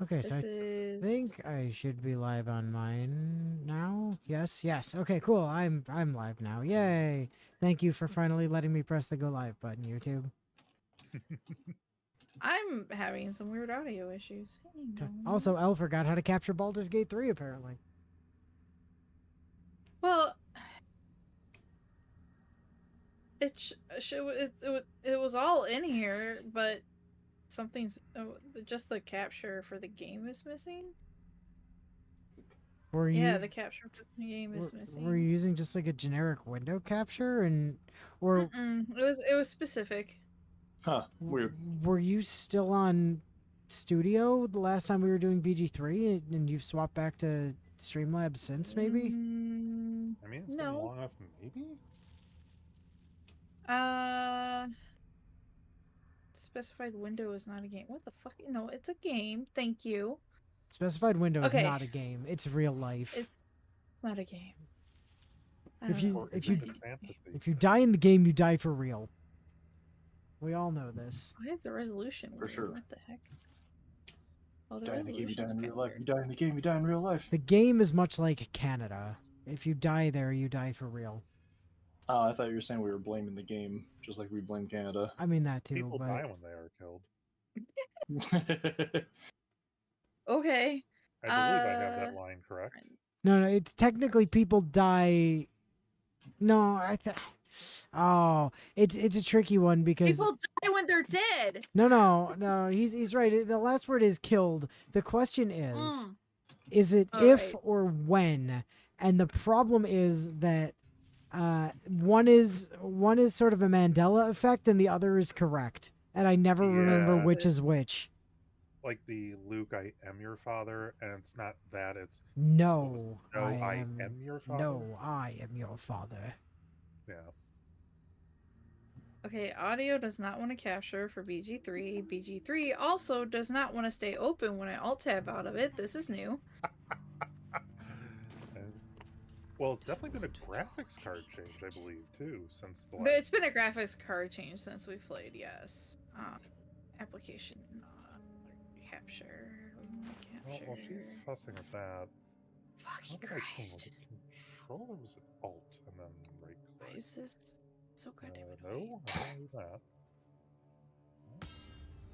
Okay, so This I is... think I should be live on mine now. Yes, yes. Okay, cool. I'm live now. Yay! Thank you for finally letting me press the go live button, YouTube. I'm having some weird audio issues. Hang on. Also, Elle forgot how to capture Baldur's Gate 3, apparently. Well, it was all in here, but something's just the capture for the game is missing. Were Yeah, you the capture for the game is were you missing. using just like a generic window capture or It was specific. Huh, weird. were you still on Studio the last time we were doing BG3 and you've swapped back to Streamlabs since maybe? I mean, it's been No. long enough, maybe? Specified window is not a game. What the fuck? No, it's a game. Thank you. Specified window is Okay. not a game. It's real life. It's not a game. If you fantasy? if you die in the game, you die for real. We all know this. Why is the resolution weird? sure. What the heck? Oh, You die in the game, you die resolution's in real kinda life. weird. You die in the game, you die in real life. The game is much like Canada. If you die there, you die for real. I thought you were saying we were blaming the game, just like we blame Canada. I mean that too, People but die when they are killed. Okay. I believe I have that line correct. no, it's technically people die. No, oh, it's a tricky one because People die when they're dead. no, he's right. The last word is killed. The question is it All if right. or when? And the problem is that one is sort of a Mandela effect and the other is correct. And I never remember Yeah. which is which. Like the Luke, I am your father, and it's not that, it's No, no, I am your father. No, I am your father. Yeah. Okay, audio does not want to capture for BG3. BG3 also does not want to stay open when I alt-tab out of it. This is new. And, well, it's definitely been a graphics card change, I believe, too, since the But last. it's been a graphics card change since we played, yes. Application capture. Well, she's fussing at that. Fucking How did I change? Was Christ. it Control or was it Alt and then right click? Why is this so goddamn No, I don't do that.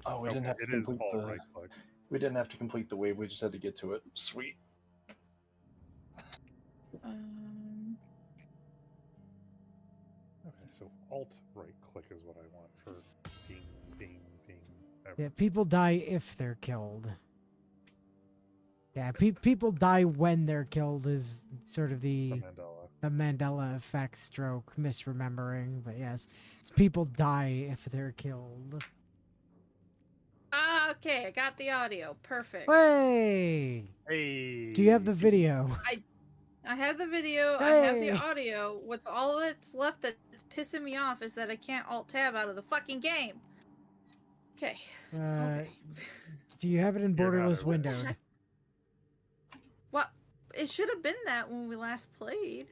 Oh, we didn't have to It is complete all the. right click. We didn't have to complete the wave. We just had to get to it. Sweet. Okay, so Alt right click is what I want for ping, ping, ping. Yeah, people die if they're killed. Yeah, people die when they're killed is sort of the Mandela effect stroke misremembering. But yes, it's people die if they're killed. Okay, I got the audio. Perfect. Hey! Hey! Do you have the video? I have the video, Hey! I have the audio. What's all that's left that's pissing me off is that I can't alt-tab out of the fucking game. Okay. Okay. Do you have it in borderless windowed? What? It should have been that when we last played.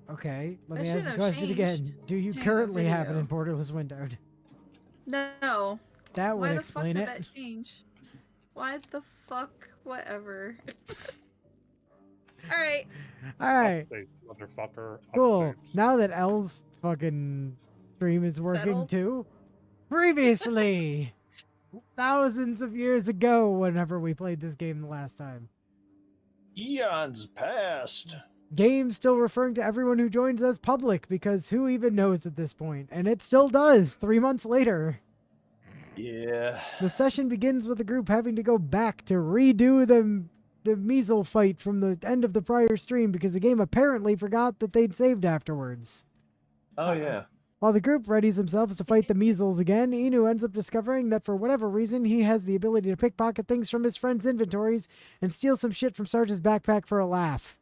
Okay, let That me ask the shouldn't have question again. changed. Do you Hang on, currently have it video. in borderless windowed? No. That would Why the explain fuck it. did that change? Why the fuck? Whatever. Alright. Alright. Update, motherfucker. Cool. Updates. Now that L's fucking stream is working Settled? too. Previously, thousands of years ago, whenever we played this game the last time. Eons past. Game still referring to everyone who joins as public because who even knows at this point? And it still does 3 months later. Yeah. The session begins with the group having to go back to redo the measle fight from the end of the prior stream because the game apparently forgot that they'd saved afterwards. Oh, yeah. While the group readies themselves to fight the measles again, Inu ends up discovering that for whatever reason, he has the ability to pickpocket things from his friends' inventories and steal some shit from Sarge's backpack for a laugh.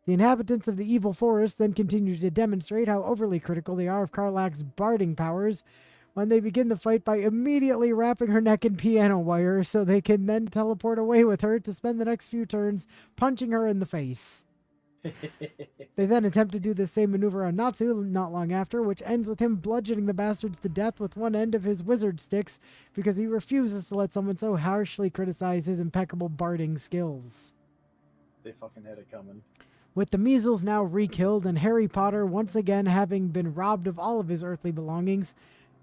The inhabitants of the evil forest then continue to demonstrate how overly critical they are of Karlach's barding powers when they begin the fight by immediately wrapping her neck in piano wire so they can then teleport away with her to spend the next few turns punching her in the face. They then attempt to do the same maneuver on Natsu not long after, which ends with him bludgeoning the bastards to death with one end of his wizard sticks because he refuses to let someone so harshly criticize his impeccable barding skills. They fucking had it coming. With the measles now re-killed and Harry Potter once again having been robbed of all of his earthly belongings,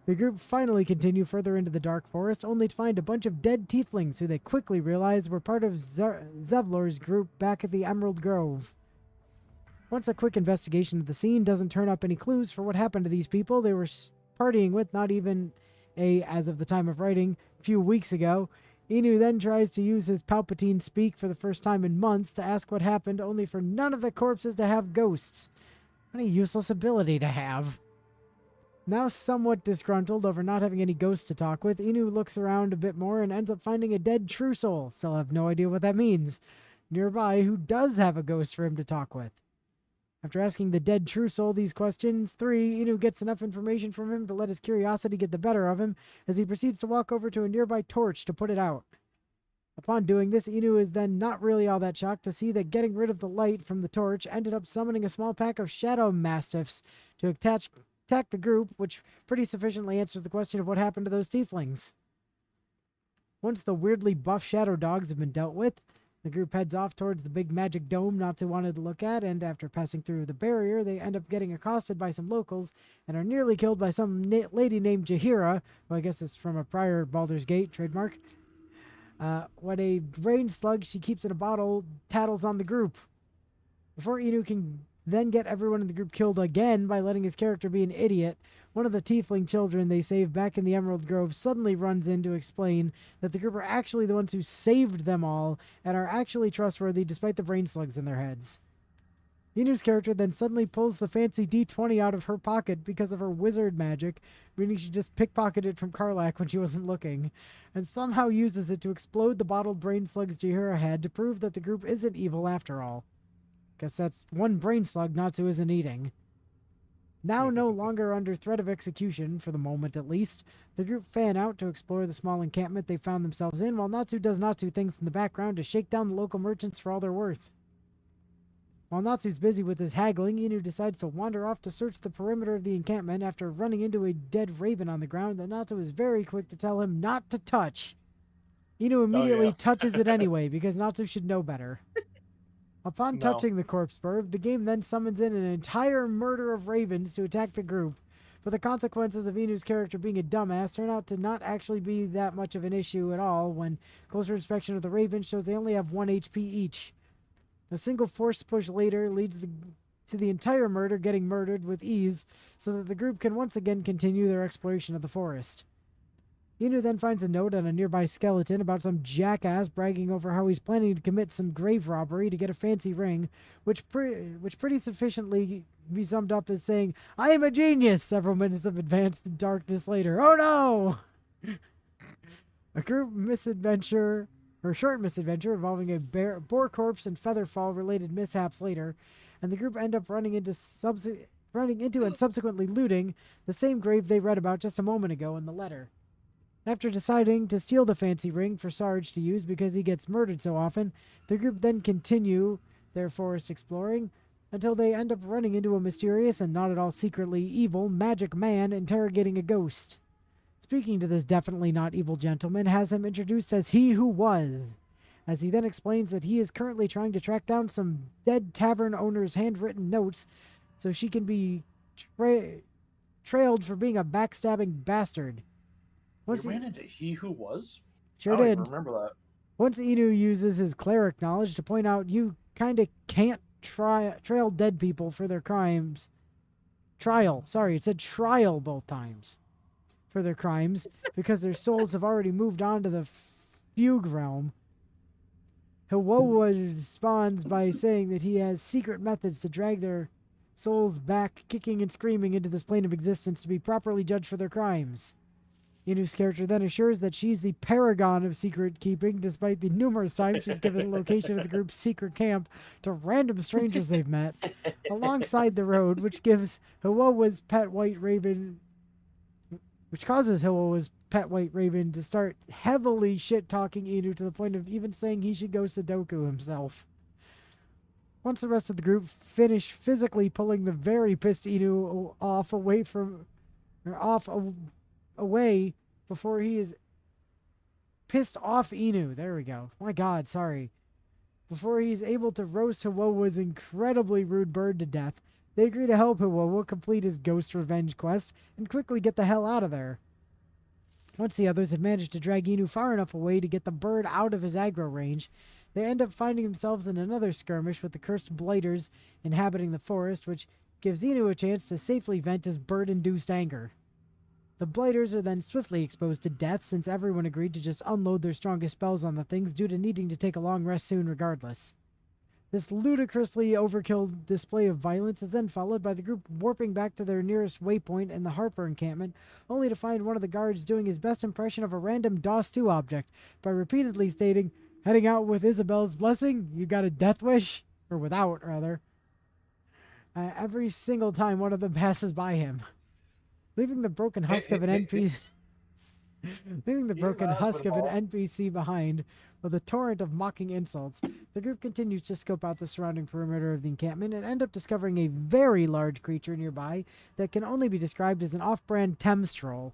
the group finally continue further into the dark forest, only to find a bunch of dead tieflings who they quickly realize were part of Zevlor's group back at the Emerald Grove. Once a quick investigation of the scene doesn't turn up any clues for what happened to these people they were partying with not even as of the time of writing, few weeks ago, Inu then tries to use his Palpatine speak for the first time in months to ask what happened, only for none of the corpses to have ghosts. What a useless ability to have. Now somewhat disgruntled over not having any ghosts to talk with, Inu looks around a bit more and ends up finding a dead true soul, still have no idea what that means, nearby who does have a ghost for him to talk with. After asking the dead true soul these questions, Inu gets enough information from him to let his curiosity get the better of him as he proceeds to walk over to a nearby torch to put it out. Upon doing this, Inu is then not really all that shocked to see that getting rid of the light from the torch ended up summoning a small pack of shadow mastiffs to attack the group, which pretty sufficiently answers the question of what happened to those tieflings. Once the weirdly buff shadow dogs have been dealt with, the group heads off towards the big magic dome Natsu wanted to look at, and after passing through the barrier, they end up getting accosted by some locals and are nearly killed by some lady named Jahira, who I guess is from a prior Baldur's Gate trademark. When a brain slug she keeps in a bottle tattles on the group. Before Inu can then get everyone in the group killed again by letting his character be an idiot, one of the tiefling children they saved back in the Emerald Grove suddenly runs in to explain that the group are actually the ones who saved them all and are actually trustworthy despite the brain slugs in their heads. Inu's character then suddenly pulls the fancy D20 out of her pocket because of her wizard magic, meaning she just pickpocketed it from Karlach when she wasn't looking, and somehow uses it to explode the bottled brain slugs Jahira had to prove that the group isn't evil after all. Guess that's one brain slug Natsu isn't eating. Now no longer under threat of execution, for the moment at least, the group fan out to explore the small encampment they found themselves in, while Natsu does Natsu things in the background to shake down the local merchants for all they're worth. While Natsu's busy with his haggling, Inu decides to wander off to search the perimeter of the encampment after running into a dead raven on the ground that Natsu is very quick to tell him not to touch. Inu immediately touches it anyway, because Natsu should know better. Upon touching the corpse bird, the game then summons in an entire murder of ravens to attack the group, but the consequences of Inu's character being a dumbass turn out to not actually be that much of an issue at all when closer inspection of the ravens shows they only have 1 HP each. A single force push later leads to the entire murder getting murdered with ease so that the group can once again continue their exploration of the forest. Inu then finds a note on a nearby skeleton about some jackass bragging over how he's planning to commit some grave robbery to get a fancy ring, which pretty sufficiently be summed up as saying, "I am a genius," several minutes of advanced darkness later. Oh no! A short misadventure involving a boar corpse and featherfall related mishaps later, and the group end up running into and subsequently looting the same grave they read about just a moment ago in the letter. After deciding to steal the fancy ring for Sarge to use because he gets murdered so often, the group then continue their forest exploring until they end up running into a mysterious and not at all secretly evil magic man interrogating a ghost. Speaking to this definitely not evil gentleman has him introduced as He Who Was, as he then explains that he is currently trying to track down some dead tavern owner's handwritten notes so she can be trailed for being a backstabbing bastard. Once ran into He Who Was? Sure I don't did. even remember that. Once Inu uses his cleric knowledge to point out you kinda can't trail dead people for their crimes. It said trial both times. For their crimes, because their souls have already moved on to the fugue realm. Hiwowa responds by saying that he has secret methods to drag their souls back, kicking and screaming into this plane of existence to be properly judged for their crimes. Inu's character then assures that she's the paragon of secret keeping, despite the numerous times she's given the location of the group's secret camp to random strangers they've met, alongside the road, which causes Hiwowa's pet white raven to start heavily shit-talking Inu to the point of even saying he should go Sudoku himself. Once the rest of the group finish physically pulling the very pissed Inu off away from, or off away before he is pissed off Inu. There we go. My God, sorry. Before he's able to roast Hawowa's incredibly rude bird to death, they agree to help Hawowa complete his ghost revenge quest and quickly get the hell out of there. Once the others have managed to drag Inu far enough away to get the bird out of his aggro range, they end up finding themselves in another skirmish with the cursed blighters inhabiting the forest, which gives Inu a chance to safely vent his bird-induced anger. The blighters are then swiftly exposed to death since everyone agreed to just unload their strongest spells on the things due to needing to take a long rest soon regardless. This ludicrously overkill display of violence is then followed by the group warping back to their nearest waypoint in the Harper encampment, only to find one of the guards doing his best impression of a random DOS-2 object by repeatedly stating, "Heading out with Isabel's blessing? You got a death wish?" Or without, rather. Every single time one of them passes by him. Leaving the broken husk of an NPC... Leaving the broken husk of an NPC behind with a torrent of mocking insults, the group continues to scope out the surrounding perimeter of the encampment and end up discovering a very large creature nearby that can only be described as an off-brand Thames troll.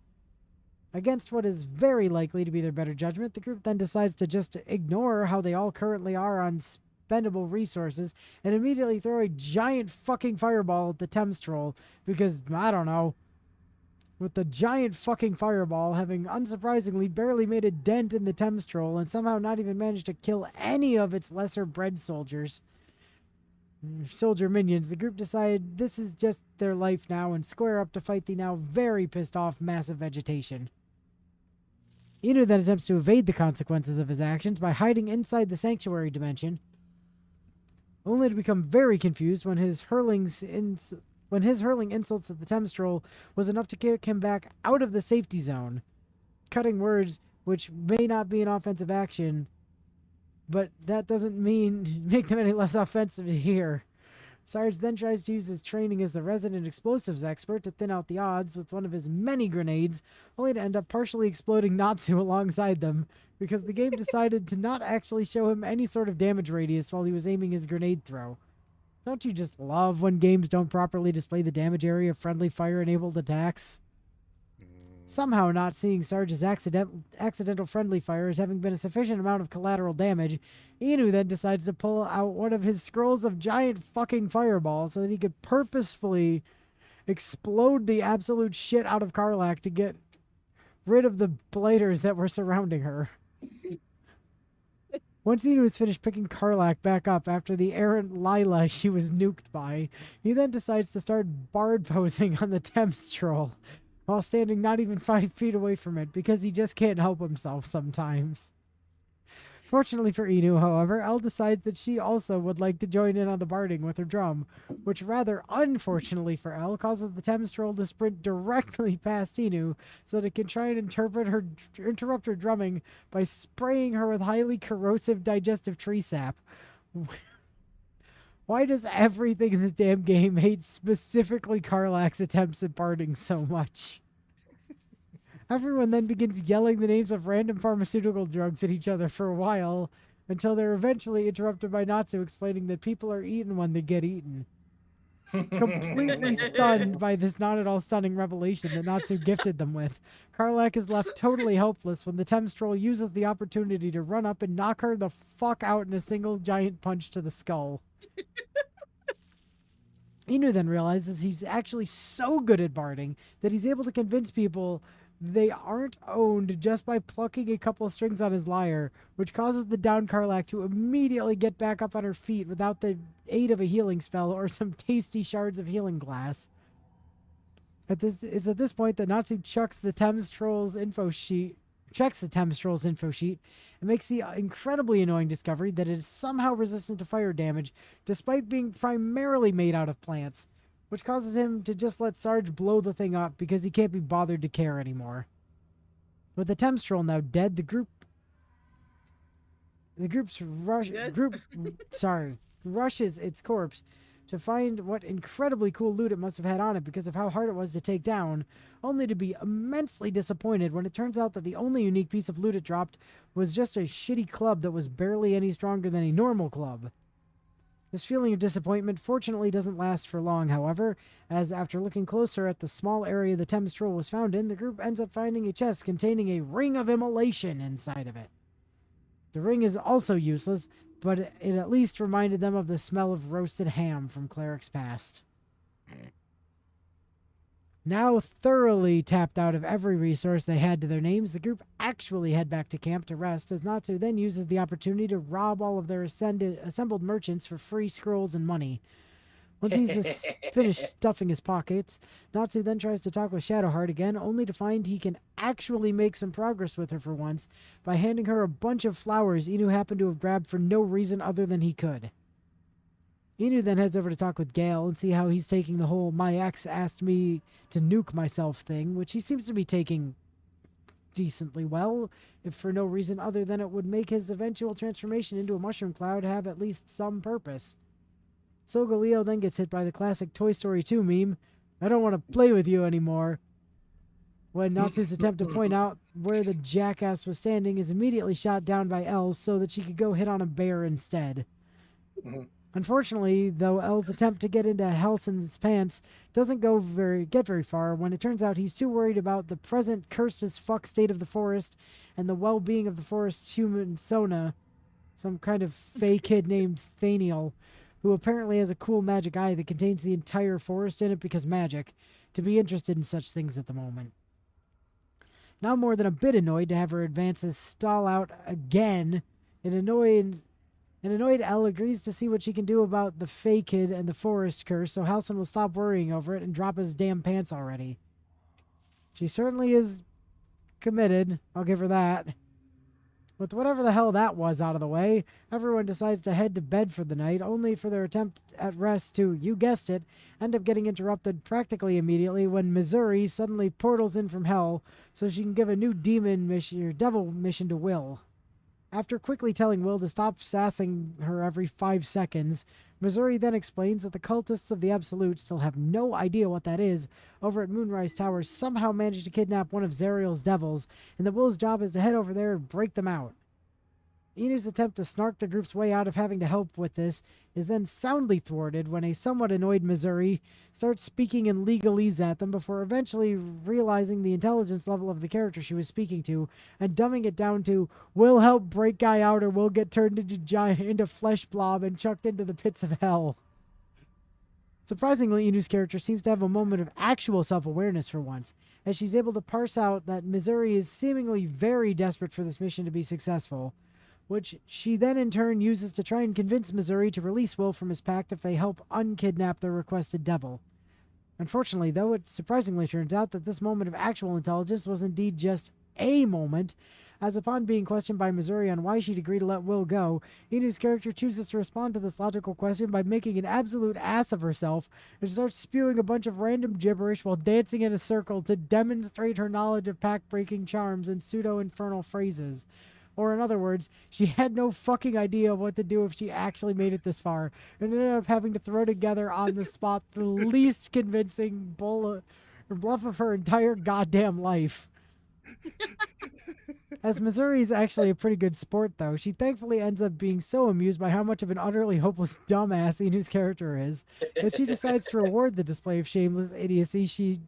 Against what is very likely to be their better judgment, the group then decides to just ignore how they all currently are on spendable resources and immediately throw a giant fucking fireball at the Thames troll because, I don't know, with the giant fucking fireball having unsurprisingly barely made a dent in the Thames troll and somehow not even managed to kill any of its lesser bred soldier minions, the group decide this is just their life now and square up to fight the now very pissed off massive vegetation. Inu then attempts to evade the consequences of his actions by hiding inside the sanctuary dimension, only to become very confused when his hurling insults at the Thames troll was enough to kick him back out of the safety zone, cutting words which may not be an offensive action, but that doesn't make them any less offensive to hear. Sarge then tries to use his training as the resident explosives expert to thin out the odds with one of his many grenades, only to end up partially exploding Natsu alongside them, because the game decided to not actually show him any sort of damage radius while he was aiming his grenade throw. Don't you just love when games don't properly display the damage area of friendly fire-enabled attacks? Somehow not seeing Sarge's accidental friendly fire as having been a sufficient amount of collateral damage, Inu then decides to pull out one of his scrolls of giant fucking fireballs so that he could purposefully explode the absolute shit out of Karlak to get rid of the blighters that were surrounding her. Once Inu was finished picking Karlak back up after the errant Lila she was nuked by, he then decides to start bard posing on the Thames troll, while standing not even 5 feet away from it, because he just can't help himself sometimes. Fortunately for Inu, however, Elle decides that she also would like to join in on the barding with her drum, which rather unfortunately for Elle causes the Thames troll to sprint directly past Inu so that it can try and interrupt her drumming by spraying her with highly corrosive digestive tree sap. Why does everything in this damn game hate specifically Karlak's attempts at barding so much? Everyone then begins yelling the names of random pharmaceutical drugs at each other for a while, until they're eventually interrupted by Natsu explaining that people are eaten when they get eaten. Completely stunned by this not at all stunning revelation that Natsu gifted them with, Karlak is left totally helpless when the Thames troll uses the opportunity to run up and knock her the fuck out in a single giant punch to the skull. Inu then realizes he's actually so good at barding that he's able to convince people they aren't owned just by plucking a couple of strings on his lyre, which causes the down Karlak to immediately get back up on her feet without the aid of a healing spell or some tasty shards of healing glass. It's at this point that Natsu checks the Thames troll's info sheet and makes the incredibly annoying discovery that it is somehow resistant to fire damage despite being primarily made out of plants, which causes him to just let Sarge blow the thing up because he can't be bothered to care anymore. With the Thames troll now dead, the group rushes its corpse to find what incredibly cool loot it must have had on it because of how hard it was to take down, only to be immensely disappointed when it turns out that the only unique piece of loot it dropped was just a shitty club that was barely any stronger than a normal club. This feeling of disappointment fortunately doesn't last for long, however, as after looking closer at the small area the Temstrel was found in, the group ends up finding a chest containing a ring of immolation inside of it. The ring is also useless, but it at least reminded them of the smell of roasted ham from Cleric's past. Now thoroughly tapped out of every resource they had to their names, the group actually head back to camp to rest, as Natsu then uses the opportunity to rob all of their assembled merchants for free scrolls and money. Once he's finished stuffing his pockets, Natsu then tries to talk with Shadowheart again, only to find he can actually make some progress with her for once by handing her a bunch of flowers Inu happened to have grabbed for no reason other than he could. Inu then heads over to talk with Gale and see how he's taking the whole "my ex asked me to nuke myself" thing, which he seems to be taking decently well, if for no reason other than it would make his eventual transformation into a mushroom cloud have at least some purpose. Solgaleo then gets hit by the classic Toy Story 2 meme, "I don't want to play with you anymore," when Natsu's attempt to point out where the jackass was standing is immediately shot down by Els so that she could go hit on a bear instead. Unfortunately, though, El's attempt to get into Halsin's pants doesn't get very far when it turns out he's too worried about the present cursed as fuck state of the forest and the well-being of the forest's human Sona, some kind of fey kid named Thaniel, who apparently has a cool magic eye that contains the entire forest in it because magic, to be interested in such things at the moment. Now more than a bit annoyed to have her advances stall out again, an annoyed Elle agrees to see what she can do about the Fey Kid and the forest curse, so Halsin will stop worrying over it and drop his damn pants already. She certainly is committed, I'll give her that. With whatever the hell that was out of the way, everyone decides to head to bed for the night, only for their attempt at rest to, you guessed it, end up getting interrupted practically immediately when Missouri suddenly portals in from hell so she can give a new demon mission or devil mission to Will. After quickly telling Will to stop sassing her every 5 seconds, Missouri then explains that the cultists of the Absolute still have no idea what that is over at Moonrise Tower somehow managed to kidnap one of Zariel's devils, and that Will's job is to head over there and break them out. Inu's attempt to snark the group's way out of having to help with this is then soundly thwarted when a somewhat annoyed Missouri starts speaking in legalese at them before eventually realizing the intelligence level of the character she was speaking to and dumbing it down to, "We'll help break guy out or we'll get turned into flesh blob and chucked into the pits of hell." Surprisingly, Inu's character seems to have a moment of actual self-awareness for once, as she's able to parse out that Missouri is seemingly very desperate for this mission to be successful, which she then in turn uses to try and convince Missouri to release Will from his pact if they help unkidnap the requested devil. Unfortunately, though, it surprisingly turns out that this moment of actual intelligence was indeed just a moment, as upon being questioned by Missouri on why she'd agree to let Will go, Inu's character chooses to respond to this logical question by making an absolute ass of herself and starts spewing a bunch of random gibberish while dancing in a circle to demonstrate her knowledge of pact-breaking charms and pseudo-infernal phrases. Or in other words, she had no fucking idea of what to do if she actually made it this far, and ended up having to throw together on the spot the least convincing bluff of her entire goddamn life. As Missouri is actually a pretty good sport, though, she thankfully ends up being so amused by how much of an utterly hopeless dumbass Inu's character is, that she decides to reward the display of shameless idiocy she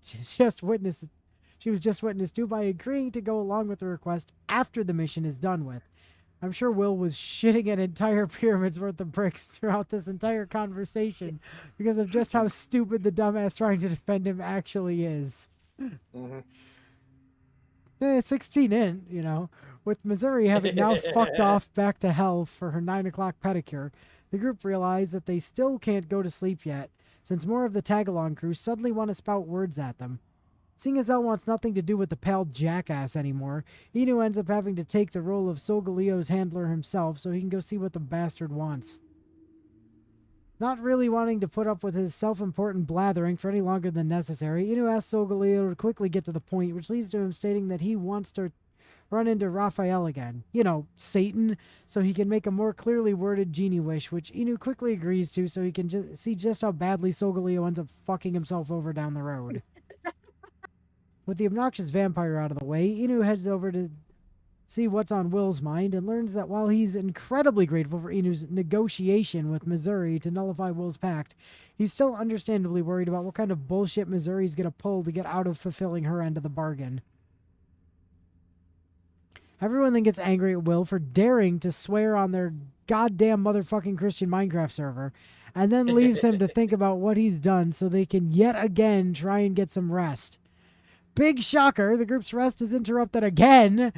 was just witness to by agreeing to go along with the request after the mission is done with. I'm sure Will was shitting an entire pyramid's worth of bricks throughout this entire conversation because of just how stupid the dumbass trying to defend him actually is. 16 in, you know. With Missouri having now fucked off back to hell for her 9 o'clock pedicure, the group realize that they still can't go to sleep yet, since more of the tag-along crew suddenly want to spout words at them. Seeing as Elle wants nothing to do with the pal jackass anymore, Inu ends up having to take the role of Solgaleo's handler himself so he can go see what the bastard wants. Not really wanting to put up with his self-important blathering for any longer than necessary, Inu asks Solgaleo to quickly get to the point, which leads to him stating that he wants to run into Raphael again. You know, Satan, so he can make a more clearly worded genie wish, which Inu quickly agrees to so he can see just how badly Solgaleo ends up fucking himself over down the road. With the obnoxious vampire out of the way, Inu heads over to see what's on Will's mind and learns that while he's incredibly grateful for Inu's negotiation with Missouri to nullify Will's pact, he's still understandably worried about what kind of bullshit Missouri's going to pull to get out of fulfilling her end of the bargain. Everyone then gets angry at Will for daring to swear on their goddamn motherfucking Christian Minecraft server, and then leaves him to think about what he's done so they can yet again try and get some rest. Big shocker, the group's rest is interrupted again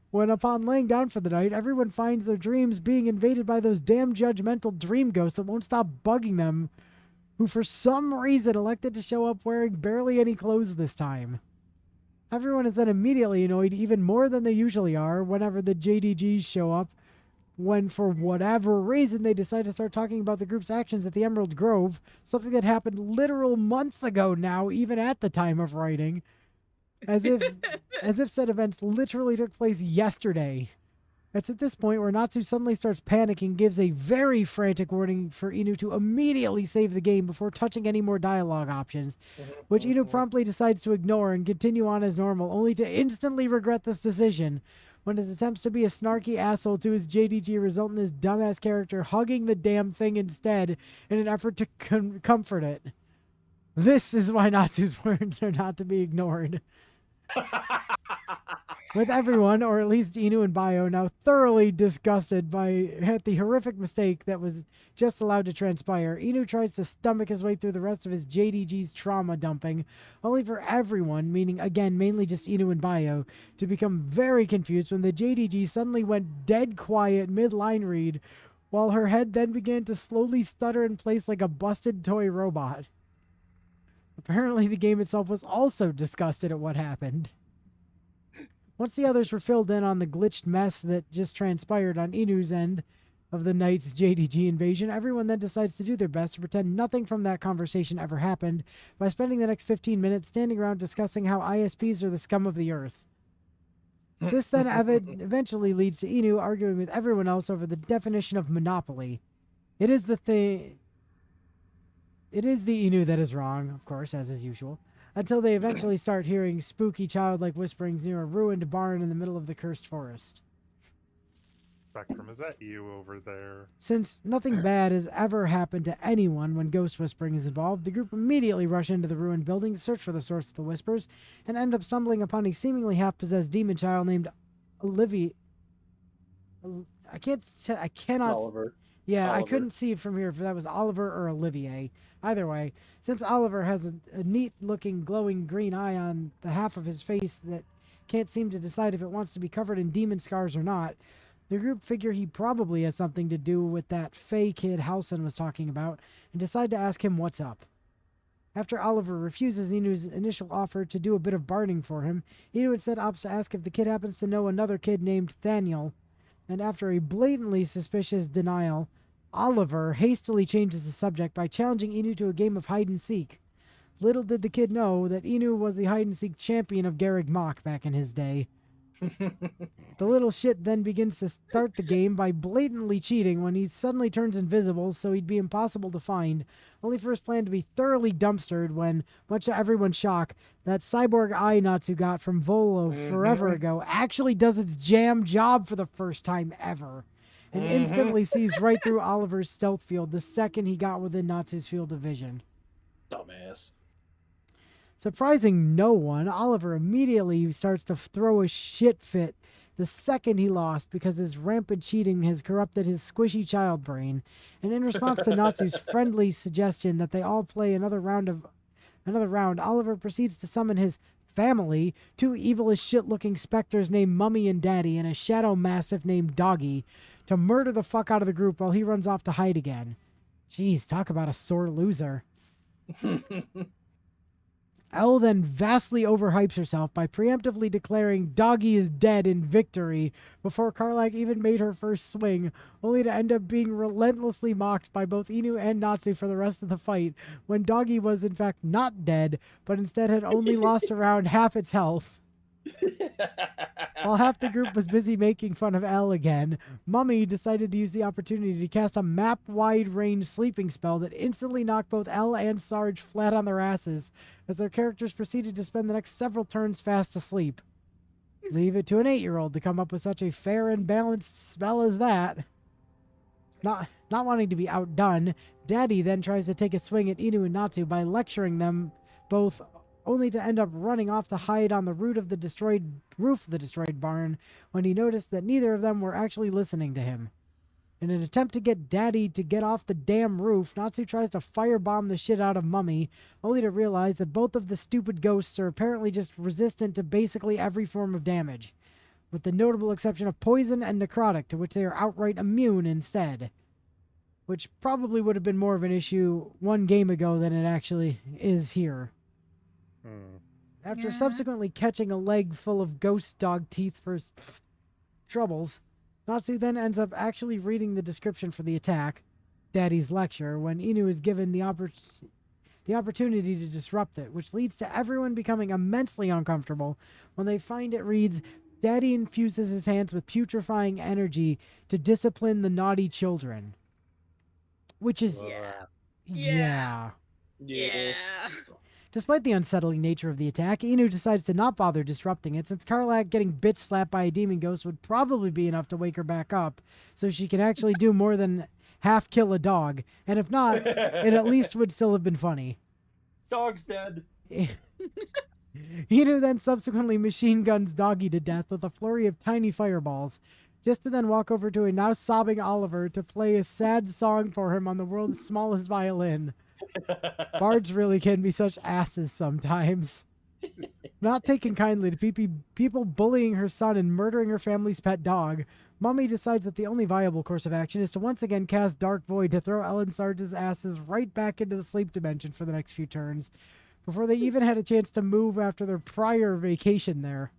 when, upon laying down for the night, everyone finds their dreams being invaded by those damn judgmental dream ghosts that won't stop bugging them, who for some reason elected to show up wearing barely any clothes this time. Everyone is then immediately annoyed even more than they usually are whenever the JDGs show up, when for whatever reason they decide to start talking about the group's actions at the Emerald Grove, something that happened literal months ago now, even at the time of writing, as if said events literally took place yesterday. It's at this point where Natsu suddenly starts panicking, gives a very frantic warning for Inu to immediately save the game before touching any more dialogue options, which Inu promptly decides to ignore and continue on as normal, only to instantly regret this decision when his attempts to be a snarky asshole to his JDG result in his dumbass character hugging the damn thing instead in an effort to comfort it. This is why Natsu's words are not to be ignored. With everyone, or at least Inu and Bio, now thoroughly disgusted at the horrific mistake that was just allowed to transpire, Inu tries to stomach his way through the rest of his JDG's trauma dumping, only for everyone, meaning again mainly just Inu and Bio, to become very confused when the JDG suddenly went dead quiet mid-line read, while her head then began to slowly stutter in place like a busted toy robot. Apparently the game itself was also disgusted at what happened. Once the others were filled in on the glitched mess that just transpired on Inu's end of the night's JDG invasion, everyone then decides to do their best to pretend nothing from that conversation ever happened by spending the next 15 minutes standing around discussing how ISPs are the scum of the earth. This then eventually leads to Inu arguing with everyone else over the definition of monopoly. It is the Inu that is wrong, of course, as is usual, until they eventually start hearing spooky childlike whisperings near a ruined barn in the middle of the cursed forest. Spectrum, is that you over there? Since nothing bad has ever happened to anyone when ghost whispering is involved, the group immediately rush into the ruined building to search for the source of the whispers, and end up stumbling upon a seemingly half-possessed demon child named Olivia. I cannot... Oliver. Yeah, Oliver. I couldn't see from here if that was Oliver or Olivier. Either way, since Oliver has a neat-looking glowing green eye on the half of his face that can't seem to decide if it wants to be covered in demon scars or not, the group figure he probably has something to do with that Fey kid Halson was talking about, and decide to ask him what's up. After Oliver refuses Inu's initial offer to do a bit of bargaining for him, Inu instead opts to ask if the kid happens to know another kid named Thaniel, and after a blatantly suspicious denial, Oliver hastily changes the subject by challenging Inu to a game of hide-and-seek. Little did the kid know that Inu was the hide-and-seek champion of Garreg Mach back in his day. The little shit then begins to start the game by blatantly cheating when he suddenly turns invisible so he'd be impossible to find, only for his plan to be thoroughly dumpstered when, much to everyone's shock, that cyborg eye Natsu got from Volo forever ago actually does its jam job for the first time ever, and instantly sees right through Oliver's stealth field the second he got within Natsu's field of vision. Dumbass. Surprising no one, Oliver immediately starts to throw a shit fit the second he lost because his rampant cheating has corrupted his squishy child brain, and in response to Natsu's friendly suggestion that they all play another round, Oliver proceeds to summon his family, two evil as shit looking specters named Mummy and Daddy and a shadow mastiff named Doggy, to murder the fuck out of the group while he runs off to hide again. Jeez, talk about a sore loser. Elle then vastly overhypes herself by preemptively declaring Doggy is dead in victory before Karlak even made her first swing, only to end up being relentlessly mocked by both Inu and Natsu for the rest of the fight, when Doggy was in fact not dead, but instead had only lost around half its health. While half the group was busy making fun of Elle again, Mummy decided to use the opportunity to cast a map-wide range sleeping spell that instantly knocked both Elle and Sarge flat on their asses, as their characters proceeded to spend the next several turns fast asleep. Leave it to an 8-year-old to come up with such a fair and balanced spell as that. Not wanting to be outdone, Daddy then tries to take a swing at Inu and Natsu by lecturing them both, only to end up running off to hide on the roof of the destroyed barn when he noticed that neither of them were actually listening to him. In an attempt to get Daddy to get off the damn roof, Natsu tries to firebomb the shit out of Mummy, only to realize that both of the stupid ghosts are apparently just resistant to basically every form of damage, with the notable exception of poison and necrotic, to which they are outright immune instead. Which probably would have been more of an issue one game ago than it actually is here. After Yeah. subsequently catching a leg full of ghost dog teeth for his troubles, Natsu then ends up actually reading the description for the attack, Daddy's lecture, when Inu is given the opportunity to disrupt it, which leads to everyone becoming immensely uncomfortable when they find it reads, Daddy infuses his hands with putrefying energy to discipline the naughty children. Which is... Yeah. Yeah. Despite the unsettling nature of the attack, Inu decides to not bother disrupting it, since Karlak getting bitch slapped by a demon ghost would probably be enough to wake her back up, so she can actually do more than half kill a dog, and if not, it at least would still have been funny. Dog's dead. Inu then subsequently machine guns Doggy to death with a flurry of tiny fireballs, just to then walk over to a now sobbing Oliver to play a sad song for him on the world's smallest violin. Bards really can be such asses sometimes. Not taking kindly to people bullying her son and murdering her family's pet dog, Mummy decides that the only viable course of action is to once again cast Dark Void to throw Ellen Sarge's asses right back into the sleep dimension for the next few turns, before they even had a chance to move after their prior vacation there.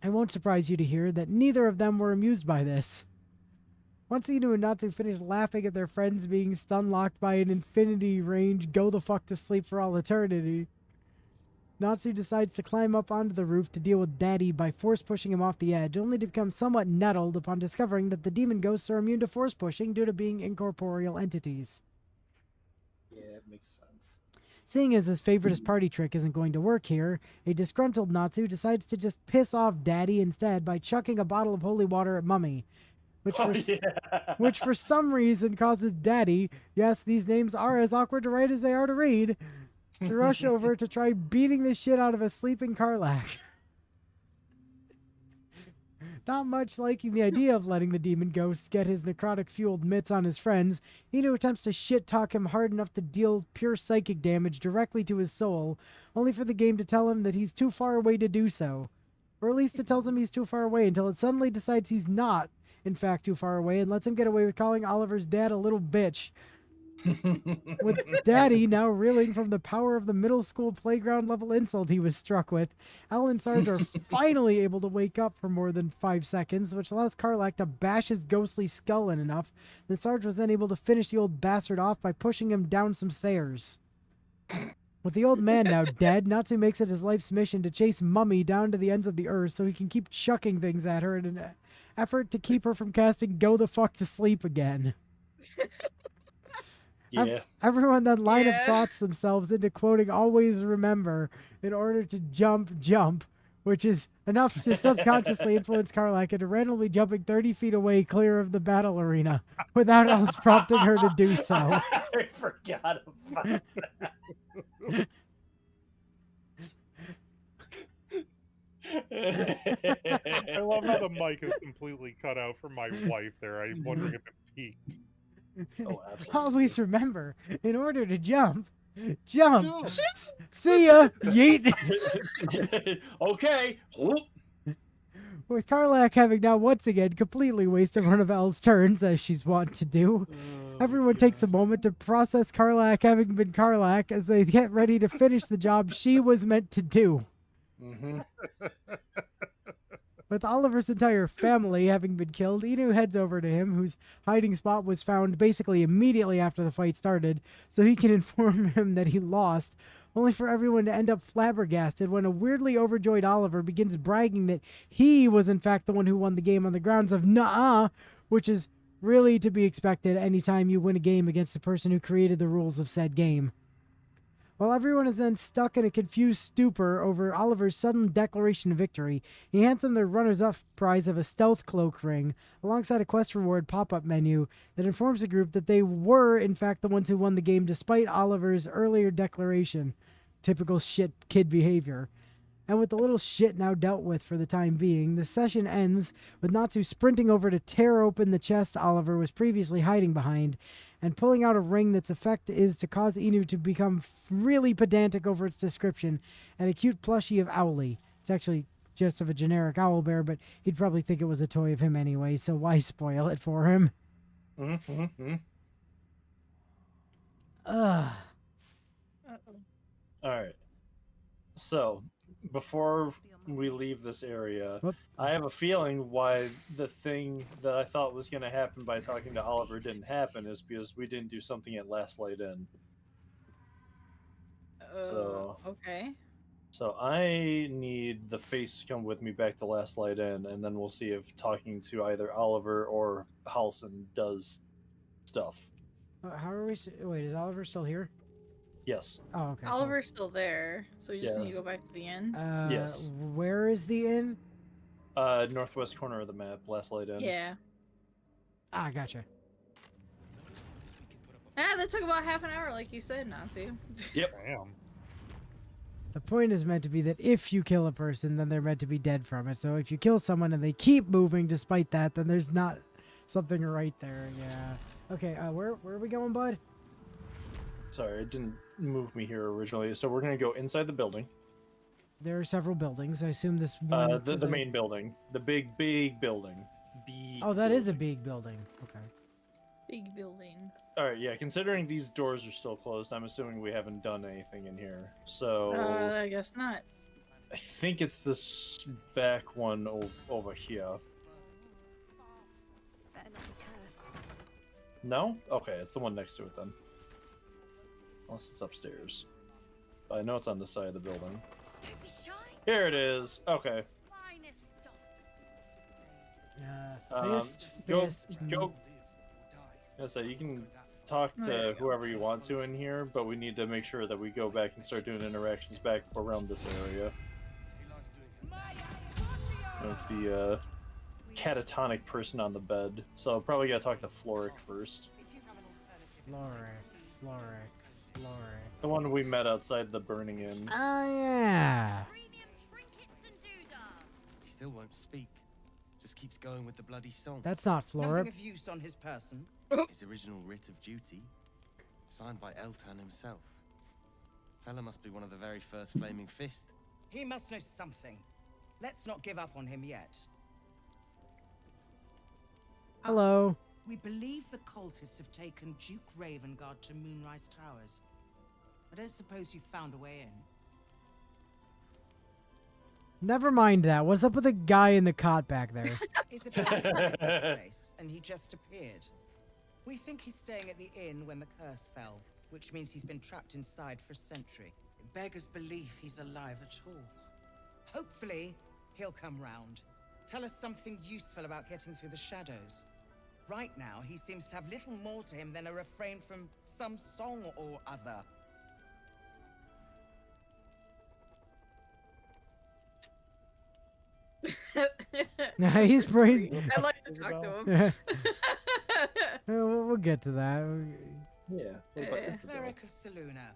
It won't surprise you to hear that neither of them were amused by this. Once Inu and Natsu finish laughing at their friends being stun-locked by an infinity range go the fuck to sleep for all eternity, Natsu decides to climb up onto the roof to deal with Daddy by force-pushing him off the edge, only to become somewhat nettled upon discovering that the demon ghosts are immune to force-pushing due to being incorporeal entities. Yeah, it makes sense. Seeing as his favoriteest party trick isn't going to work here, a disgruntled Natsu decides to just piss off Daddy instead by chucking a bottle of holy water at Mummy, which for some reason causes Daddy, yes, these names are as awkward to write as they are to read, to rush over to try beating the shit out of a sleeping Karlak. Not much liking the idea of letting the demon ghost get his necrotic-fueled mitts on his friends, Inu attempts to shit-talk him hard enough to deal pure psychic damage directly to his soul, only for the game to tell him that he's too far away to do so. Or at least it tells him he's too far away until it suddenly decides he's not, in fact, too far away, and lets him get away with calling Oliver's dad a little bitch. With Daddy now reeling from the power of the middle school playground level insult he was struck with, Al and Sarge are finally able to wake up for more than 5 seconds, which allows Karlak to bash his ghostly skull in enough that Sarge was then able to finish the old bastard off by pushing him down some stairs. With the old man now dead, Natsu makes it his life's mission to chase Mummy down to the ends of the earth so he can keep chucking things at her in an effort to keep her from casting Go the Fuck to Sleep again. Yeah. Everyone then line of thoughts themselves into quoting Always Remember in order to jump, which is enough to subconsciously influence Karlak into randomly jumping 30 feet away clear of the battle arena without else prompting her to do so. I forgot about that. I love how the mic is completely cut out from my wife there. I'm wondering if it peaked. Oh, absolutely. Always remember, in order to jump. See ya, yeet. Okay. Whoop. With Karlak having now once again completely wasted one of Elle's turns, as she's wont to do, everyone takes a moment to process Karlak having been Karlak as they get ready to finish the job she was meant to do. Mm-hmm. With Oliver's entire family having been killed, Inu heads over to him, whose hiding spot was found basically immediately after the fight started, so he can inform him that he lost, only for everyone to end up flabbergasted when a weirdly overjoyed Oliver begins bragging that he was in fact the one who won the game on the grounds of nuh-uh, which is really to be expected anytime you win a game against the person who created the rules of said game. While everyone is then stuck in a confused stupor over Oliver's sudden declaration of victory, he hands them the runners-up prize of a stealth cloak ring, alongside a quest reward pop-up menu that informs the group that they were, in fact, the ones who won the game despite Oliver's earlier declaration. Typical shit kid behavior. And with the little shit now dealt with for the time being, the session ends with Natsu sprinting over to tear open the chest Oliver was previously hiding behind, and pulling out a ring that's effect is to cause Inu to become really pedantic over its description, and a cute plushie of Owly. It's actually just of a generic owl bear, but he'd probably think it was a toy of him anyway, so why spoil it for him? Mm-hmm. Ugh. Uh-oh. All right. So, before we leave this area, Whoop. I have a feeling why the thing that I thought was going to happen by talking to Oliver didn't happen is because we didn't do something at Last Light In. Okay. So I need the face to come with me back to Last Light In, and then we'll see if talking to either Oliver or Halson does stuff. How are we... Wait, is Oliver still here? Yes. Oh, okay. cool. Oliver's still there, so we just Yeah. need to go back to the inn. Yes. Where is the inn? Northwest corner of the map, Last Light In. Yeah. Ah, gotcha. That took about half an hour, like you said, Nancy. Damn. The point is meant to be that if you kill a person, then they're meant to be dead from it. So if you kill someone and they keep moving despite that, then there's not something right there. Yeah. Okay, where are we going, bud? Sorry, it didn't move me here originally. So we're going to go inside the building. There are several buildings. I assume this one... The main building. The big building. Oh, that is a big building. Okay. Big building. All right, yeah. Considering these doors are still closed, I'm assuming we haven't done anything in here. So I guess not. I think it's this back one over here. No? Okay, it's the one next to it then. Unless it's upstairs. But I know it's on this side of the building. Don't be shy. Here it is. Okay. Finest stock. Fist, Go. fist. So you can talk to whoever you want to in here, but we need to make sure that we go back and start doing interactions back around this area. With the catatonic person on the bed. So probably gotta talk to Floric first. Floric. The one we met outside the Burning Inn. Oh, yeah. Premium trinkets and doodads. He still won't speak. Just keeps going with the bloody song. That's not Nothing Floric. of use on his person. His original writ of duty, signed by Eltan himself. Fella must be one of the very first Flaming Fist. He must know something. Let's not give up on him yet. Hello. We believe the cultists have taken Duke Ravengard to Moonrise Towers. I don't suppose you found a way in. Never mind that. What's up with the guy in the cot back there? Isabel found this place, and he just appeared. We think he's staying at the inn when the curse fell, which means he's been trapped inside for a century. It beggars belief he's alive at all. Hopefully, he'll come round. Tell us something useful about getting through the shadows. Right now, he seems to have little more to him than a refrain from some song or other. He's praised. I'd like to talk to him. We'll get to that. Yeah. Cleric of Saluna.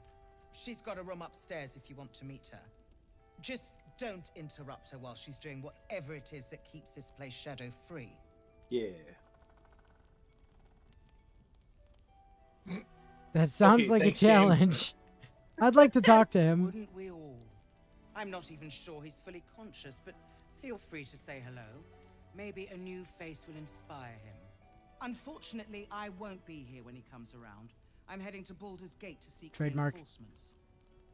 She's got a room upstairs if you want to meet her. Just don't interrupt her while she's doing whatever it is that keeps this place shadow-free. Yeah. That sounds Okay, like a thanks, game. challenge. I'd like to talk to him. Wouldn't we all? I'm not even sure he's fully conscious, but feel free to say hello. Maybe a new face will inspire him. Unfortunately, I won't be here when he comes around. I'm heading to Baldur's Gate to seek Trademark. reinforcements.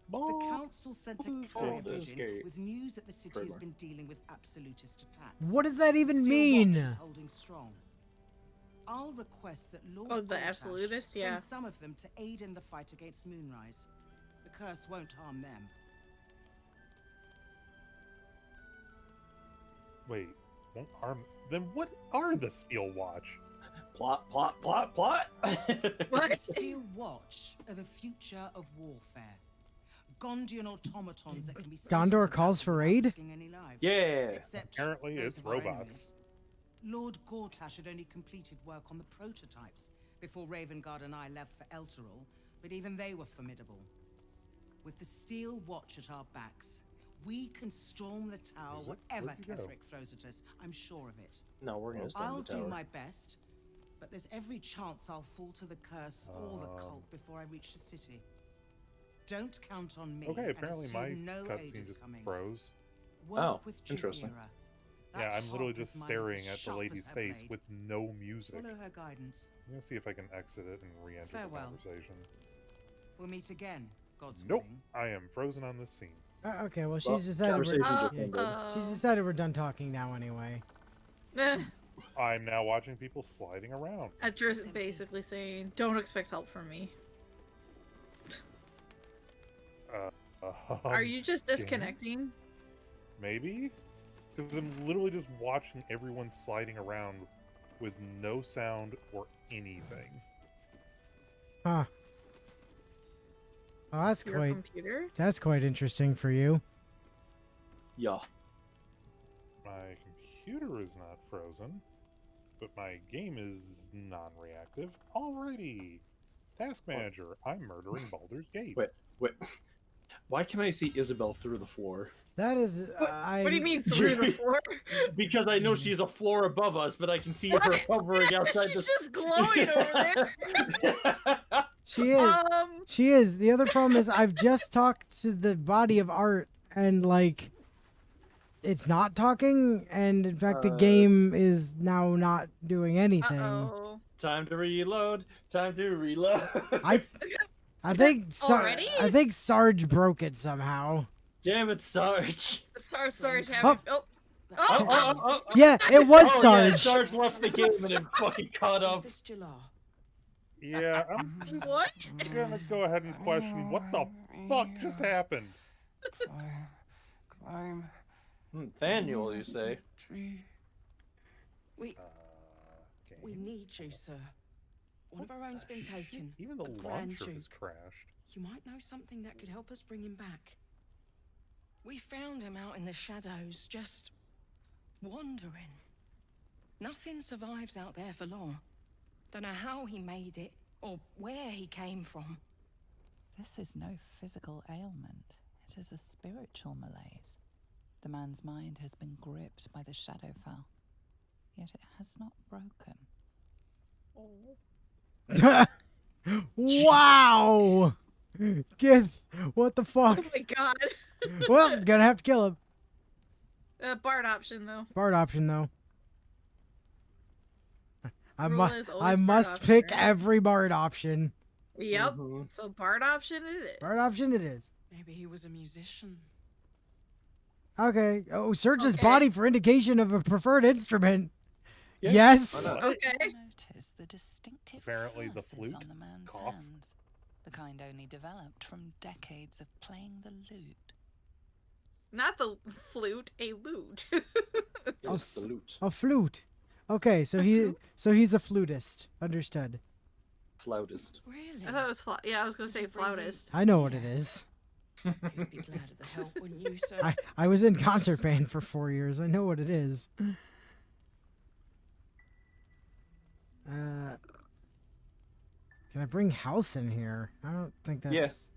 The council sent a carrier Baldur's pigeon Gate. with news that the city has Trademark. been dealing with absolutist attacks. What does that even Steel mean? Watch is holding strong. I'll request that Lord Oh, the Goltash absolutist? send Yeah. some of them to aid in the fight against Moonrise. The curse won't harm them. Wait, won't harm. Then what are the Steel Watch? Plot. What? Steel Watch are the future of warfare. Gondian automatons that can be Gondor sent into calls battle for without aid? risking any lives. Yeah. Except Apparently those it's of our robots. enemies. Lord Gortash had only completed work on the prototypes before Ravengard and I left for Elturel, but even they were formidable. With the Steel Watch at our backs, we can storm the tower Is it? whatever Where'd you go? Ketheric throws at us. I'm sure of it. No, we're gonna storm I'll the do tower. my best, but there's every chance I'll fall to the curse or the Oh. cult before I reach the city. Don't count on me. Okay, and apparently my assume no aid cutscene is just coming. froze. Work Oh, with interesting. Juvira. Yeah, That I'm literally harp is just mine as staring at the sharp lady's as her face blade. with no music. Follow her guidance. I'm gonna see if I can exit it and re-enter the Farewell. conversation. We'll meet again, God's Nope, willing. I am frozen on this scene. Okay, well, Well, she's decided conversation we're, just ended. she's decided we're done talking now anyway. I'm now watching people sliding around. Edris basically saying, "Don't expect help from me." Are you just game? disconnecting? Maybe? Because I'm literally just watching everyone sliding around with no sound or anything. Huh. Oh, Your computer? that's quite interesting for you. Yeah. My computer is not frozen, but my game is non-reactive. Alrighty! Task manager, I'm murdering Baldur's Gate. Wait. Why can I see Isabel through the floor? That is, What do you mean through the floor? Because I know she's a floor above us, but I can see her hovering outside She's the. just glowing over there. She is. She is. The other problem is I've just talked to the body of art and like it's not talking, and in fact the game is now not doing anything. Uh-oh. Time to reload. Time to reload. I think Already? I think Sarge broke it somehow. Damn it, Sarge. Sarge Oh. having... Oh. Yeah, it was Oh, Sarge. yeah, Sarge left the game and then fucking caught up. Yeah, I'm just What? gonna go ahead and question what the fuck just happened. Climb. Nathaniel, you say? Tree. We Game. need you, sir. One of our own's been taken. Even the a Grand launcher has Duke. crashed. You might know something that could help us bring him back. We found him out in the shadows, just wandering. Nothing survives out there for long. Don't know how he made it, or where he came from. This is no physical ailment. It is a spiritual malaise. The man's mind has been gripped by the Shadowfell, yet it has not broken. Wow! Gith, what the fuck? Oh my god. Well, gonna have to kill him. Bard option, though. Bard option though. I Rule is always Bard must option, pick right? every Bard option. Yep. Mhm. So Bard option it is. Bard option it is. Maybe he was a musician. Okay. Oh, search his Okay. body for indication of a preferred instrument. Yeah, Yes. why not? Okay. Notice the distinctive Apparently the calluses flute, on the man's cough. hands, the kind only developed from decades of playing the lute. Not the flute, a lute. Yes, the loot. A flute. Okay, so he's a flutist. Understood. Flautist. Really? I thought it was I was gonna say Did you bring him- flautist. I know what it is. You'd be glad of the help, wouldn't you, sir? I was in concert band for 4 years. I know what it is. Can I bring House in here? I don't think that's.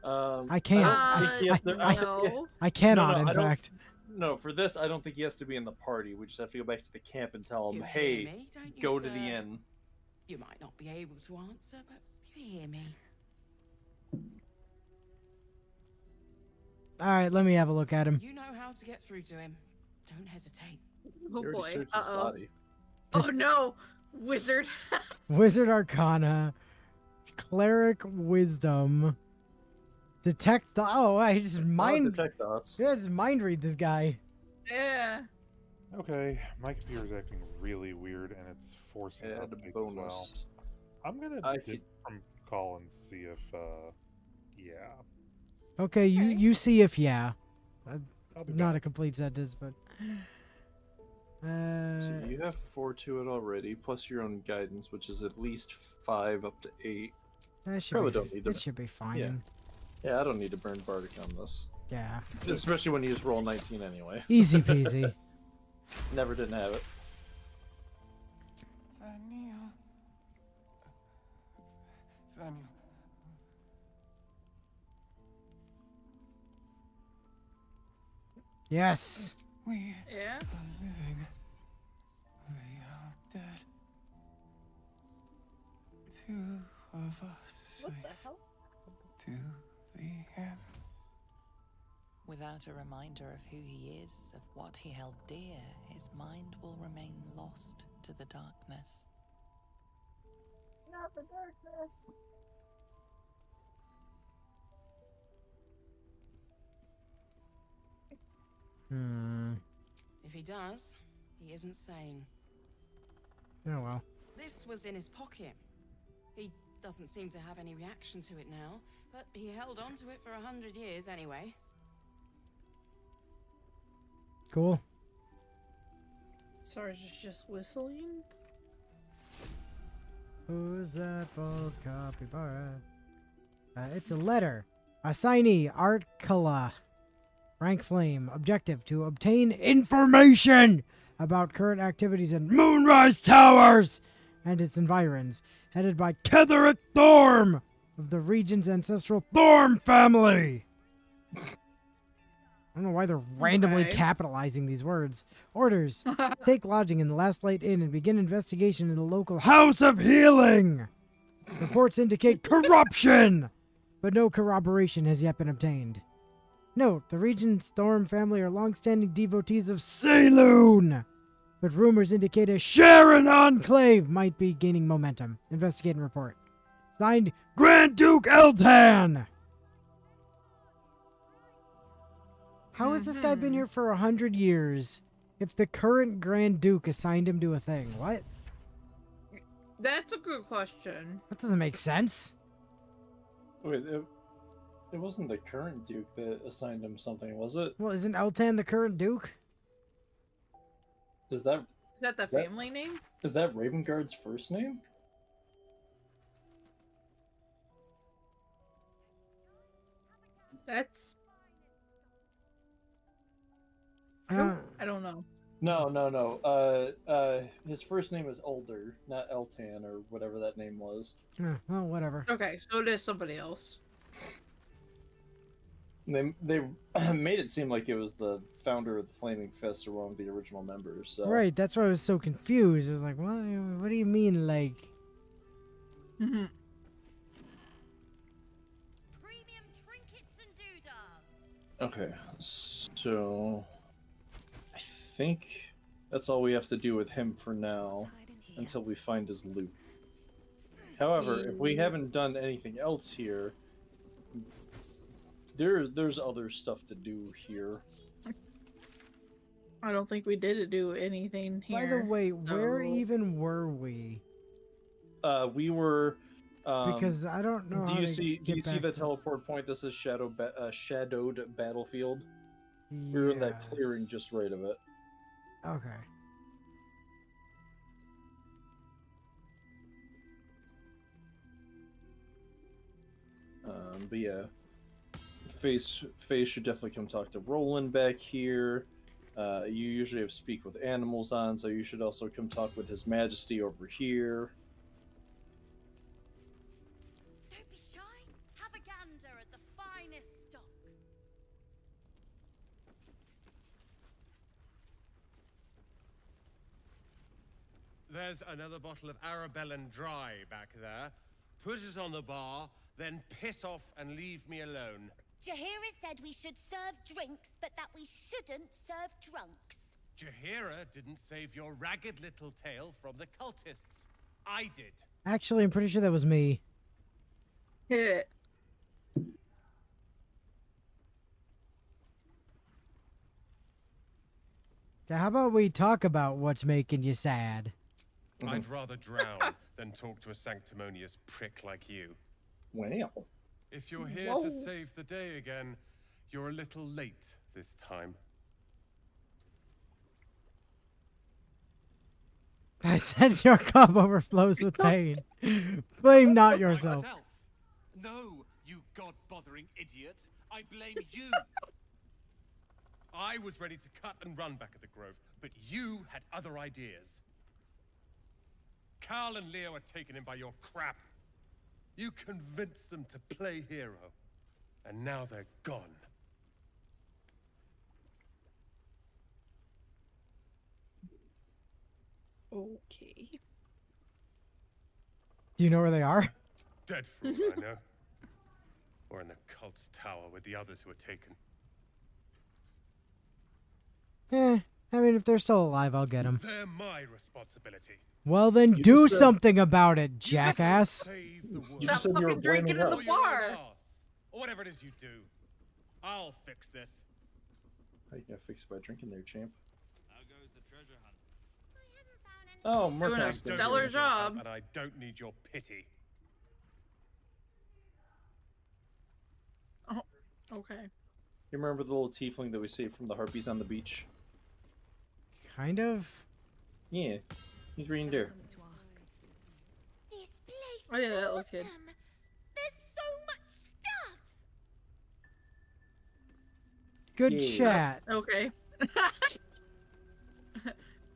Yeah. I can't. I don't think he has to- No. I cannot. No, in I don't- fact. No, for this, I don't think he has to be in the party. We just have to go back to the camp and tell him, You hear hey, me, don't you, go to the sir? inn. You might not be able to answer, but you hear me. All right, let me have a look at him. You know how to get through to him. Don't hesitate. Oh You already boy. searched his Uh-oh. body. Oh no. Wizard. Wizard Arcana, Cleric Wisdom, Detect the. Oh, I just mind. Detect thoughts. Yeah, just mind read this guy. Yeah. Okay, my computer's acting really weird and it's forcing Add updates bonus. as well. I'm gonna I dip from call and see if, yeah. Okay, you see if yeah. I'll be Not back. a complete sentence, but. So you have 4 to it already, plus your own guidance, which is at least 5 up to 8. That should Probably be, don't need it to- should be fine. yeah. Yeah, I don't need to burn Bardic on this. Yeah. Especially when you just roll 19 anyway. Easy peasy. Never didn't have it. Daniel. Yes. We Yeah. are living. We are dead. Two of us What the safe hell? to the end. Without a reminder of who he is, of what he held dear, his mind will remain lost to the darkness. Not the darkness. If he does, he isn't sane. Oh well. This was in his pocket. He doesn't seem to have any reaction to it now, but he held on to it for 100 years anyway. Cool. Sarge is just whistling. Who's that bold capybara? It's a letter. Assignee, Art Kala. Rank Flame. Objective, to obtain information about current activities in Moonrise Towers and its environs. Headed by Ketherick Thorm of the region's ancestral Thorm family. I don't know why they're randomly Okay. capitalizing these words. Orders. Take lodging in the Last Light Inn and begin investigation in the local House of Healing. Reports indicate corruption, but no corroboration has yet been obtained. Note, the region's Thorm family are long-standing devotees of Saloon, but rumors indicate a Sharon enclave might be gaining momentum. Investigate and report. Signed, Grand Duke Eltan. How has this guy been here for 100 years if the current Grand Duke assigned him to a thing? What? That's a good question. That doesn't make sense. Wait, it wasn't the current Duke that assigned him something, was it? Well, isn't Eltan the current Duke? Is that Is that the family name? Ravenguard's first name? That's. Uh, I don't know. No. His first name is Ulder, not Eltan or whatever that name was. well, whatever. Okay, so it is somebody else. They made it seem like it was the founder of the Flaming Fist or one of the original members. So. Right, that's why I was so confused. I was like, what do you mean, like... Mm-hmm. Premium trinkets and doodahs. Okay, so I think that's all we have to do with him for now until we find his loot. However, if we haven't done anything else here, there's other stuff to do here. I don't think we did do anything here. By the way, where so- even were we? We were. Because I don't know Do how you to see? Do get you see back the to- teleport point? This is shadowed battlefield. We were in that clearing Yes. just right of it. Okay. But yeah, Face should definitely come talk to Roland back here. You usually have speak with animals on, so you should also come talk with His Majesty over here. Don't be shy. Have a gander at the finest stock. There's another bottle of Arabellan Dry back there. Put it on the bar, then piss off and leave me alone. Jahira said we should serve drinks, but that we shouldn't serve drunks. Jahira didn't save your ragged little tail from the cultists. I did. Actually, I'm pretty sure that was me. Yeah. So how about we talk about what's making you sad? I'd rather drown than talk to a sanctimonious prick like you. Well, If you're here Whoa. to save the day again, you're a little late this time. I sense your cup overflows with pain. Blame not yourself. Myself. No, you god-bothering idiot. I blame you. I was ready to cut and run back at the Grove, but you had other ideas. Carl and Leo are taken in by your crap. You convinced them to play hero, and now they're gone. Okay. Do you know where they are? Dead for all I know. Or in the cult's tower with the others who were taken. I mean, if they're still alive, I'll get them. They're my responsibility. Well, then You do just said- something about it, jackass. Save the world. You just said you were fucking drinking blaming in the us. Or your own bar. ass. Or whatever it is you do. I'll fix this. How you gonna fix it by drinking there, champ? How goes the treasure hunt? Oh, Doing Murkoff. a I don't stellar need your help, job. and I don't need your pity. Okay. You remember the little tiefling that we saved from the harpies on the beach? Kind of. Yeah, he's reading there. This place Oh, yeah, is that little awesome. kid. There's so much stuff. Good Yeah. chat. Okay.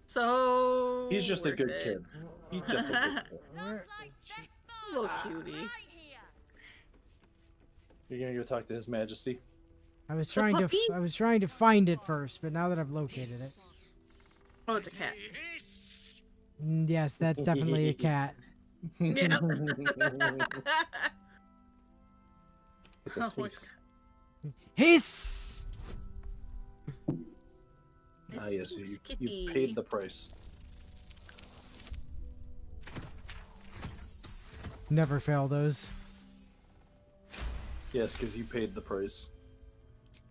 So. He's just a worth good it. kid. He's just a good kid. Little cutie. You're gonna go talk to His Majesty. I was trying to find it first, but now that I've located it. Oh, it's a cat. Yes, that's definitely a cat. Yeah. It's a Oh my sphinx. Hiss! Ah, yes, you Kitty. paid the price. Never fail those. Yes, because you paid the price.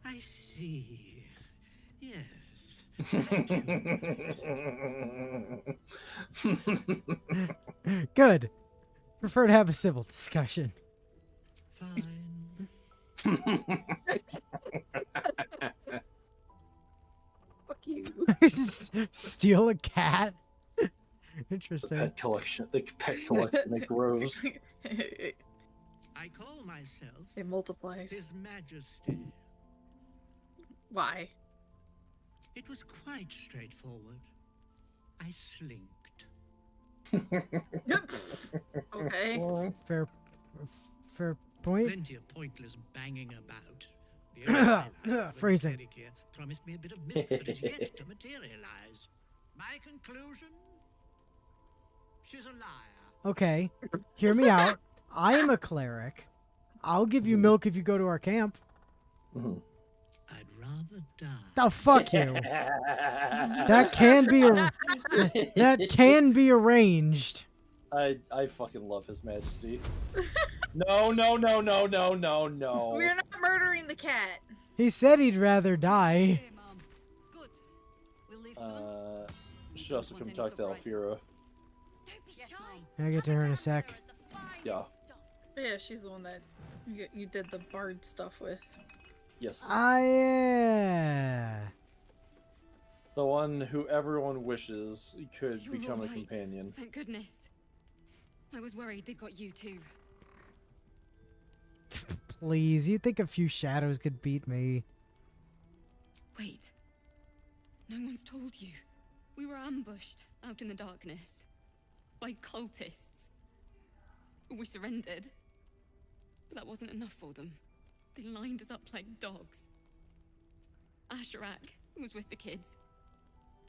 I see. Yes. Good. Prefer to have a civil discussion. Fine. Fuck you. Steal a cat? The Interesting. pet collection. The pet collection that grows. I call myself It multiplies. His Majesty. Why? It was quite straightforward. I slinked. Okay. Fair point. Plenty of pointless banging about. The only lie was when Phrasing. Eric here promised me a bit of milk that is yet to materialize. My conclusion? She's a liar. Okay. Hear me out. I am a cleric. I'll give you milk if you go to our camp. Mhm. I'd rather die. Oh, fuck you. That can be arranged. I fucking love His Majesty. No, no, no, no, no, no, no. We're not murdering the cat. He said he'd rather die. Good. We'll leave soon. Should also come talk to Alfira. Don't be Yes, shy. Mom. I'll get to her in a sec. Yeah. Yeah, she's the one that you did the bard stuff with. Yes. Yeah. The one who everyone wishes could You're become a all right. companion. Thank goodness. I was worried they'd got you too. Please, you think a few shadows could beat me? Wait. No one's told you. We were ambushed out in the darkness by cultists. We surrendered. But that wasn't enough for them. They lined us up like dogs. Asherak was with the kids,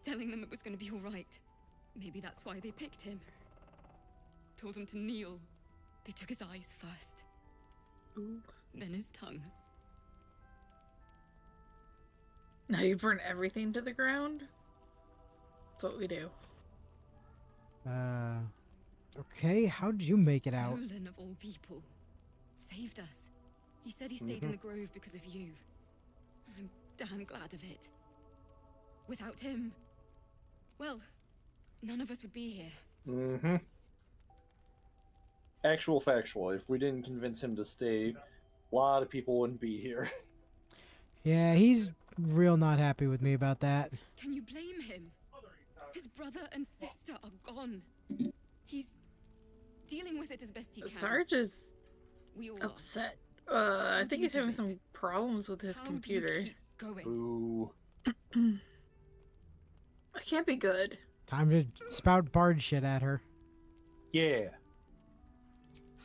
telling them it was going to be all right. Maybe that's why they picked him. Told him to kneel. They took his eyes first, Ooh. then his tongue. Now you burn everything to the ground? That's what we do. Okay, how'd you make it out? Roland, of all people, saved us. He said he stayed in the grove because of you. And I'm damn glad of it. Without him, well, none of us would be here. Mm-hmm. Actual factual. If we didn't convince him to stay, a lot of people wouldn't be here. Yeah, he's real not happy with me about that. Can you blame him? His brother and sister are gone. He's dealing with it as best he can. Sarge is We all are. upset I How do think you he's do having it? some problems with his How computer. do you keep going? Ooh. I can't be good. Time to spout bard shit at her. Yeah.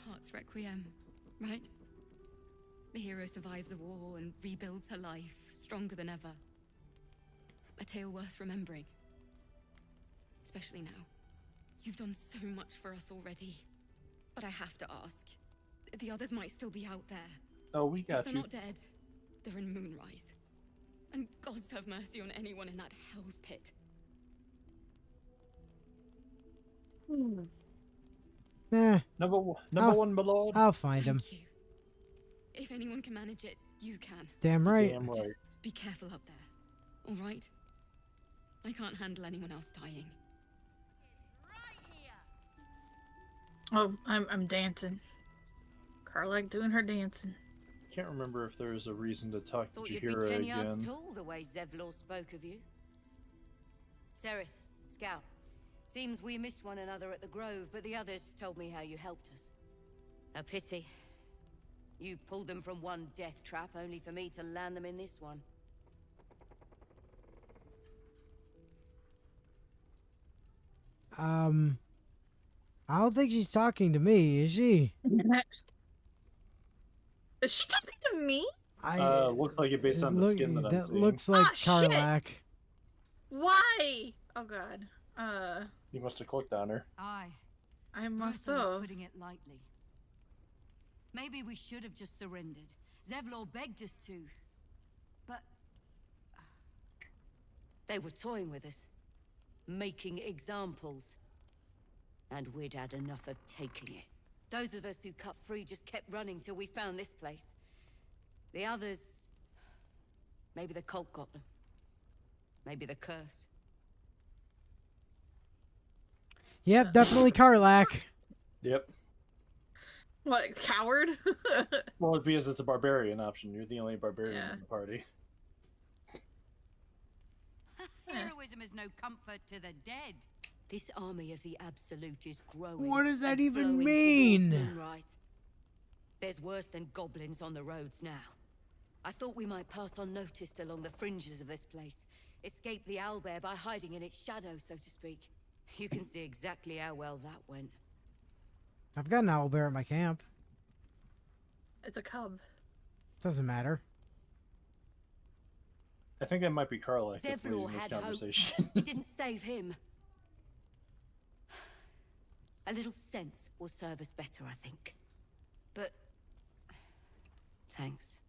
Heart's Requiem, right? The hero survives a war and rebuilds her life, stronger than ever. A tale worth remembering. Especially now. You've done so much for us already. But I have to ask. The others might still be out there. Oh, we If got they're you. not dead, they're in Moonrise. And gods have mercy on anyone in that hell's pit. Eh, Number Oh. one, my lord. I'll find him. Thank you. If anyone can manage it, you can. Damn right. Damn right. Be careful up there. All right? I can't handle anyone else dying. Oh, I'm dancing. Carlac doing her dancing. Can't remember if there's a reason to talk to Thought you'd be Jahira 10 yards again. tall the way Zevlor spoke of you. Ceres, Scout. Seems we missed one another at the Grove, but the others told me how you helped us. A pity. You pulled them from one death trap, only for me to land them in this one. I don't think she's talking to me, is she? Is she talking to me? Looks like it based on the skin that I'm seeing. looks like Ah, shit! Carlac. Why? Oh god. You must have clicked on her. Aye. I must Brutal is have. putting it lightly. Maybe we should have just surrendered. Zevlor begged us to. But... they were toying with us. Making examples. And we'd had enough of taking it. Those of us who cut free just kept running till we found this place. The others... maybe the cult got them. Maybe the curse. Yep, definitely Carlac. Yep. What, coward? Well, it's because it's a barbarian option. You're the only barbarian Yeah. in the party. Heroism is no comfort to the dead. This army of the Absolute is growing. What does that and even flowing mean? towards Moonrise. There's worse than goblins on the roads now. I thought we might pass unnoticed along the fringes of this place. Escape the owlbear by hiding in its shadow, so to speak. You can see exactly how well that went. I've got an owlbear at my camp. It's a cub. Doesn't matter. I think that might be Carlac that's leading Zevlor this had hope. conversation. It didn't save him. A little sense will serve us better, I think. But... thanks.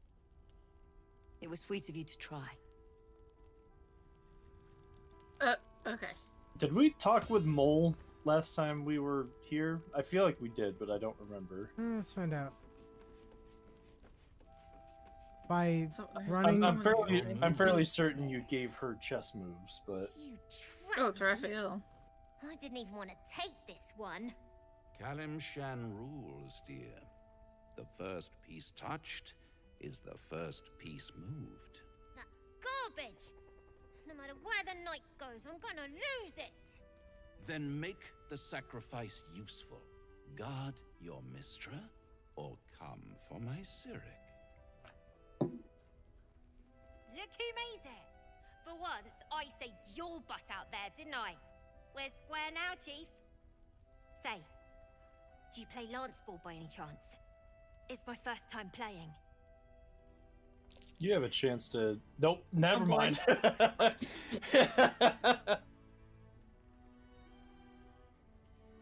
It was sweet of you to try. Okay. Did we talk with Mole last time we were here? I feel like we did, but I don't remember. Let's find out. By So, running... I'm fairly certain you gave her chess moves, but You Oh, it's trapped me. Raphael. I didn't even want to take this one. Kalimshan rules, dear. The first piece touched is the first piece moved. That's garbage. No matter where the night goes, I'm gonna lose it. Then make the sacrifice useful. Guard your Mistra, or come for my Cyric. Look who made it. For once, I saved your butt out there, didn't I? We're square now, Chief. Say, do you play lance ball by any chance? It's my first time playing. you have a chance to... Nope, never Oh, boy. mind.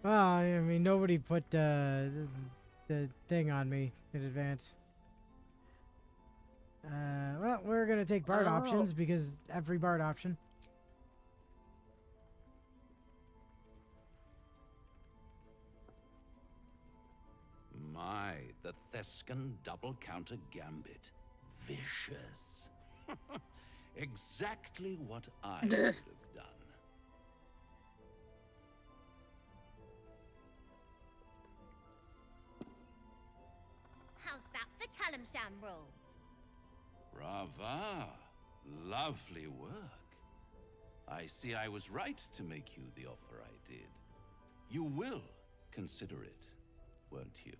Well, I mean, nobody put the thing on me in advance. Well, we're gonna take bard Oh. options because every bard option. My, the Thescan double counter gambit. Vicious. Exactly what I would have done. How's that for Kalimshan rules? Brava. Lovely work. I see I was right to make you the offer I did. You will consider it, won't you?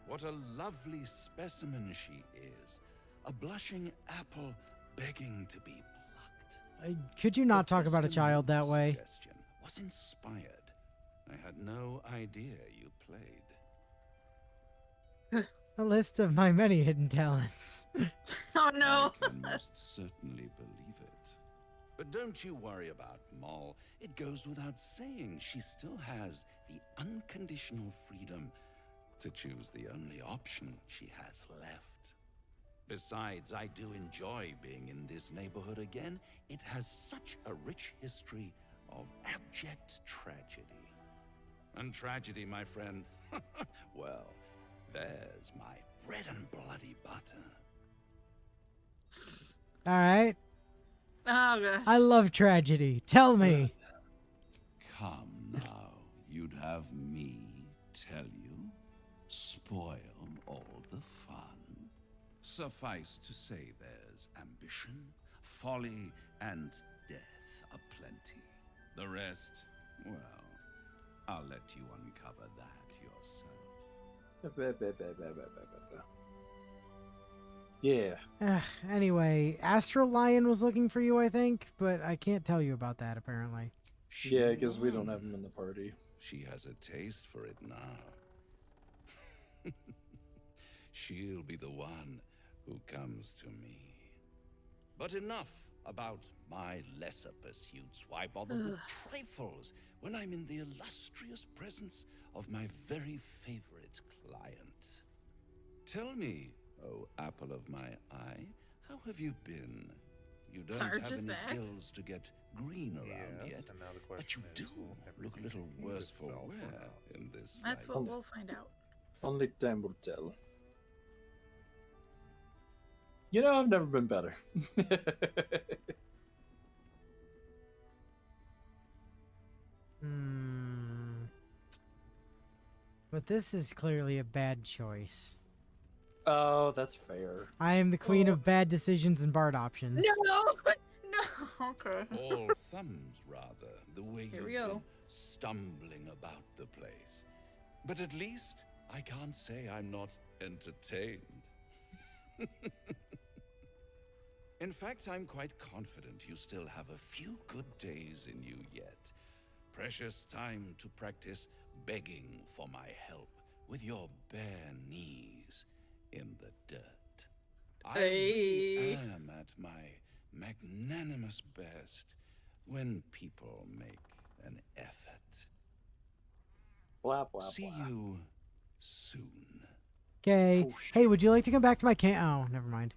What a lovely specimen she is. A blushing apple begging to be plucked. Could you not The talk about a child that Fescue way? suggestion was inspired. I had no idea you played. A list of my many hidden talents. Oh no. I can most certainly believe it. But don't you worry about Moll. It goes without saying she still has the unconditional freedom to choose the only option she has left. Besides, I do enjoy being in this neighborhood again. It has such a rich history of abject tragedy. And tragedy, my friend, well, there's my bread and bloody butter. All right. Oh gosh. I love tragedy. Tell me. Come now, you'd have me tell you? Spoil all the fun? Suffice to say there's ambition, folly, and death aplenty. The rest, well, I'll let you uncover that yourself. Yeah. Anyway, Astral Lion was looking for you, I think, but I can't tell you about that, apparently. Yeah, because we don't have him in the party. She has a taste for it now. She'll be the one who comes to me. But enough about my lesser pursuits. Why bother with trifles when I'm in the illustrious presence of my very favorite client? Tell me, oh apple of my eye, how have you been? You don't Sarge have is any back. gills to get green around Yes, yet, and now the but you question do is, will look a little everything worse for itself or wear not? in this That's light. what we'll find out. Only time will tell. You know, I've never been better. But this is clearly a bad choice. Oh, that's fair. I am the queen of bad decisions and bard options. No. No. Okay. All thumbs, rather, the way Here we you've go. been stumbling about the place. But at least I can't say I'm not entertained. In fact, I'm quite confident you still have a few good days in you yet. Precious time to practice begging for my help with your bare knees in the dirt. I really am at my magnanimous best when people make an effort. Blah, blah, See blah. you soon. Okay. Oh, Hey, would you like to come back to my camp? Oh, never mind.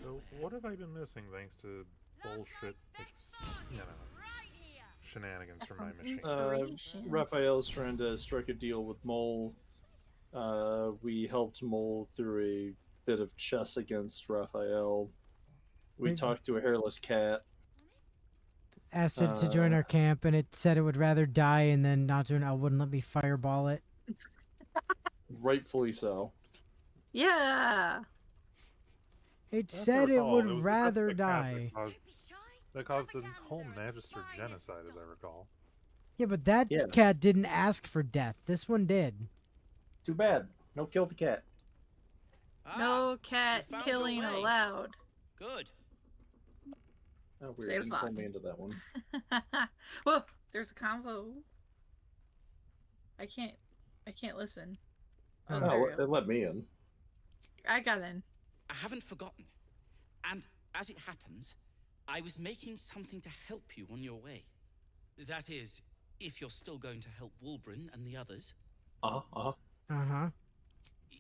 So, what have I been missing thanks to bullshit, shenanigans from my machine? Inspiration. Raphael's trying to strike a deal with Mole. We helped Mole through a bit of chess against Raphael. We Wait. talked to a hairless cat. Asked it to join our camp, and it said it would rather die, and then Natsunel wouldn't let me fireball it. Rightfully so. Yeah. It As I said it recall, would was rather the cat die. That caused the whole Magister genocide, as I recall. Yeah, but that Yeah. cat didn't ask for death. This one did. Too bad. No kill the cat. No cat you found your killing way. allowed. Good. Oh, weird. Save Didn't pull thought. me into that one. Whoa, there's a convo. I can't listen. Oh, there Oh, we it go. let me in. I got in. I haven't forgotten. And as it happens, I was making something to help you on your way. That is, if you're still going to help Wulbren and the others. Uh-huh.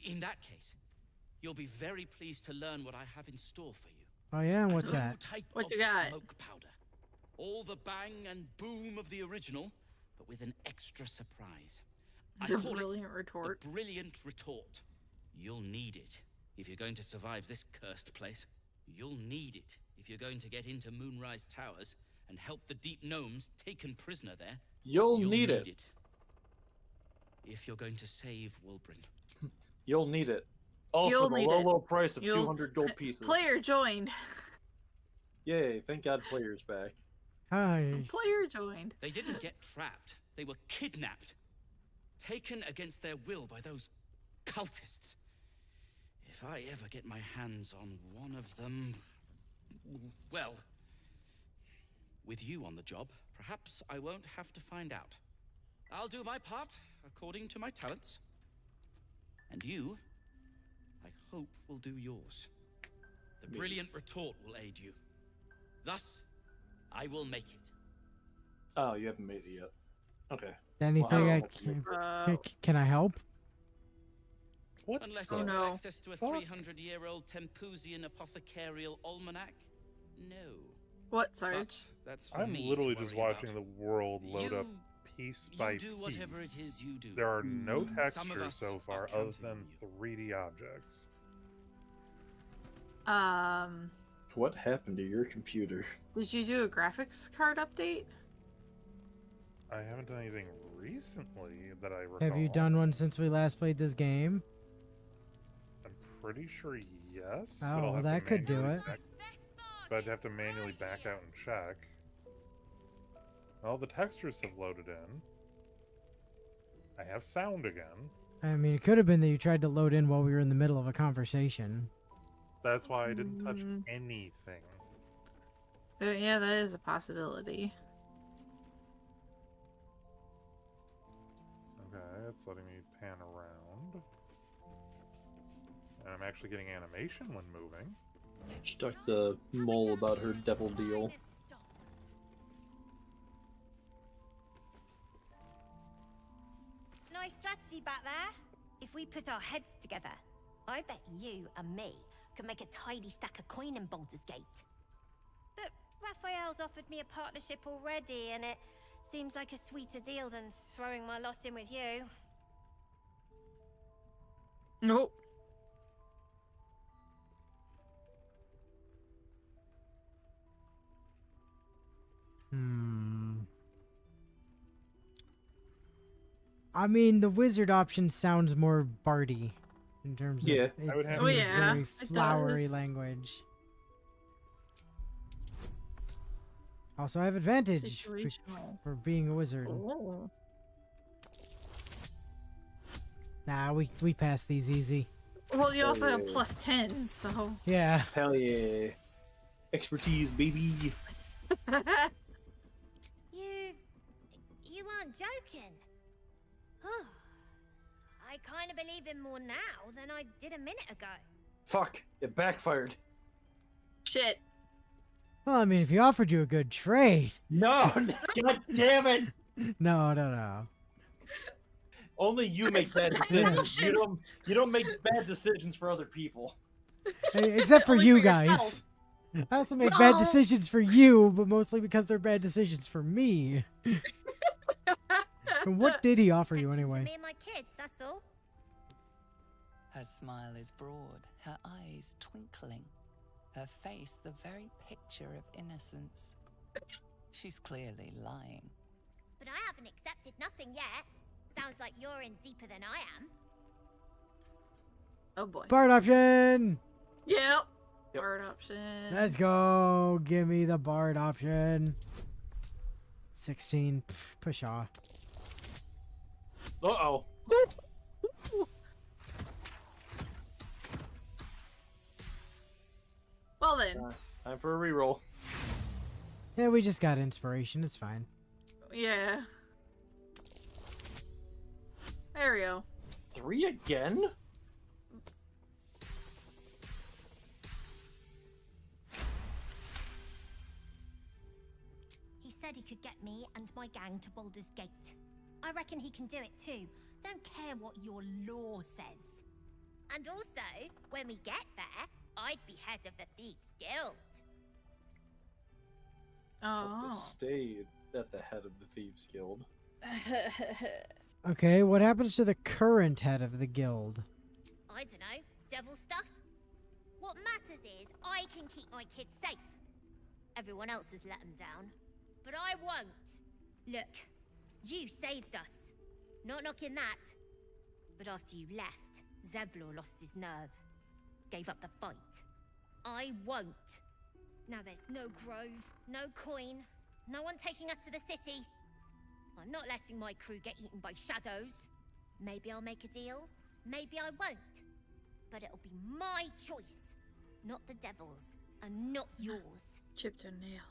In that case, you'll be very pleased to learn what I have in store for you. Oh, yeah, and what's A new that? type What of you got? smoke powder. All the bang and boom of the original, but with an extra surprise. I The call brilliant it retort. the brilliant retort. You'll need it if you're going to survive this cursed place. You'll need it if you're going to get into Moonrise Towers and help the deep gnomes taken prisoner there. You'll need it. If you're going to save Wulbren. You'll need it. All You'll for the need low, it. low price of You'll- 200 gold pieces. Player joined. Yay, thank God player's back. Hi. Player joined. They didn't get trapped. They were kidnapped. Taken against their will by those cultists. If I ever get my hands on one of them... Well... With you on the job, perhaps I won't have to find out. I'll do my part, according to my talents. And you, I hope, will do yours. The brilliant retort will aid you. Thus, I will make it. Oh, you haven't made it yet. Okay. Anything Well, can I help? What? Unless Oh, you no. have access to a 300-year-old Tempusian apothecarial almanac? No. What, Sarge? But that's for I'm me literally to just worry watching about. the world load up You- piece you by do piece. whatever it is you do. There are no Some of textures us so are far other counting than on 3D objects. What happened to your computer? Did you do a graphics card update? I haven't done anything recently that I recall. Have you done one since we last played this game? I'm pretty sure yes. but Oh, I'll well, have to that could do manually it. But I'd have to manually back out and check. Well, the textures have loaded in. I have sound again. I mean, it could have been that you tried to load in while we were in the middle of a conversation. That's why I didn't touch anything. Yeah, that is a possibility. Okay, it's letting me pan around. And I'm actually getting animation when moving. She talked to Mole about her devil deal. Nice strategy back there. If we put our heads together, I bet you and me could make a tidy stack of coin in Baldur's Gate. But Raphael's offered me a partnership already, and it seems like a sweeter deal than throwing my lot in with you. Nope. I mean, the wizard option sounds more bardy in terms of it I would have being Oh, yeah, very it flowery does. language. Also, I have advantage Situational. for being a wizard. Oh. Nah, we pass these easy. Well, you also have yeah. plus 10, so. Yeah. Hell yeah. Expertise, baby. You aren't joking. I kind of believe him more now than I did a minute ago. Fuck, it backfired. Shit. Well, I mean, if he offered you a good trade. No, god damn it. No. Only you make bad decisions. You don't make bad decisions for other people. Hey, except for Only you for guys. yourself. I also make bad No. decisions for you, but mostly because they're bad decisions for me. And what did he offer you Attention to anyway? me and my kids, that's all. Her smile is broad, her eyes twinkling, her face the very picture of innocence. She's clearly lying. But I haven't accepted nothing yet. Sounds like you're in deeper than I am. Oh boy. Bard option! Yep. Yep. Bird option. Let's go. Give me the bard option. 16. Pshaw. Uh-oh. Well then. Time for a reroll. Yeah, we just got inspiration. It's fine. Yeah. There we go. 3 again? He said he could get me and my gang to Baldur's Gate. I reckon he can do it too. Don't care what your law says. And also, when we get there, I'd be head of the Thieves Guild. Oh. Stay at the head of the Thieves Guild. Okay, what happens to the current head of the guild? I don't know, devil stuff? What matters is I can keep my kids safe. Everyone else has let them down, but I won't. Look, you saved us. Not knocking that. But after you left, Zevlor lost his nerve. Gave up the fight. I won't. Now there's no grove, no coin, No one taking us to the city. I'm not letting my crew get eaten by shadows. Maybe I'll make a deal, maybe I won't. But it'll be my choice, not the devil's, and not yours. Chipped a nail.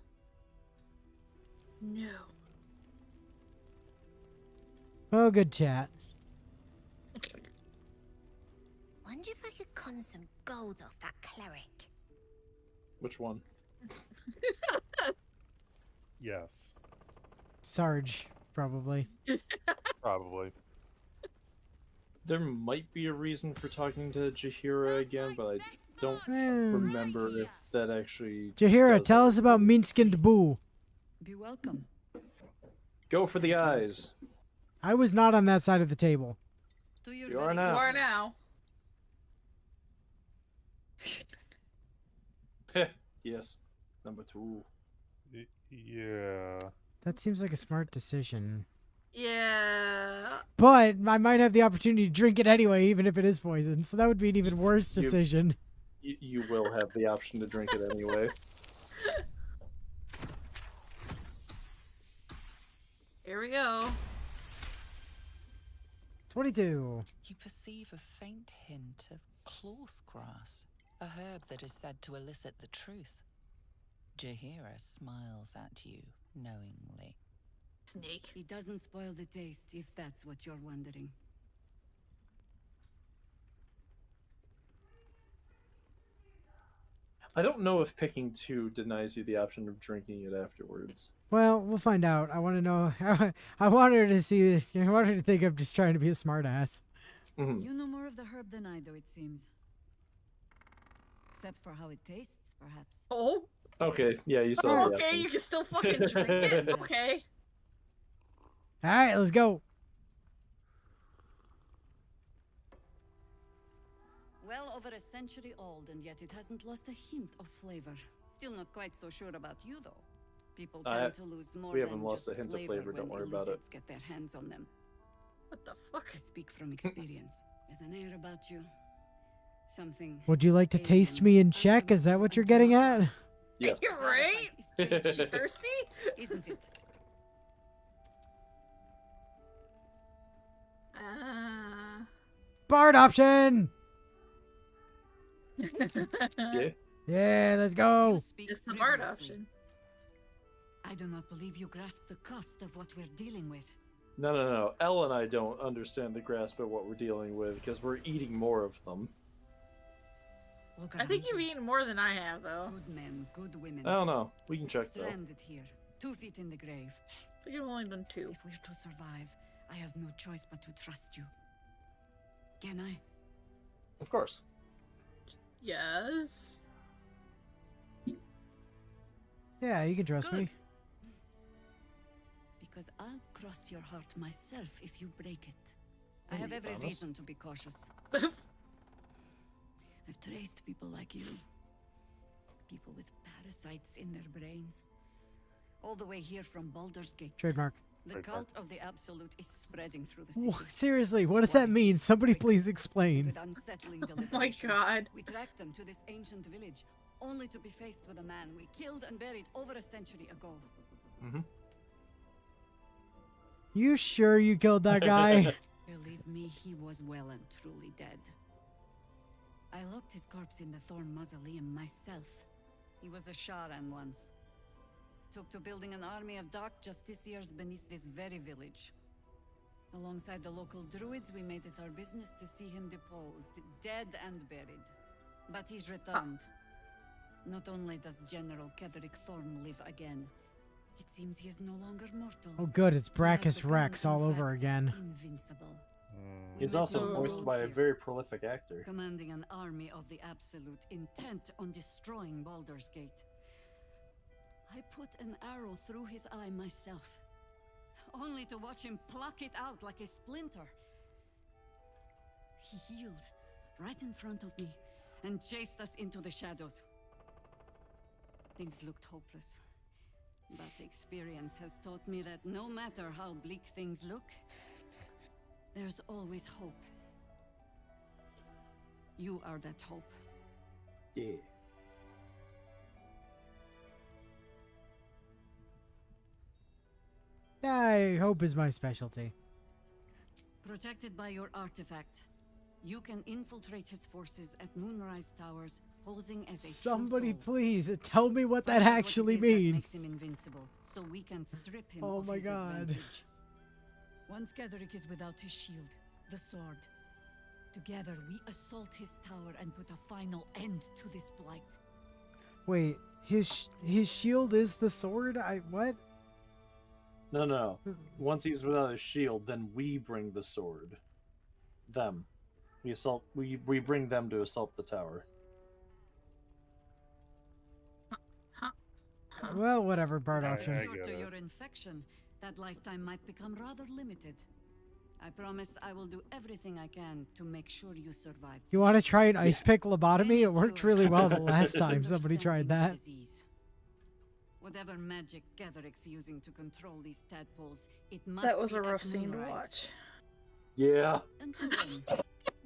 No. Oh, good chat. Wonder if I could con some gold off that cleric. Which one? Yes, Sarge, probably. probably. There might be a reason for talking to Jahira again, but I don't Hmm. remember if that actually. Jahira, does tell it. us about Minsk and Boo. Be welcome. Go for the eyes. I was not on that side of the table. Do your You are very now. You good are best. now. Yes. Number 2. Yeah. That seems like a smart decision. Yeah. But I might have the opportunity to drink it anyway, even if it is poison. So that would be an even worse decision. You will have the option to drink it anyway. Here we go. 22. You perceive a faint hint of cloth grass, a herb that is said to elicit the truth. Jahira smiles at you knowingly. Snake. It doesn't spoil the taste, if that's what you're wondering. I don't know if picking 2 denies you the option of drinking it afterwards. Well, we'll find out. I want to know. I want her to see this. I want her to think I'm just trying to be a smart ass. Mhm. You know more of the herb than I do, it seems. Except for how it tastes, perhaps. Oh. Okay, yeah, you saw the Okay, option. you can still fucking drink it. Okay. All right, let's go. Well over a century old, and yet it hasn't lost a hint of flavor. Still not quite so sure about you, though. People tend to lose more we than haven't lost just a hint of flavor, when don't worry about it. illicits get their hands on them. What the fuck? I speak from experience. There's an air about you. Something. Would you like to taste me in check? Is that what you're getting at? Yes. You're right. Parasite Thirsty? Isn't it? Bard option. Yeah. Yeah, let's go. It's the Bard option. I do not believe you grasp the cost of what we're dealing with. No. Elle and I don't understand the grasp of what we're dealing with because we're eating more of them. Look I think around you've you. eaten more than I have, though. Good men, good women. I don't know. We can check though. Stranded here, 2 feet in the grave. I think you've only done 2. If we're to survive, I have no choice but to trust you. Can I? Of course. Yes. Yeah, you can trust me. Good. Because I'll cross your heart myself if you break it. I have every promise? reason to be cautious. I've traced people like you. People with parasites in their brains. All the way here from Baldur's Gate. Trademark. The cult of the Absolute is spreading through the city. Seriously, what does that mean? Somebody please explain. With unsettling Oh my deliberation. god. We tracked them to this ancient village, only to be faced with a man we killed and buried over a century ago. Mm-hmm. You sure you killed that guy? Believe me, he was well and truly dead. I locked his corpse in the Thorn Mausoleum myself. He was a Sharan once. Took to building an army of dark justiciars beneath this very village. Alongside the local druids, we made it our business to see him deposed, dead and buried. But he's returned. Not only does General Ketherick Thorn live again, it seems he is no longer mortal. Oh, good. It's He has Brachus become, Rex in all over fact, again. Invincible. He's met also on the voiced road by a here, very prolific actor. commanding an army of the Absolute, intent on destroying Baldur's Gate. I put an arrow through his eye myself, only to watch him pluck it out like a splinter. He healed right in front of me and chased us into the shadows. Things looked hopeless, but experience has taught me that no matter how bleak things look, there's always hope. You are that hope. Yeah. I hope is my specialty. Protected by your artifact, you can infiltrate his forces at Moonrise Towers, posing as a Somebody true soul. please tell me what that Find out what it actually is that means. makes him invincible, so we can strip him Oh of my his God. advantage. Once Ketherick is without his shield, the sword. Together we assault his tower and put a final end to this blight. Wait, his shield is the sword? What? No. Once he's without his shield, then we bring the sword. Them. We bring them to assault the tower. Well, whatever, Bardock. Due to your infection, that lifetime might become rather limited. I promise I will do everything I can to make sure you survive. You want to try an ice pick lobotomy? It worked really well the last time somebody tried that. Disease. Whatever magic Ketherick's using to control these tadpoles, it must That was be a rough at scene to Moonrise. watch. Yeah. Until then,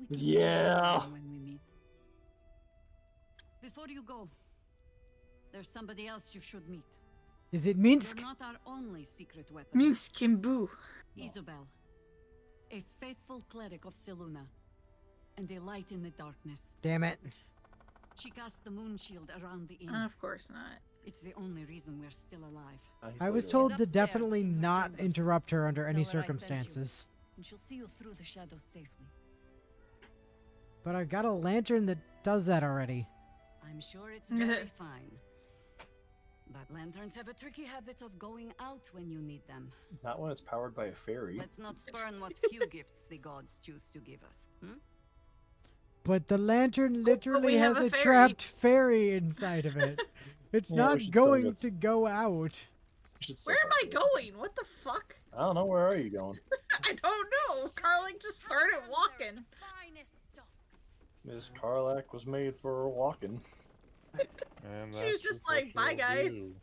we can Yeah. talk again when we meet. Before you go, there's somebody else you should meet. Is it Minsk? You're not our only secret weapon. Minsk Kimbu. Isobel, a faithful cleric of Seluna, and a light in the darkness. Damn it. She cast the moon shield around the inn. Of course not. It's the only reason we're still alive. I was told to definitely not interrupt her under any circumstances. And she'll see you through the shadows safely. But I got a lantern that does that already. I'm sure it's very fine. But lanterns have a tricky habit of going out when you need them. Not when it's powered by a fairy. Let's not spurn what few gifts the gods choose to give us. But the lantern literally we has have a a fairy. trapped fairy inside of it. It's Yeah, we not should still going get- to go out. Where am I going? What the fuck? I don't know. Where are you going? I don't know. Carlick just started walking. Miss Karlak was made for walking. And She was that's just what like, "Bye, she'll guys." do.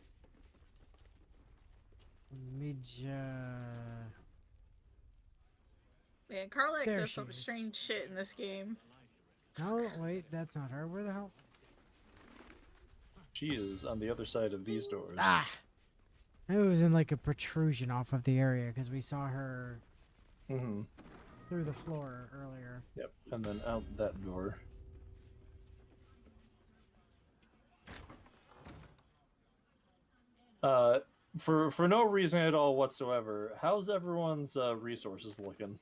Man, Carlick There does she some is. strange shit in this game. No, wait, that's not her. Where the hell? She is on the other side of these doors. Ah! It was in like a protrusion off of the area because we saw her Mm-hmm. through the floor earlier. Yep. And then out that door. For no reason at all whatsoever, how's everyone's resources looking?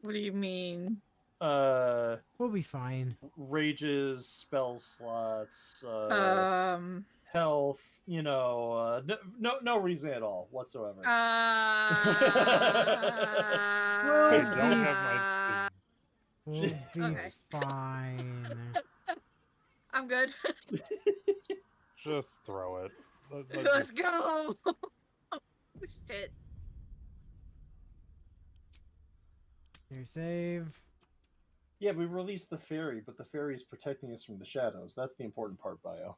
What do you mean? We'll be fine. Rages, spell slots, health. You know, no reason at all whatsoever. Hey, don't have my. We'll be Okay. fine. I'm good. Just throw it. Let's go. Oh, shit. Your save. Yeah, we released the fairy, but the fairy is protecting us from the shadows. That's the important part, Bio.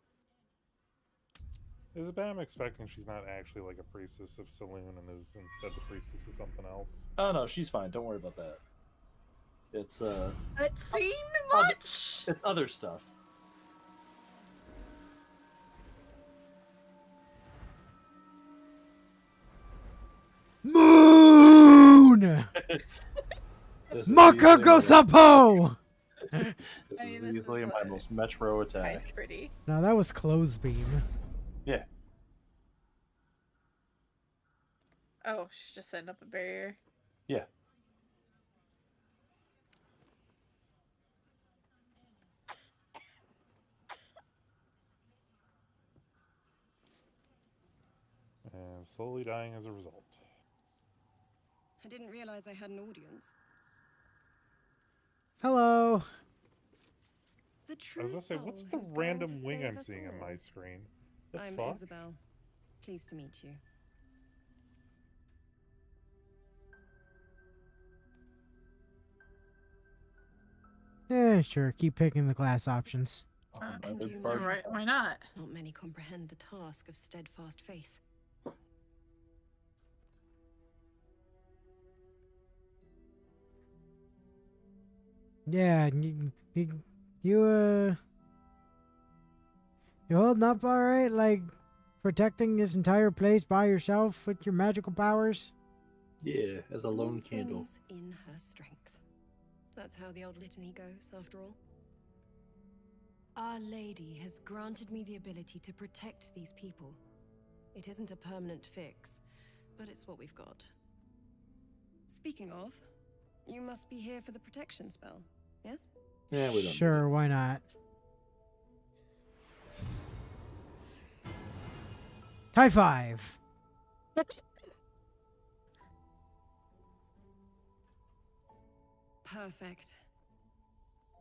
Is it bad I'm expecting she's not actually like a priestess of Saloon and is instead the priestess of something else? Oh no, she's fine. Don't worry about that. It's It seemed much. it's other stuff. Moon! This is Makako Sapo! This I mean, is this easily is, my most metro attack. Quite pretty. No, that was clothes beam. Yeah. Oh, she's just setting up a barrier. Yeah. And slowly dying as a result. I didn't realize I had an audience. Hello. The I true was gonna say, what's soul the who's going random to wing save I'm us seeing on all. my screen? The I'm fuck? Isabel. Pleased to meet you. Yeah, sure. Keep picking the class options. And you, Right? Why not? Not many comprehend the task of steadfast faith. Yeah, you holding up all right? Like, Protecting this entire place by yourself with your magical powers? Yeah, as a lone candle. Things in her strength. That's how the old litany goes, after all. Our Lady has granted me the ability to protect these people. It isn't a permanent fix, but it's what we've got. Speaking of, you must be here for the protection spell, yes? Yeah, we don't. Sure, why not? High five. Perfect.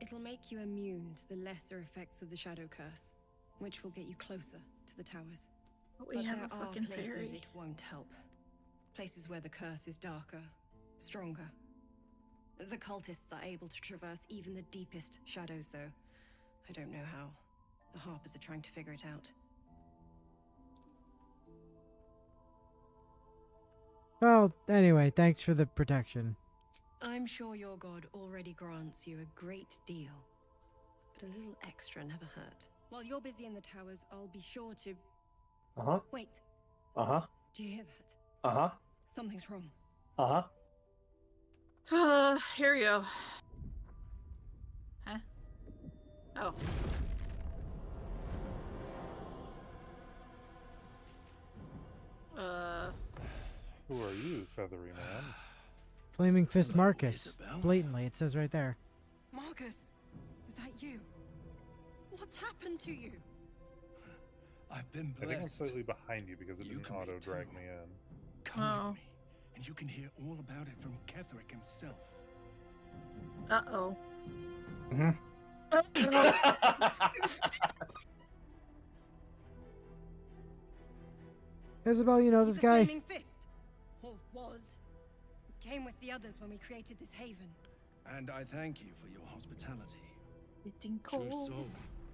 It'll make you immune to the lesser effects of the Shadow Curse, which will get you closer to the towers. We But have there a are fucking places fairy. it won't help. Places where the curse is darker, stronger. The cultists are able to traverse even the deepest shadows, though. I don't know how. The Harpers are trying to figure it out. Well, anyway, thanks for the protection. I'm sure your god already grants you a great deal, but a little extra never hurt. While you're busy in the towers, I'll be sure to... Uh-huh. Wait, Uh-huh. do you hear that? Uh-huh. Something's wrong. Uh-huh. Here we go. Huh? Oh. Who are you, feathery man? Flaming Fist Marcus. Blatantly, it says right there. Marcus, is that you? What's happened to you? I've been I think I'm blessed. slightly behind you because it You didn't can be auto-drag too. me in. Come with me, and you can hear all about it from Ketherick himself. Uh-oh. Isabel, you know He's this a guy? Flaming Fist. Or was. Came with the others when we created this haven. And I thank you for your hospitality. Getting True cold. soul,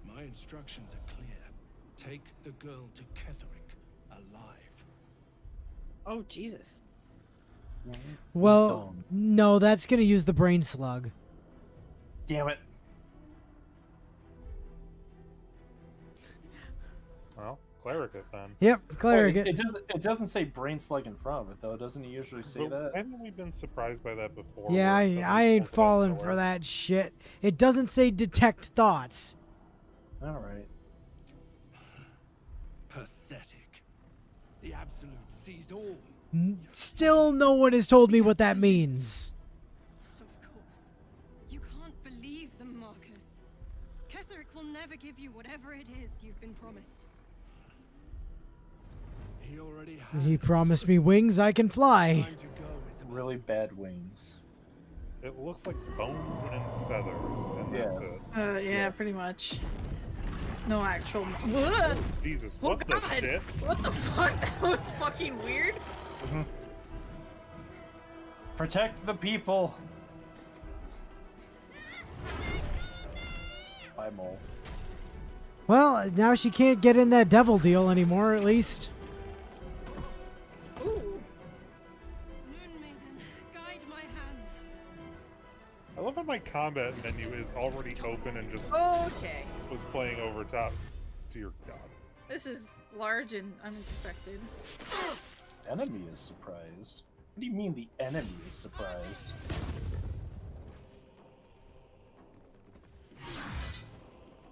my instructions are clear. Take the girl to Ketherick alive. Oh, Jesus. Well, no, that's gonna use the brain slug. Damn it. Well, cleric it then. Yep, cleric Well, it. it doesn't say brain slug in front of it though. Doesn't it usually say But that? haven't we been surprised by that before? Yeah, where I somebody ain't pulls it out of falling nowhere? for that shit. It doesn't say detect thoughts. All right. Pathetic. The Absolute sees all. Still no one has told me what that means. Of course. You can't believe them, Marcus. Ketherick will never give you whatever it is you've been promised. He already has. He promised me wings I can fly. Time to go, Isabel. Really bad wings. It looks like bones and feathers, and that's Yeah. it. Yeah, pretty much. No actual... What? Jesus, Oh, what the God. shit? What the fuck? That was fucking weird. Protect the people. Bye, Mole. Well, now she can't get in that devil deal anymore, at least. Ooh. Moon Maiden, guide my hand. I love how my combat menu is already open and just Okay. was playing over top. Dear God. This is large and unexpected. Enemy is surprised. What do you mean the enemy is surprised?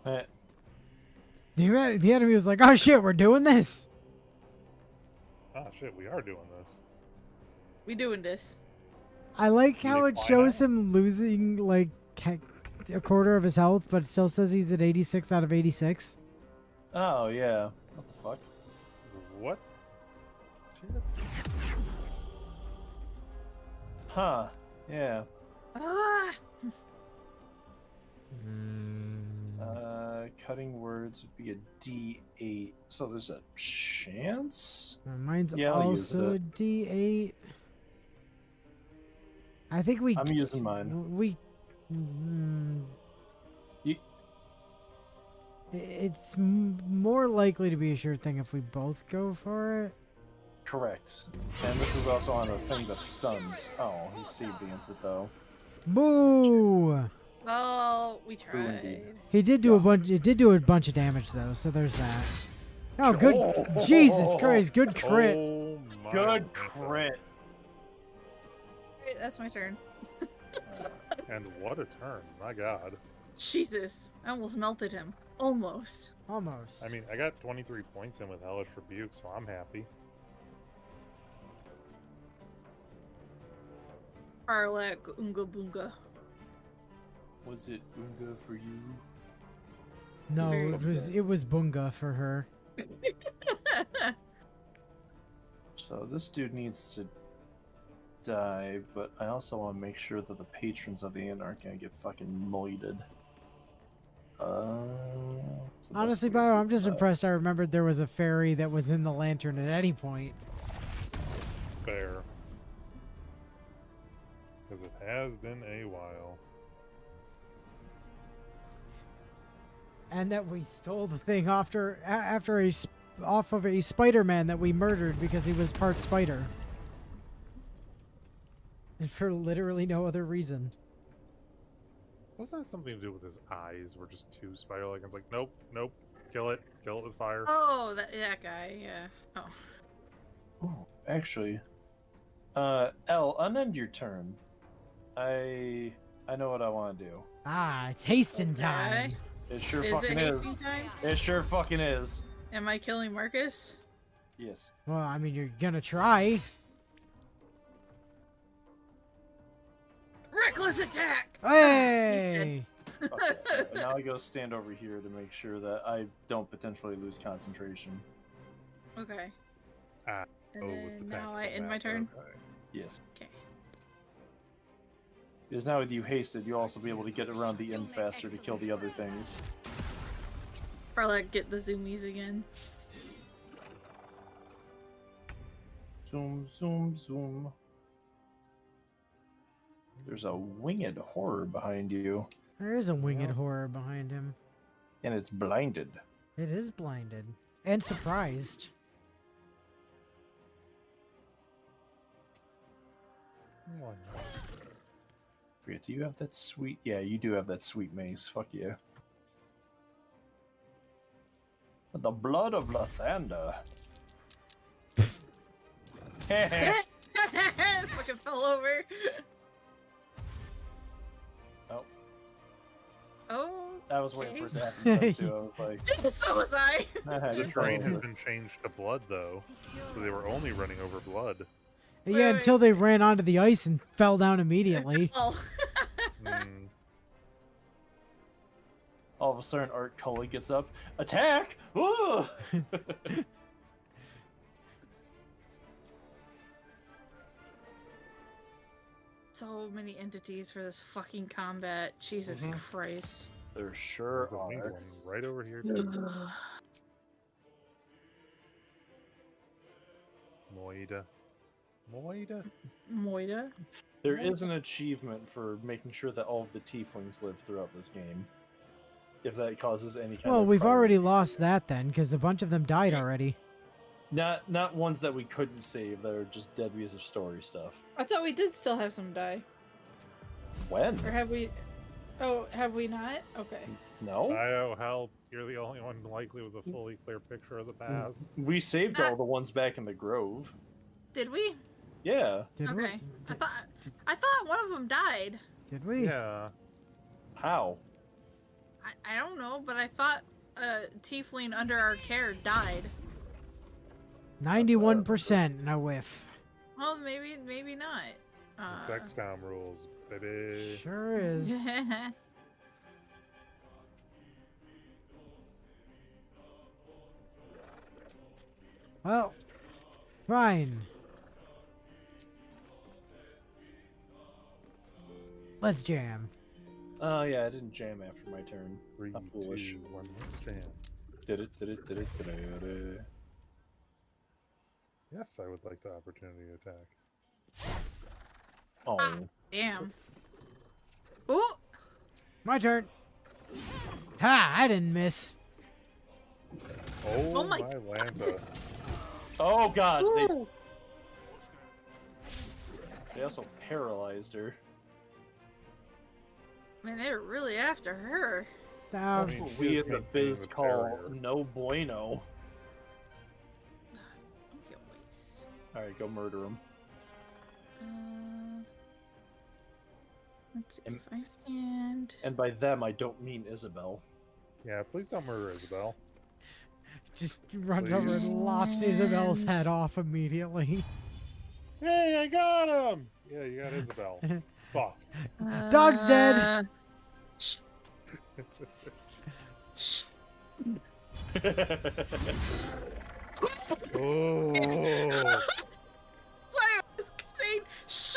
Eh, The enemy was like, oh shit, we're doing this. Ah, shit, we are doing this. We doing this. I like Did how they it fly shows now? him losing, like, a quarter of his health, but it still says he's at 86 out of 86. Oh, yeah. What the fuck? What? Shit. Huh. Yeah. Ah. Cutting words would be a D8. So there's a chance? Mine's Yeah, I'll use also it. D8. I think we... I'm using mine. It's more likely to be a sure thing if we both go for it. Correct. And this is also on a thing that stuns. Oh, he's saved against it though. Boo! Well, we indeed. tried. He did do a bunch. It did do a bunch of damage though, so there's that. Oh, good. Jesus Christ, good crit. Oh my Good goodness. crit. Wait, that's my turn. And what a turn, my god. Jesus, I almost melted him. Almost. Almost. I mean, I got 23 points in with Hellish Rebuke, so I'm happy. Arlek Unga Boonga. Was it Unga for you? No, Very it was Bunga for her. So this dude needs to die, but I also want to make sure that the patrons of the inn aren't gonna get fucking moided. What's the best Honestly, way to Bio, do I'm just that? impressed I remembered there was a fairy that was in the lantern at any point. Fair. Because it has been a while. And that we stole the thing off of a Spider-Man that we murdered because he was part spider. And for literally no other reason. Wasn't that something to do with his eyes? Were just two spider-like? It's like, nope, nope, kill it with fire. Oh, that guy, yeah. Oh. Ooh, actually, Elle, unend your turn. I know what I want to do. Ah, it's hasting time. Okay. It sure Is fucking it is. hasting time? It sure fucking is. Am I killing Marcus? Yes. Well, I mean, you're gonna try. Reckless attack! Hey! Okay, and now I go stand over here to make sure that I don't potentially lose concentration. Okay. Ah. And Oh, was the then now tactical I end my map, turn. okay. Yes. Okay. Because now with you hasted, you'll also be able to get around the inn faster to kill the other things. Probably get the zoomies again. Zoom, zoom, zoom. There's a winged horror behind you, There is a winged horror behind him. and it's blinded. It is blinded. And surprised. Why not? Forget, do you have that sweet? Yeah, you do have that sweet mace. Fuck yeah. The blood of Lathander. Fucking fell over. Oh. Oh. I was waiting for it to happen to them, too. I was like, So was I. The train has been changed to blood, though, so they were only running over blood. Yeah, until they ran onto the ice and fell down immediately. Oh. All of a sudden, Art Cully gets up. Attack! Ooh! So many entities for this fucking combat. Jesus Christ. There sure There's a winged are. one right over here, too. Moida. Moida? Moida? There is an achievement for making sure that all of the tieflings live throughout this game. If that causes any kind Well, of we've priority. already lost that then, because a bunch of them died already. Not ones that we couldn't save that are just dead because of story stuff. I thought we did still have some die. When? Or have we? Oh, have we not? Okay. No? Oh, help. You're the only one likely with a fully clear picture of the past. We saved all the ones back in the grove. Did we? Yeah. Okay. I thought one of them died. Did we? Yeah. How? I don't know, but I thought tiefling under our care died. 91%, and a whiff. Well, maybe not. It's XCOM rules, baby. Sure is. Well, fine. Let's jam. Oh yeah, I didn't jam after my turn. 3, I'm foolish. 2, 1, let's jam. Did it. Yes, I would like the opportunity to attack. Oh. Damn. Ooh. My turn. Ha! I didn't miss. Oh, my my Lanta. Oh god. Ooh. They also paralyzed her. Man, they were really after her. That's Um, what we in the biz call no bueno. Alright, go murder him. Let's see if I stand. And by them, I don't mean Isabel. Yeah, please don't murder Isabel. Just runs over and lops Isabel's head off immediately. Hey, I got him! Yeah, you got Isabel. Fuck. Dog's dead! Oh. That's why I was saying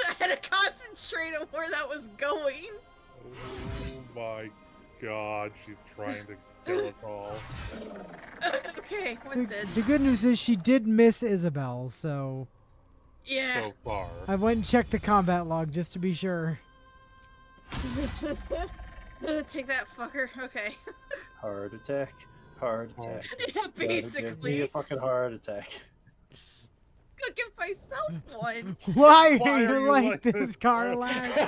I had to concentrate on where that was going. Oh my god, she's trying to kill us all. Okay, what's dead? The good news is she did miss Isabel, so... Yeah. So far. I went and checked the combat log just to be sure. Take that fucker. Okay. Heart attack. Heart attack. Yeah, basically. Give me a fucking heart attack. Go give myself one. Why are you like this, Carla? Oh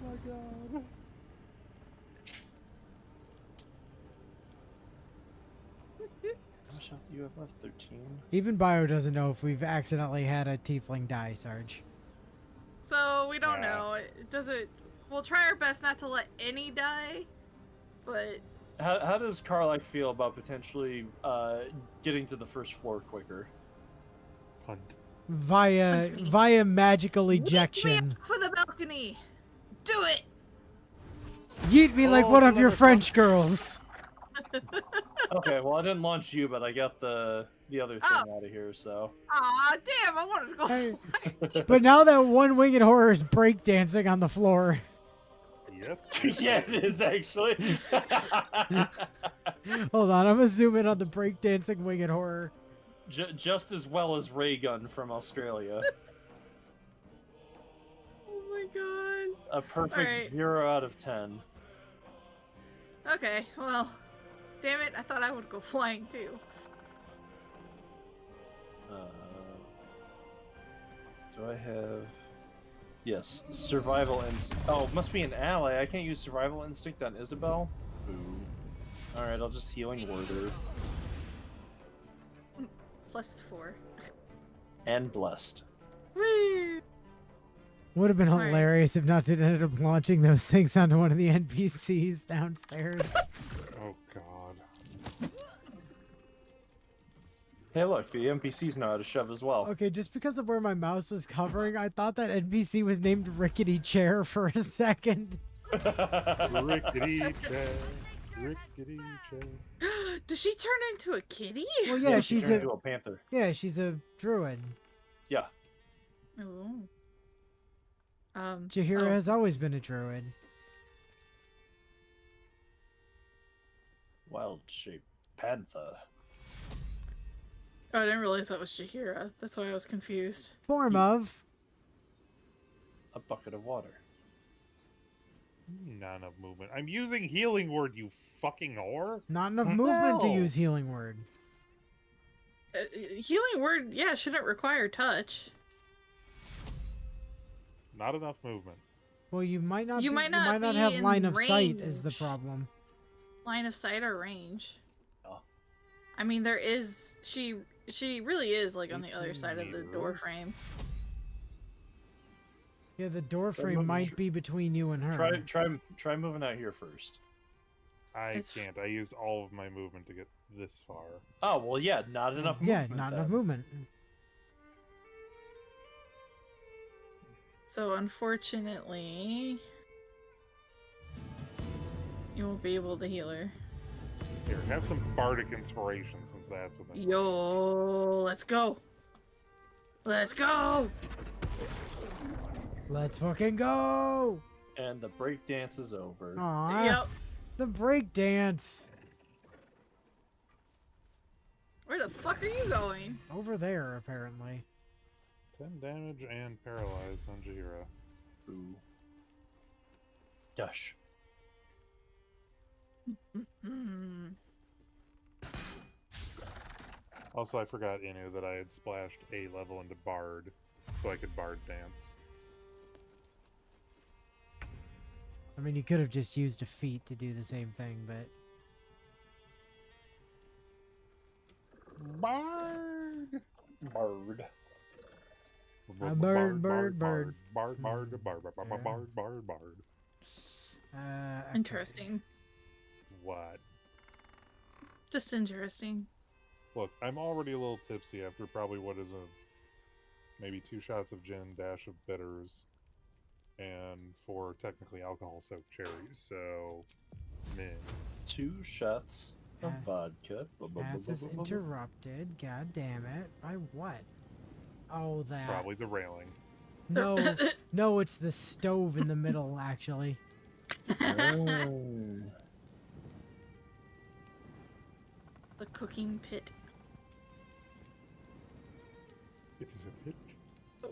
my god. How much health do you have left? 13? Even Bio doesn't know if we've accidentally had a tiefling die, Sarge. So we don't know. It doesn't. We'll try our best not to let any die, but How does Karlak feel about potentially getting to the first floor quicker? Hunt. Via magical ejection. for the balcony. Do it. Yeet me like one of your French girls. Okay, well I didn't launch you, but I got the other thing out of here, so. Aw, damn! I wanted to go. Fly. But now that one winged horror is breakdancing on the floor. Yes. Yeah, it is actually. Hold on, I'm gonna zoom in on the breakdancing winged horror. Just as well as Ray Gun from Australia. Oh my god. A perfect 0 out of 10. Okay, well, damn it! I thought I would go flying too. Do I have... Yes, survival instinct. Oh, it must be an ally. I can't use survival instinct on Isabel? Ooh. Alright, I'll just healing word her. +4. And blessed. Would have been All right. hilarious if not ended up launching those things onto one of the NPCs downstairs. Oh god. Hey look, the NPCs know how to shove as well. Okay, just because of where my mouse was covering, I thought that NPC was named Rickety Chair for a second. Rickety chair. Rickety chair. Does she turn into a kitty? Well, yeah, she she's turned a into a panther. yeah, she's a druid. Yeah. Oh. Jahira has always been a druid. Wild shape panther. Oh, I didn't realize that was Jahira. That's why I was confused. Form of. A bucket of water. Not enough movement. I'm using healing word, you fucking whore. Not enough movement to No. use healing word. Healing word, yeah, shouldn't require touch. Not enough movement. Well, you might not. You be, might not you might not be have in line of sight is the range. problem. Line of sight or range. Oh. I mean, there is she really is like on the other side of the door frame. Yeah, the door Try frame moving- might be between you and her. Try moving out here first. I can't. I used all of my movement to get this far. Oh well, yeah, not enough Yeah, movement. not enough then. movement. So unfortunately, you won't be able to heal her. Here, have some bardic inspiration since that's what. Yo, let's go. Let's go. Let's fucking go! And the break dance is over. Aw, Yep. the break dance Where the fuck are you going? over there, apparently. 10 damage and paralyzed on Jahira. Ooh. Gush. Also, I forgot, Inu, that I had splashed a level into Bard, so I could Bard dance. I mean, you could have just used a feat to do the same thing, but Bard. Bard. A bird, bird, bird. Bard, bard, bard, bard, bard, bard, bard, bard. Okay. Interesting. What? Just interesting. Look, I'm already a little tipsy after probably what is a maybe 2 shots of gin, dash of bitters, and 4 technically alcohol-soaked cherries. So, man. 2 shots of vodka. Path is interrupted. God damn it. By what? Oh, that. Probably the railing. No, no, it's the stove in the middle, actually. Oh. The cooking pit. It is a pit.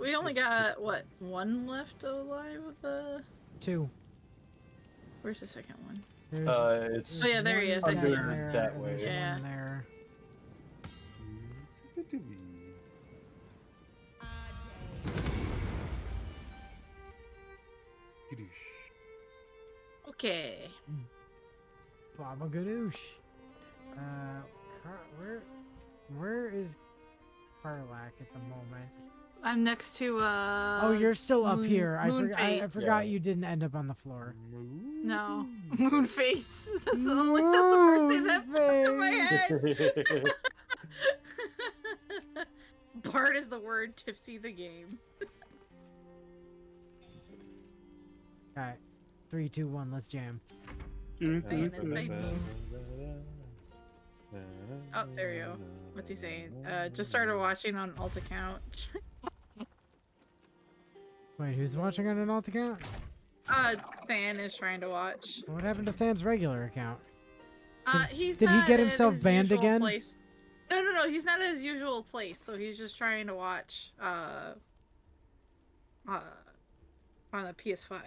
We only got, what, 1 left alive with the... 2. Where's the second one? It's Oh yeah, there he is. I see him. under that way. Yeah. There. Okay. Baba Ganoush. Where is Karlak at the moment? I'm next to, Oh, you're still up here. I Moonface. forgot you didn't end up on the floor. No. Moonface. That's the first thing that popped in my head. Bard is the word, tipsy the game. Alright. 3, 2, 1, let's jam. Oh, there you go. What's he saying? Just started watching on alt account. Wait, who's watching on an alt account? Than is trying to watch. What happened to Than's regular account? Did he get himself banned again? Place. No, he's not at his usual place, so he's just trying to watch on a PS5.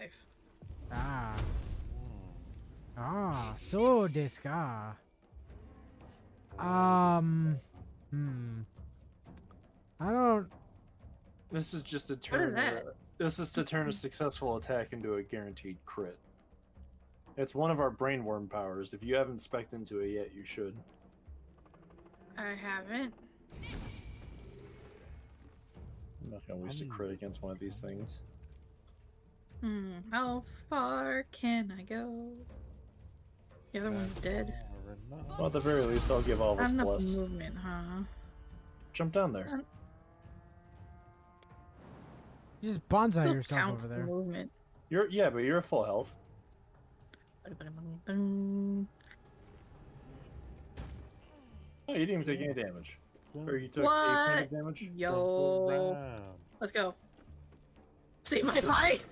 So desu ka. I don't. This is just to turn. What is that? This is to turn a successful attack into a guaranteed crit. It's one of our brainworm powers. If you haven't spec'd into it yet, you should. I haven't. I'm not gonna waste a crit against one of these things. How far can I go? The other one's dead. Well, at the very least, I'll give all this Enough plus. movement, huh? Jump down there. You just bonsai Still yourself counts over the there. movement. Yeah, but you're at full health. Oh, you didn't even take any damage. Or you took 8 points of damage? Yo. Let's go. Save my life.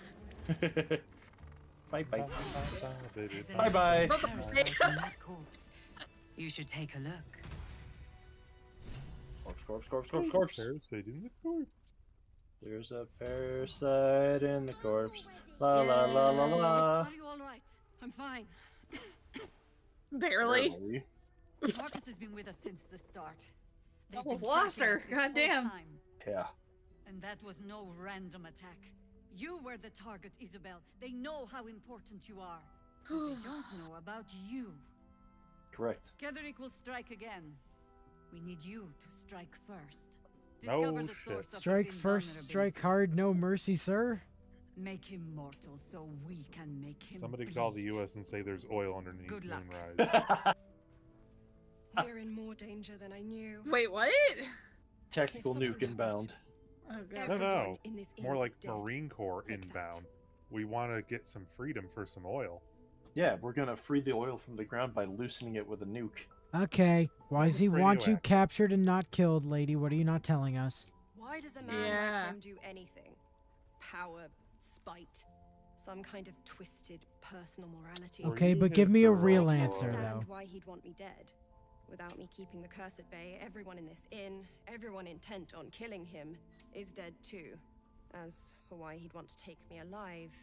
Bye bye. There's Bye bye. another parasite in that corpse. You should take a look. Corpse. Parasite in the corpse. There's a parasite in the corpse. La la la la la. Are you all right? I'm fine. Barely. Marcus has been with us since the start. They've Almost been lost tracking her. us this whole Goddamn. time. Yeah. And that was no random attack. You were the target, Isabel. They know how important you are. But they don't know about you. Correct. Ketherick will strike again. We need you to strike first. No Discover the shit. source of his Strike first, strike hard, no mercy, sir. Make him mortal so we can make him Somebody bleed. call the U.S. and say there's oil underneath Good luck. Moonrise. We're in more danger than I knew. Wait, what? Tactical nuke inbound. Oh No, god. no. in this inn More is like dead. Marine Corps inbound. We want to get some freedom for some oil. Yeah, we're gonna free the oil from the ground by loosening it with a nuke. Okay. Why does he want you Radioactive. captured and not killed, lady? What are you not telling us? Why does a man Yeah. like him do anything? Power, spite, some kind of twisted personal morality. Okay, but He give is me the a right real one. answer, Understand though. why he'd want me dead. Without me keeping the curse at bay, everyone in this inn, everyone intent on killing him, is dead too. As for why he'd want to take me alive,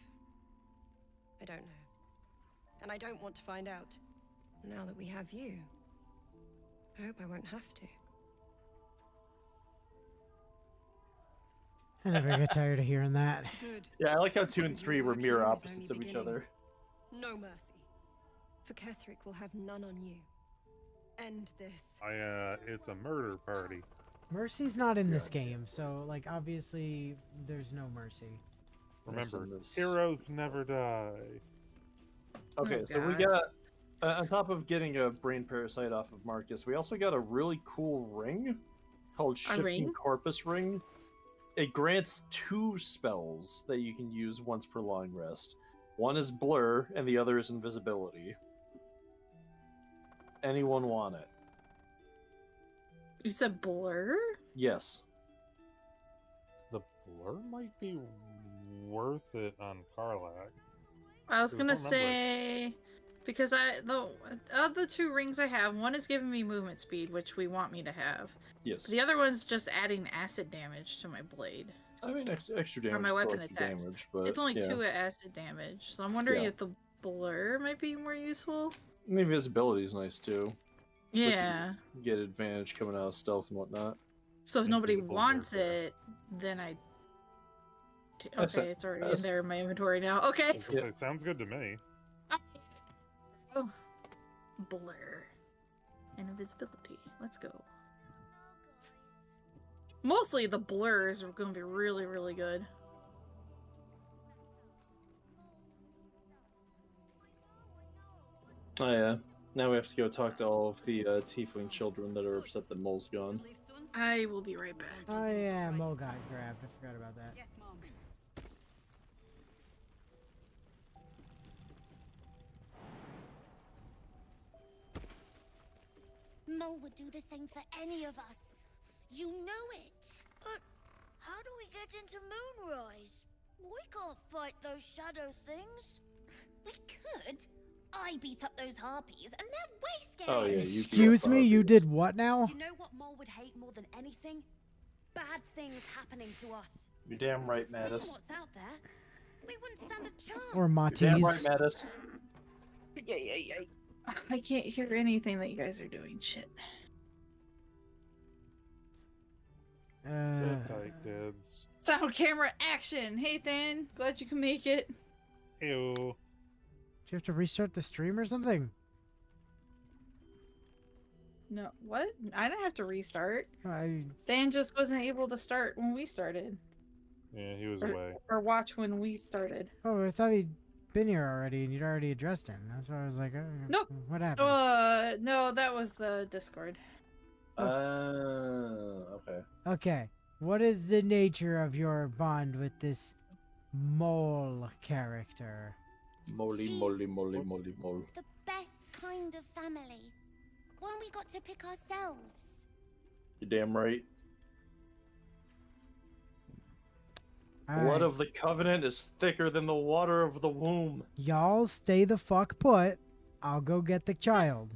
I don't know. And I don't want to find out. Now that we have you, I hope I won't have to. I never get tired of hearing that. Good. Yeah, I like how 2 and 3 were Your mirror work here is opposites only of each beginning. other. No mercy. For Ketherick will have none on you. end this. It's a murder party. Mercy's not in this game, so like obviously there's no mercy. Remember, this. heroes never die. Okay, Oh, so we God. got on top of getting a brain parasite off of Marcus, we also got a really cool ring called Shifting ring? Corpus Ring. It grants 2 spells that you can use once per long rest. One is Blur, and the other is Invisibility. Anyone want it? You said blur? Yes. The blur might be worth it on Karlak. I was gonna Remember- say because of the 2 rings I have, one is giving me movement speed, which we want me to have. Yes. The other one's just adding acid damage to my blade. I mean, extra damage. Or my is weapon extra attacks. damage, but It's only yeah. 2 acid damage, so I'm wondering Yeah. if the blur might be more useful. The invisibility is nice too. Yeah. You get advantage coming out of stealth and whatnot. So if nobody Invisible wants Berserker. it, then I. That's Okay, a- it's already that's- in there in my inventory now. I Okay. was gonna say, sounds good to me. Oh. Blur. And invisibility. Let's go. Mostly the blurs are going to be really, really good. Oh yeah. Now we have to go talk to all of the tiefling children that are upset that Mole's gone. I will be right back. Oh yeah, Mo got grabbed. I forgot about that. Yes, Mom. Mole would do the same for any of us. You know it. But how do we get into Moonrise? We can't fight those shadow things. We could. I beat up those harpies, and they're way scary. Oh yeah, you Excuse me, you did what now? You know what Mole would hate more than anything? Bad things happening to us. You're damn right, See Mattis. what's out there? We wouldn't stand a chance. Or You're damn right, Matisse. Mattis. I can't hear anything that you guys are doing. Shit. Sit tight, kids. Sound camera action. Hey, Than. Glad you can make it. Ew. Do you have to restart the stream or something? No, what? I didn't have to restart. I Dan just wasn't able to start when we started. Yeah, he was Or, away. or watch when we started. oh, I thought he'd been here already and you'd already addressed him. That's why I was like, Nope. What happened? No, that was the Discord. Okay. Okay, what is the nature of your bond with this mole character? Moly, moly, moly, moly, mole. The best kind of family. One we got to pick ourselves. You're damn right. All Blood right. of the Covenant is thicker than the water of the womb. Y'all stay the fuck put. I'll go get the child.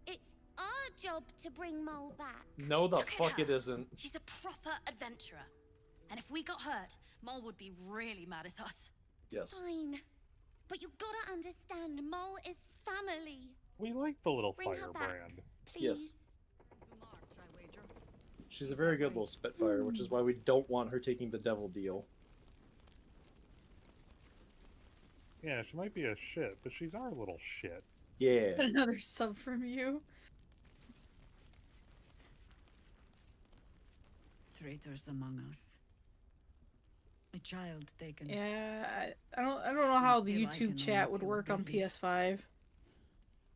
It's our job to bring Mole back. No, the Look at fuck her. it isn't. She's a proper adventurer. And if we got hurt, Mole would be really mad at us. Yes. Fine. But you gotta understand, Mole is family. We like the little Bring her back, firebrand. please. Yes. She's a very good little Spitfire, which is why we don't want her taking the devil deal. Yeah, she might be a shit, but she's our little shit. Yeah. Another sub from you. Traitors among us. A child taken. Yeah, I don't know how the Still, I can YouTube only chat would feel work on relief. PS5.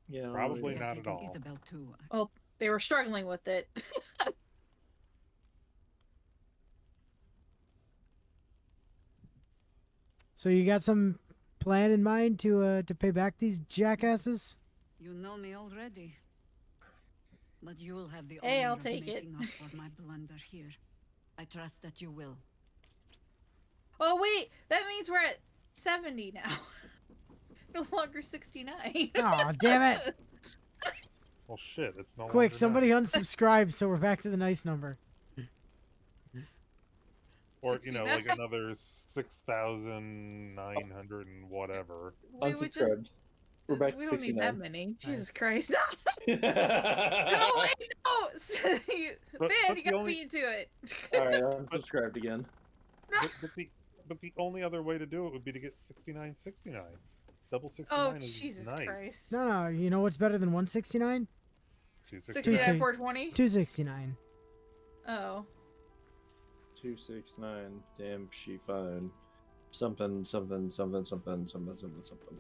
Yeah. Probably They not have at taken all. Isabel too. Well, they were struggling with it. So you got some plan in mind to pay back these jackasses? You know me already. But you'll have the Hey, honor I'll of take it. making up for my blunder here. I trust that you will. Oh wait, that means we're at 70 now. No longer 69. Aw, damn it. Well, shit, it's no Quick, longer somebody nine. unsubscribe so we're back to the nice number. Or, you know, like 69. another 6,900 and whatever. We would just. Unsubscribed. We're back to We don't need that 69. many. Jesus Christ. No, wait, no! But Man, you the got only- me into it. Alright, I'm subscribed again. But the only other way to do it would be to get 6969. Double 69 Oh, is Jesus nice. Christ. No, you know what's better than 169? 69, 420? 269. Oh. 269. Damn, she fine. Something, something, something, something, something, something, something.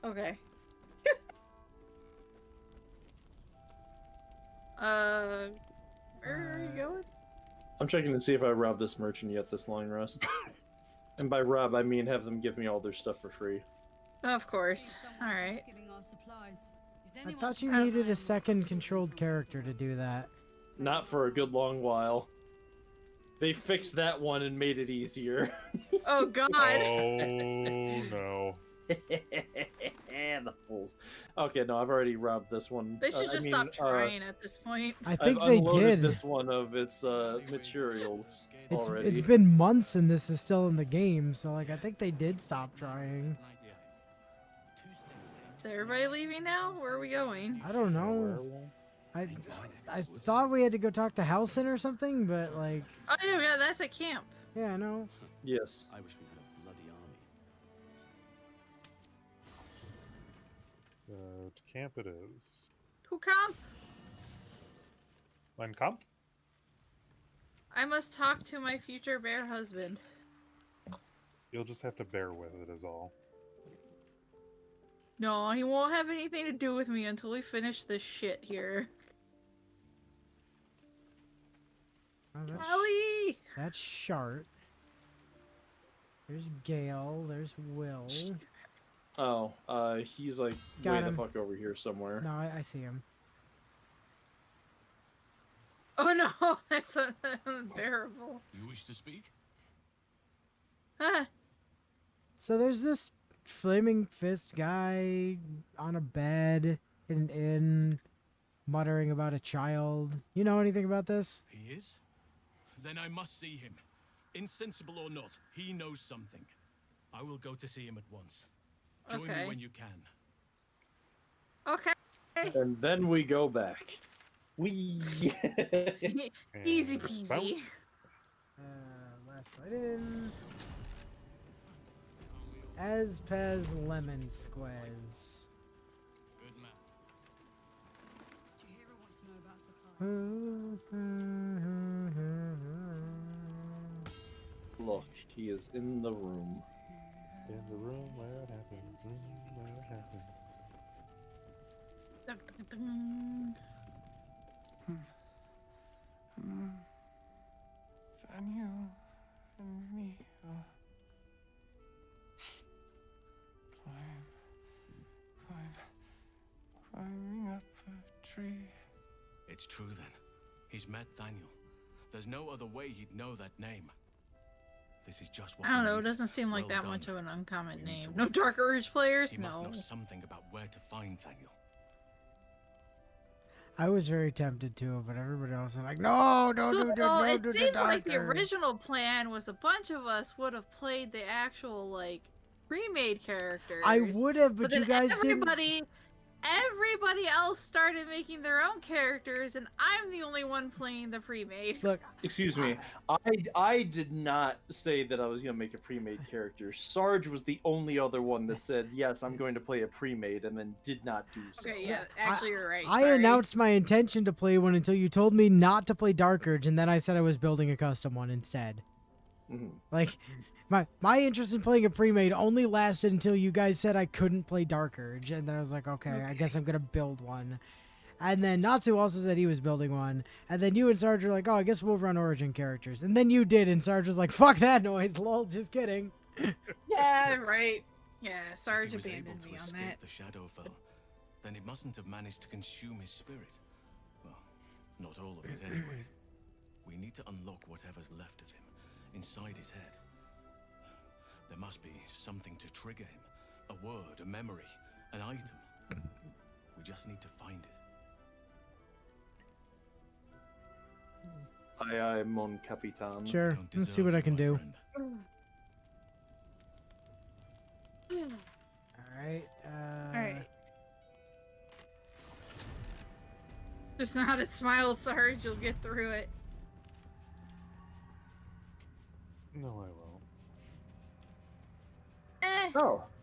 Okay. Where are you going? I'm checking to see if I robbed this merchant yet this long rest. And by rob, I mean have them give me all their stuff for free. Of course. Alright. I thought you needed a second controlled character to do that. Not for a good long while. They fixed that one and made it easier. Oh god! Oh no. The fools. Okay, no, I've already robbed this one. They should just stop trying at this point. I think I've they unloaded did. this one of its materials It's already. been months and this is still in the game, so like I think they did stop trying. Is everybody leaving now? Where are we going? I don't know. I thought we had to go talk to Halson or something, but like. Oh yeah, that's at camp. Yeah, I know. Yes. I wish we had a bloody army. So to camp it is. Who camp? Mein Kampf? I must talk to my future bear husband. You'll just have to bear with it is all. No, he won't have anything to do with me until we finish this shit here. Oh, Ellie! That's Shart. There's Gale. There's Will. Oh, he's like Got way him. the fuck over here somewhere. No, I see him. Oh no, that's unbearable. You wish to speak? Huh. So there's this flaming fist guy on a bed in an inn, muttering about a child. You know anything about this? He is? Then I must see him. Insensible or not, he knows something. I will go to see him at once. Join Okay. me when you can. Okay. And then we go back. We. Easy peasy. Last light in. Azpez Lemon Squez. Good man. Chihiro wants to know about supplies. Look, he is in the room. In the room where it happens, room where it happens. Daniel and me are climbing up a tree. It's true then. He's met Daniel. There's no other way he'd know that name. This is just what I don't we know, it need. doesn't seem like Well that done. much of an uncommon We need name. to No work Dark Urge players? He must No. know something about where to find Daniel. I was very tempted to, but everybody else was like, "No, don't So do that. No, it do the seemed like the doctor." original plan was a bunch of us would have played the actual like pre-made characters. I would have, but then you guys didn't. everybody else started making their own characters, and I'm the only one playing the pre-made. Look, Excuse me. I did not say that I was gonna make a pre-made character. Sarge was the only other one that said yes, I'm going to play a pre-made, and then did not do so. Okay, yeah, actually you're right. I sorry. announced my intention to play one until you told me not to play Dark Urge, and then I said I was building a custom one instead. Mm-hmm. Like, my interest in playing a pre-made only lasted until you guys said I couldn't play Dark Urge, and then I was like, okay, I guess I'm gonna build one. And then Natsu also said he was building one, and then you and Sarge were like, oh, I guess we'll run origin characters, and then you did, and Sarge was like, fuck that noise, lol, just kidding. Yeah, right. Yeah, Sarge If he was able abandoned to me on escape that. the Shadowfell, then it mustn't have managed to consume his spirit. Well, not all of it anyway. We need to unlock whatever's left of him, inside his head. There must be something to trigger him. A word, a memory, an item. We just need to find it. Aye, aye, mon capitan. Sure, let's see what I can do. Alright, Alright. Just know how to smile, Sarge. You'll get through it. No, I won't.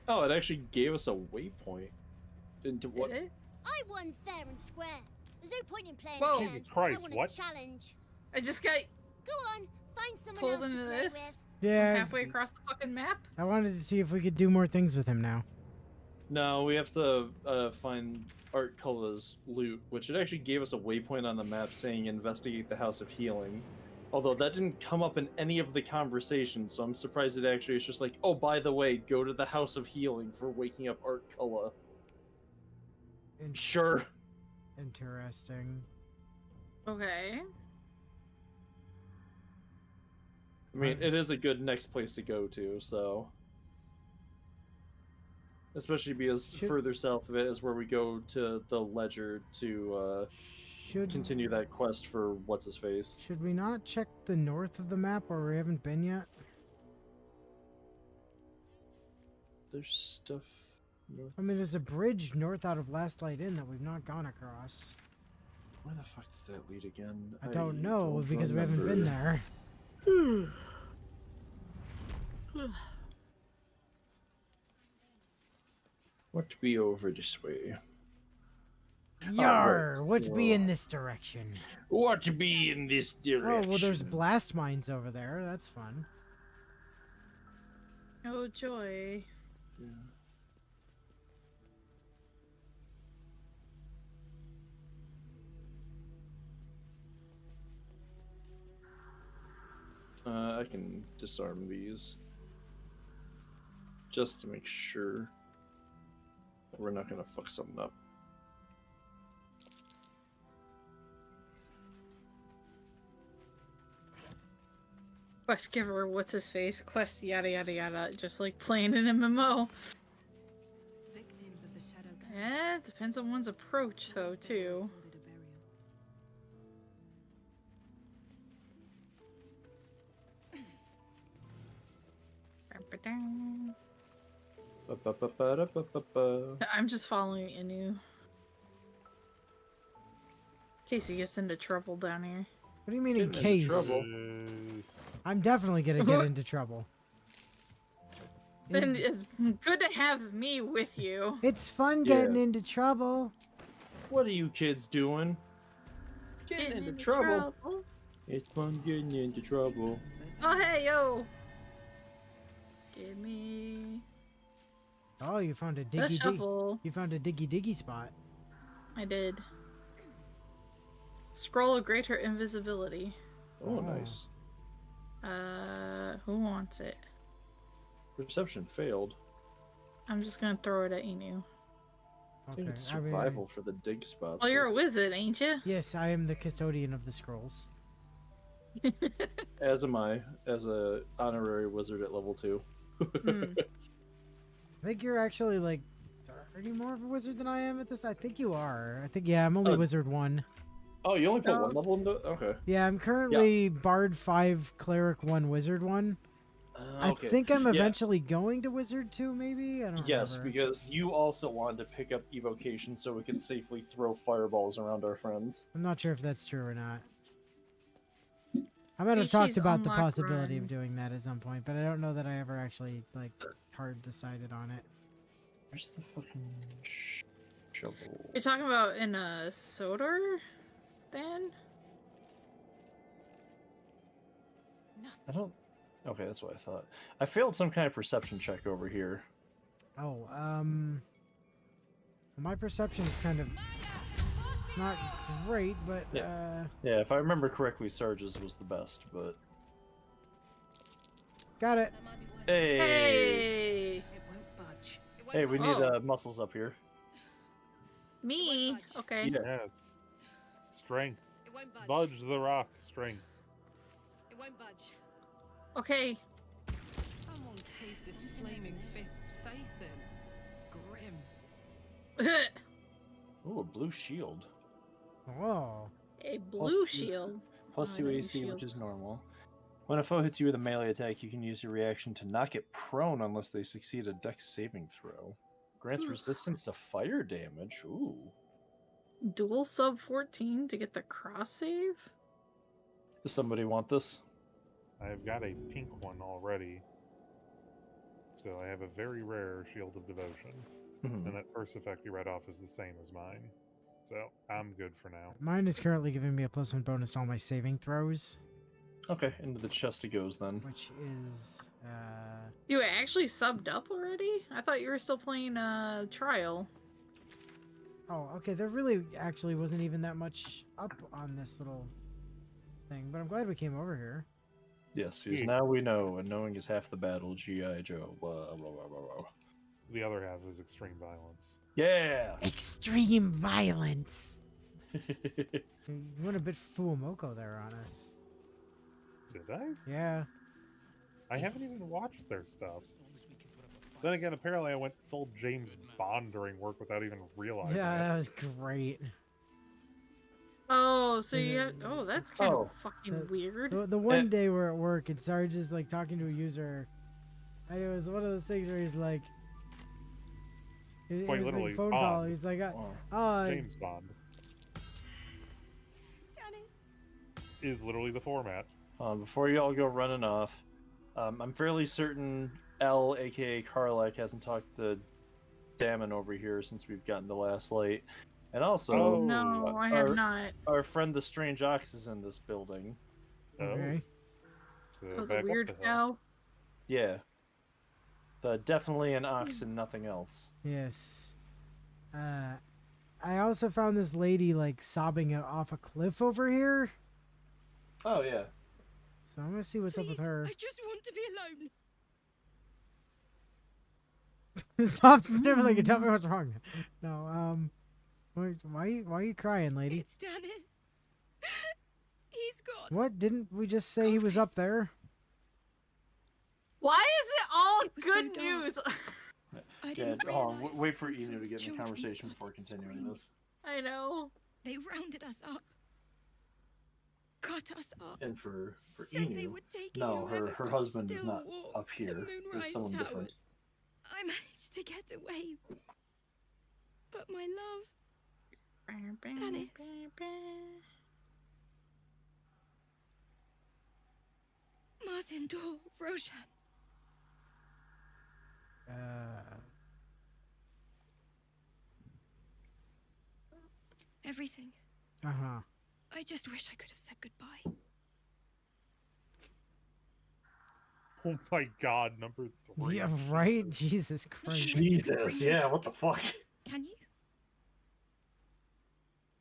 Oh, it actually gave us a waypoint. Into what? Did it? I won fair and square. There's no point in playing Whoa. again. Jesus Christ, I want what? a challenge. I just got Go on, find someone pulled else to into play this with. Yeah. from halfway across the fucking map. I wanted to see if we could do more things with him now. No, we have to find Art Culla's loot, which it actually gave us a waypoint on the map saying investigate the House of Healing. Although that didn't come up in any of the conversations, so I'm surprised it actually is just like, oh, by the way, go to the House of Healing for waking up Art Culla. Sure. Interesting. Okay. I mean, it is a good next place to go to, so... Especially because further south of it is where we go to the Ledger to continue that quest for What's-His-Face. Should we not check the north of the map where we haven't been yet? There's stuff north. I mean, there's a bridge north out of Last Light Inn that we've not gone across. Where the fuck does that lead again? I don't know because we haven't been there. What be over this way? Yar, right, what be in this direction? What be in this direction? Oh, well, there's blast mines over there. That's fun. Oh, joy. Yeah. I can disarm these. Just to make sure that we're not gonna fuck something up. Quest giver, what's his face? Quest yada yada yada. Just like playing an MMO. Yeah, it depends on one's approach though too. I'm just following Inu. In case he gets into trouble down here. What do you mean in case? I'm definitely gonna get into trouble. Then it's good to have me with you. It's fun getting into trouble. What are you kids doing? Getting into trouble. It's fun getting into trouble. Oh hey yo! Give me Oh, you found a the diggy shovel. You found a diggy spot. I did. Scroll of greater invisibility. Oh, nice. Who wants it? Perception failed. I'm just gonna throw it at Inu. I think it's survival for the dig spots. Well, you're a wizard, ain't you? Yes, I am the custodian of the scrolls. As am I, as a honorary wizard at level 2. I think you're actually like, are you more of a wizard than I am at this? I think you are. I think I'm only wizard 1. Oh, you only put one level into it? Okay. Yeah, I'm currently Bard 5, Cleric 1, Wizard 1. Okay. I think I'm eventually going to Wizard 2, maybe? I don't Yes, remember. because you also wanted to pick up evocation so we could safely throw fireballs around our friends. I'm not sure if that's true or not. I might have talked about the possibility of doing that at some point, but I don't know that I ever actually, like, hard decided on it. Where's the fucking shovel? You're talking about in a Sodor, then? I don't... Okay, that's what I thought. I failed some kind of perception check over here. Oh, my perception is kind of not great, but, Yeah, if I remember correctly, Sarge's was the best, but... Got it. Hey! Hey! Hey, we need muscles up here. Me? Okay. Yeah, it's strength. Budge the rock, strength. It won't budge. Okay. Someone caved this flaming fist's face in. Grim. Ooh, a blue shield. Oh. A blue shield. Plus Oh, 2 I know AC, which shields. is normal. When a foe hits you with a melee attack, you can use your reaction to knock it prone unless they succeed a dex saving throw. Grants resistance to fire damage. Ooh. Dual sub 14 to get the cross save? Does somebody want this? I've got a pink one already. So I have a very rare Shield of Devotion. And that first effect you read off is the same as mine. So I'm good for now. Mine is currently giving me a +1 bonus to all my saving throws. Okay, into the chest it goes then. Which is You actually subbed up already? I thought you were still playing Trial. oh, okay. There really actually wasn't even that much up on this little thing, but I'm glad we came over here. Yes, because now we know, and knowing is half the battle. G.I. Joe. Blah, blah, blah, blah, blah. The other half is extreme violence. Yeah. Extreme violence. You went a bit Fuamoko there on us. Did I? Yeah. I haven't even watched their stuff. Then again, apparently I went full James Bond during work without even realizing Yeah, it. that was great. Oh, so you have, oh, that's kind of fucking The- weird. The one day we're at work and Sarge is like talking to a user, and it was one of those things where he's like, it Quite was literally, like phone Bond. call. He's like, James Bond is literally the format. Before you all go running off, I'm fairly certain L, aka Karlak, hasn't talked to Damon over here since we've gotten to Last Light. And also, No, I have not. Our friend the Strange Ox is in this building. Okay. So Oh, back the weird up the hill. cow. Yeah. Definitely an ox and nothing else. yes. I also found this lady like sobbing off a cliff over here. Oh, yeah. So I'm gonna see what's up with her. I just want to be alone. Stop sniffling and tell me what's wrong. No, why are you crying, lady? It's Dennis. He's gone. What? Didn't we just say he was up there? Why is it all good news? Yeah, hold on, wait for Enu to get in the conversation before continuing this. I know. They rounded us up. Cut us up. And for Said they Enu, were taking no, whoever her could husband is still not walk up to here. There's Moonrise someone different. Towers. I managed to get away. But my love, Dennis. Martin Dor, Roshan. Everything. Uh-huh. I just wish I could have said goodbye. Oh my god, number 3. Yeah, right? Jesus Christ. Jesus, yeah, what the fuck? Can you?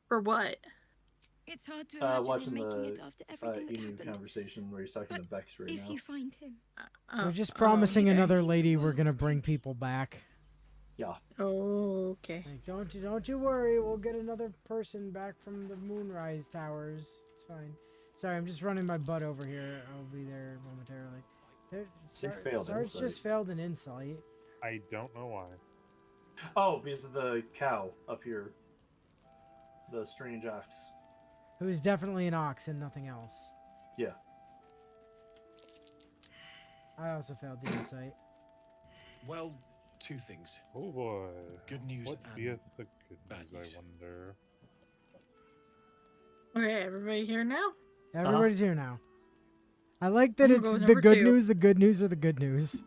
For what? It's hard to imagine him Watching making the it after everything that Enu happened. conversation where he's talking to Bex right If now. you find him. We're just promising okay. another lady we're gonna bring people back. Yeah. Oh, okay. Like, don't you worry, we'll get another person back from the Moonrise Towers. It's fine. Sorry, I'm just running my butt over here. I'll be there momentarily. failed Sarge insight. just failed an insight. I don't know why. Oh, because of the cow up here. The Strange Ox. Who's definitely an ox and nothing else. Yeah. I also failed the insight. Well, two things. Oh boy. Good news What and beeth the good bad news, news. I wonder? Okay, everybody here now? Everybody's here now. I like that I'm it's gonna go the number good 2. news, the good news, or the good news.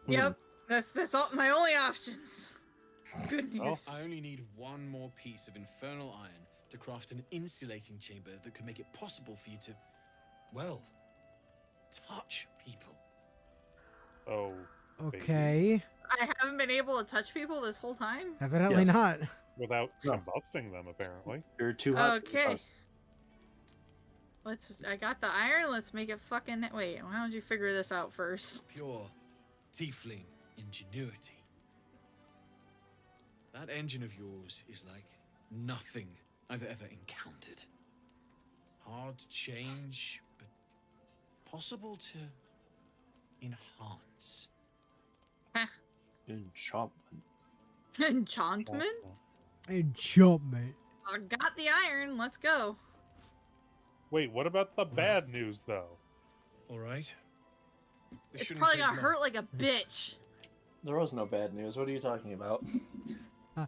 Yep, that's all my only options. Good news. I only need one more piece of infernal iron to craft an insulating chamber that could make it possible for you to, well, touch people. Oh. Okay. I haven't been able to touch people this whole time. Evidently not. Without combusting them, apparently. You're too hot. Okay. I got the iron. Let's make it fucking. Wait, why don't you figure this out first? Pure tiefling ingenuity. That engine of yours is like nothing I've ever encountered. Hard to change, but possible to enhance. Enchantment. Enchantment? Enchantment. I got the iron. Let's go. Wait, what about the bad news, though? All right. It's probably gonna hurt like a bitch. There was no bad news. What are you talking about?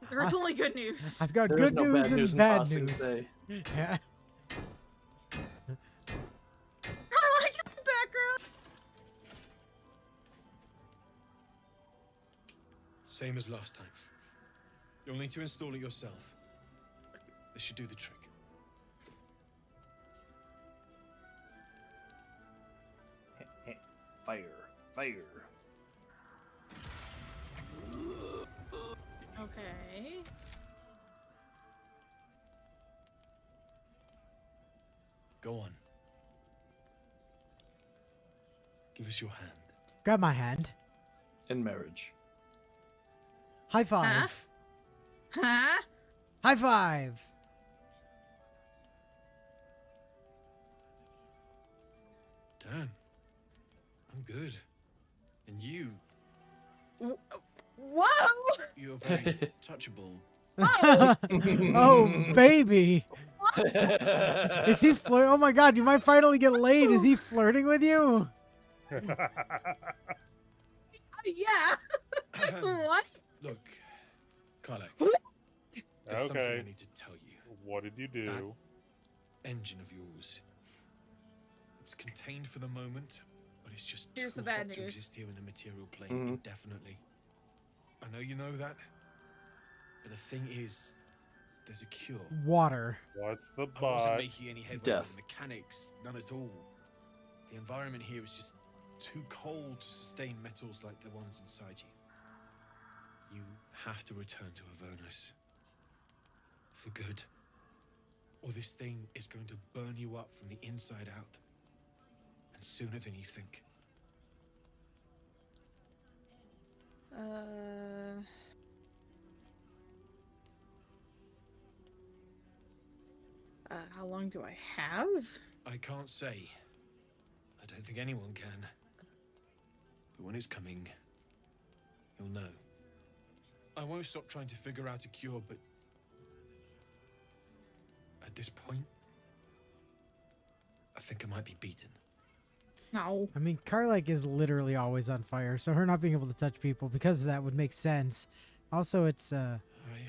There's only good news. I've got There good is no news bad and news in bad Bossing news. Day. Yeah. I like the background. Same as last time. You'll need to install it yourself. This should do the trick. Fire. Fire. Okay. Go on. Give us your hand. Grab my hand. In marriage. High five. Huh? High five. Damn. I'm good. And you, Whoa! you're very touchable. Oh, baby. Is he flirt? Oh my god, you might finally get laid. Is he flirting with you? Yeah. What? Look, Karlak. There's something Okay. I need to tell you. What did you do? That engine of yours. It's contained for the moment, but it's just Here's too the bad hot to news. exist here in the material plane Mhm. indefinitely. I know you know that, but the thing is, there's a cure. Water. What's the I wasn't bot? making any headway Death. with the mechanics, none at all. The environment here is just too cold to sustain metals like the ones inside you. You have to return to Avernus. For good. Or this thing is going to burn you up from the inside out. And sooner than you think. How long do I have? I can't say. I don't think anyone can. But when it's coming, you'll know. I won't stop trying to figure out a cure, but at this point, I think I might be beaten. No. I mean, Karlak is literally always on fire, so her not being able to touch people because of that would make sense. Also, it's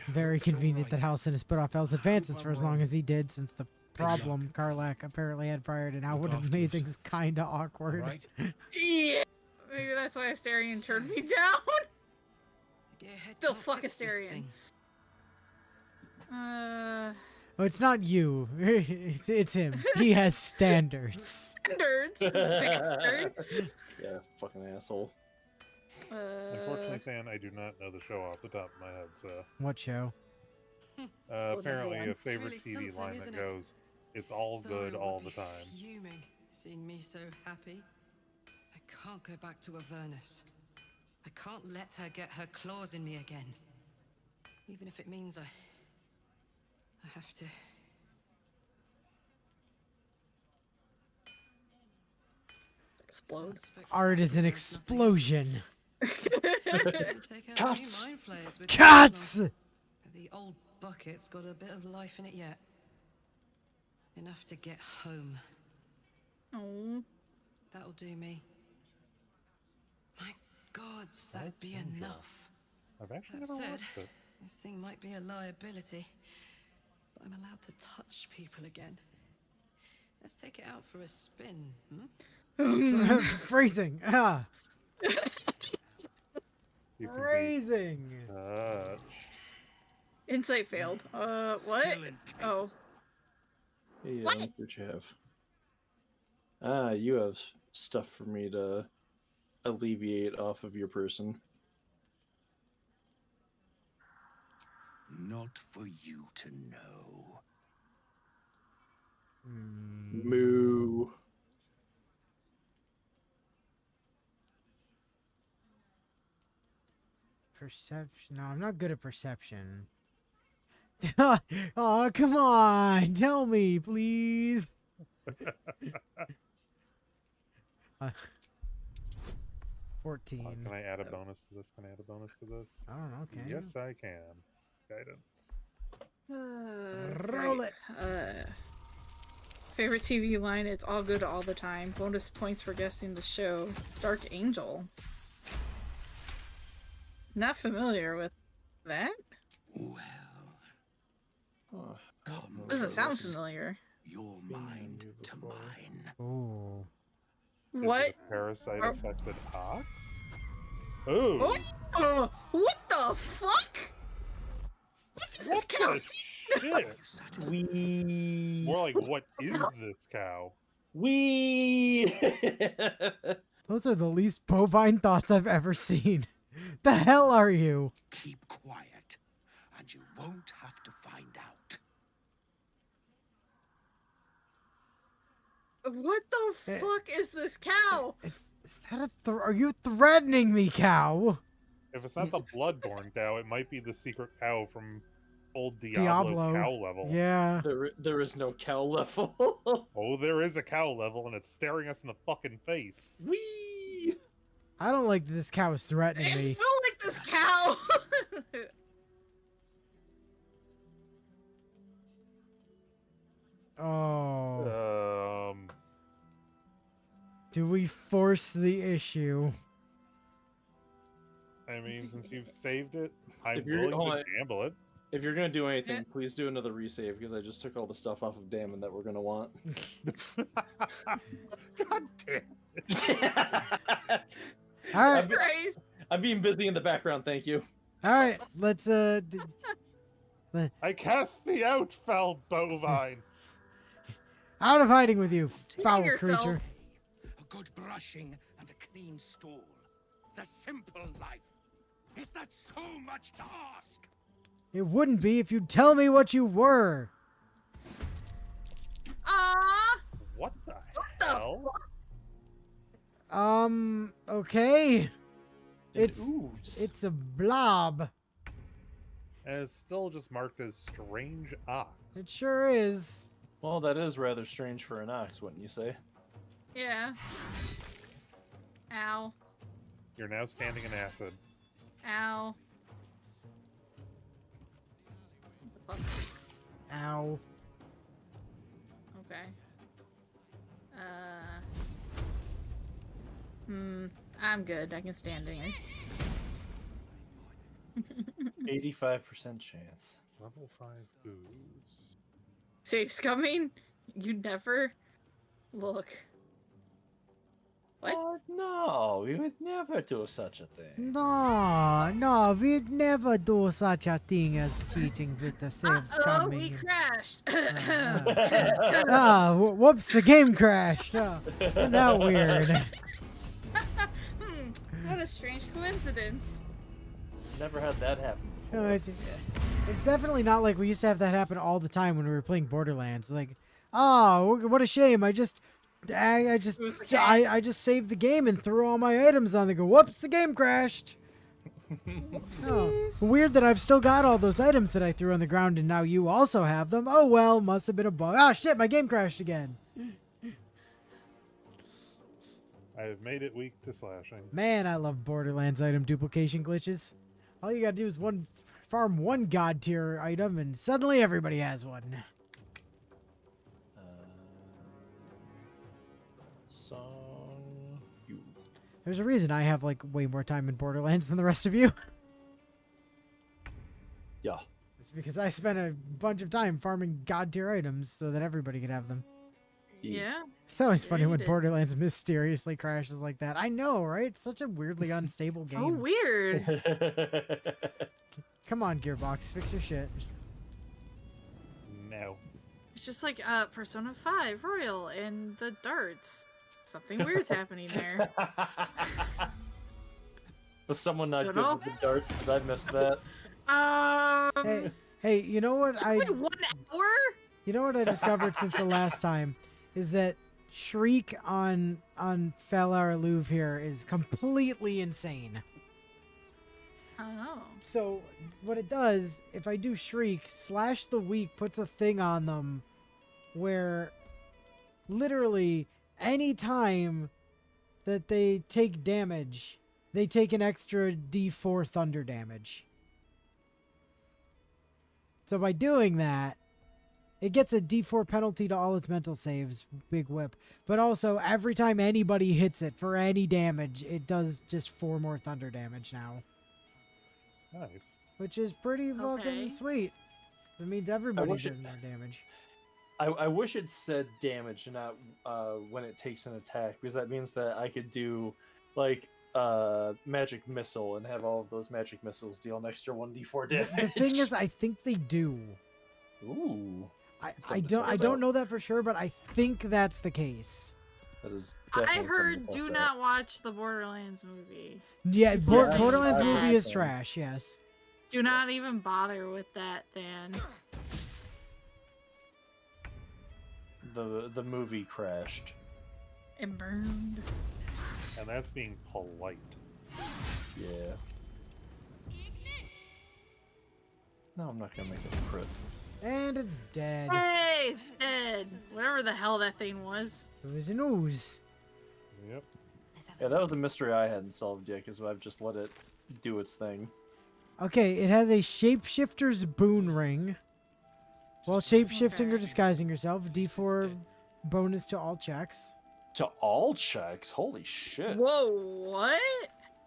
very convenient that Halcyon has put off El's advances for as long as he did, since the problem Karlak apparently had prior to now would have made things kinda awkward. Right? Yeah. Maybe that's why Asterion turned me down. Still fuck Asterion. Oh, it's not you. It's him. He has standards. Standards. Bastard. Yeah, fucking asshole. Unfortunately, Fan, I do not know the show off the top of my head, so. What show? Apparently a It's favorite really TV something, line isn't that it? goes, it's all Zara good would all be the time. Fuming, seeing me so happy. I can't go back to Avernus. I can't let her get her claws in me again. Even if it means I have to. Explode. Art is an explosion. Cats! Cats! The old bucket's got a bit of life in it yet. Enough to get home. Oh. That'll do me. My gods, that'd be enough. I've actually That never said, watched it. this thing might be a liability, but I'm allowed to touch people again. Let's take it out for a spin, Phrasing. Ah. You can be Phrasing. touched. Insight failed. What? Oh. Yeah, what you have? Ah, you have stuff for me to alleviate off of your person. Not for you to know. Moo. Perception. No, I'm not good at perception. Oh, come on. Tell me, please. 14. Can I add a bonus to this? Can I add a bonus to this? I don't know. Can you? Yes, I can. Guidance. Roll it. Favorite TV line, it's all good all the time. Bonus points for guessing the show. Dark Angel. Not familiar with that. Doesn't sound familiar. Your mind to mine. Ooh. What? Parasite Oh. affected ox? Ooh. What the fuck? What is this What the Kelsey? shit! Wee. More like, what is this cow? Wee. Those are the least bovine thoughts I've ever seen. The hell are you? Keep quiet, and you won't have to find out. What the fuck is this cow? Is that are you threatening me, cow? If it's not the bloodborne cow, it might be the secret cow from old Diablo cow level. Yeah. There is no cow level. Oh, there is a cow level, and it's staring us in the fucking face. Wee. I don't like that this cow is threatening I me. don't like this cow. Oh. Do we force the issue? I mean, since you've saved it, I'm If you're- willing to gamble it. If you're gonna do anything, please do another resave because I just took all the stuff off of Damon that we're gonna want. God damn it. All right. I'm being busy in the background. Thank you. All right, let's I cast thee out, foul bovine. out of hiding with you, foul yourself. creature. A good brushing and a clean stool. The simple life. Is that so much to ask? It wouldn't be if you'd tell me what you were. What the hell? Okay. It It's oozes. it's a blob. And it's still just marked as strange ox. It sure is. Well, that is rather strange for an ox, wouldn't you say? Yeah. Ow. You're now standing in acid. Ow. Ow. Okay. I'm good. I can stand in. 85% chance. Level 5 ooze. Safe's coming? You never look. What? Oh, no, we would never do such a thing. No, we'd never do such a thing as cheating with the saves Uh-oh, we coming. crashed. Whoops, the game crashed. Oh, isn't that weird? What a strange coincidence. Never had that happen. No, it's definitely not like we used to have that happen all the time when we were playing Borderlands. Like, oh, what a shame. I just saved the game and threw all my items on. They go, whoops, the game crashed. Oh, weird that I've still got all those items that I threw on the ground and now you also have them. Oh well, must have been a bug. Oh shit, my game crashed again. I have made it weak to slashing. Man, I love Borderlands item duplication glitches. All you gotta do is farm one god tier item and suddenly everybody has one. Song you. There's a reason I have like way more time in Borderlands than the rest of you. Yeah. It's because I spent a bunch of time farming god tier items so that everybody could have them. Yeah. It's always funny you when did. Borderlands mysteriously crashes like that. I know, right? It's such a weirdly unstable game. So weird. Come on, Gearbox, fix your shit. No. It's just like Persona 5 Royal and the darts. Something weird's happening there. Was someone not Good good old- with the darts? Did I miss that? Hey, you know what Wait, 1 hour? You know what I discovered since the last time is that Shriek on Falar Louvre here is completely insane. Oh. So what it does, if I do Shriek, Slash the Weak puts a thing on them where literally any time that they take damage, they take an extra D4 thunder damage. So by doing that, it gets a D4 penalty to all its mental saves, Big Whip. But also, every time anybody hits it for any damage, it does just 4 more thunder damage now. Nice. Which is pretty fucking sweet. It means everybody's doing more damage. I wish it said damage, not when it takes an attack, because that means that I could do like magic missile and have all of those magic missiles deal an extra 1d4 damage. The thing is, I think they do. Ooh. I don't know that for sure, but I think that's the case. That is I definitely heard something to do test not watch the Borderlands movie. Yeah, Yeah, Borderlands I movie heard is that. trash. Yes. Do not even bother with that, then. The movie crashed. It burned. And that's being polite. Yeah. No, I'm not gonna make it a crit. And it's dead. Hey, it's dead. Whatever the hell that thing was. It was an ooze. Yep. Yeah, that was a mystery I hadn't solved yet because I've just let it do its thing. Okay, it has a shapeshifter's boon ring. While shapeshifting or disguising yourself, D4 bonus to all checks. To all checks? Holy shit. Whoa, what?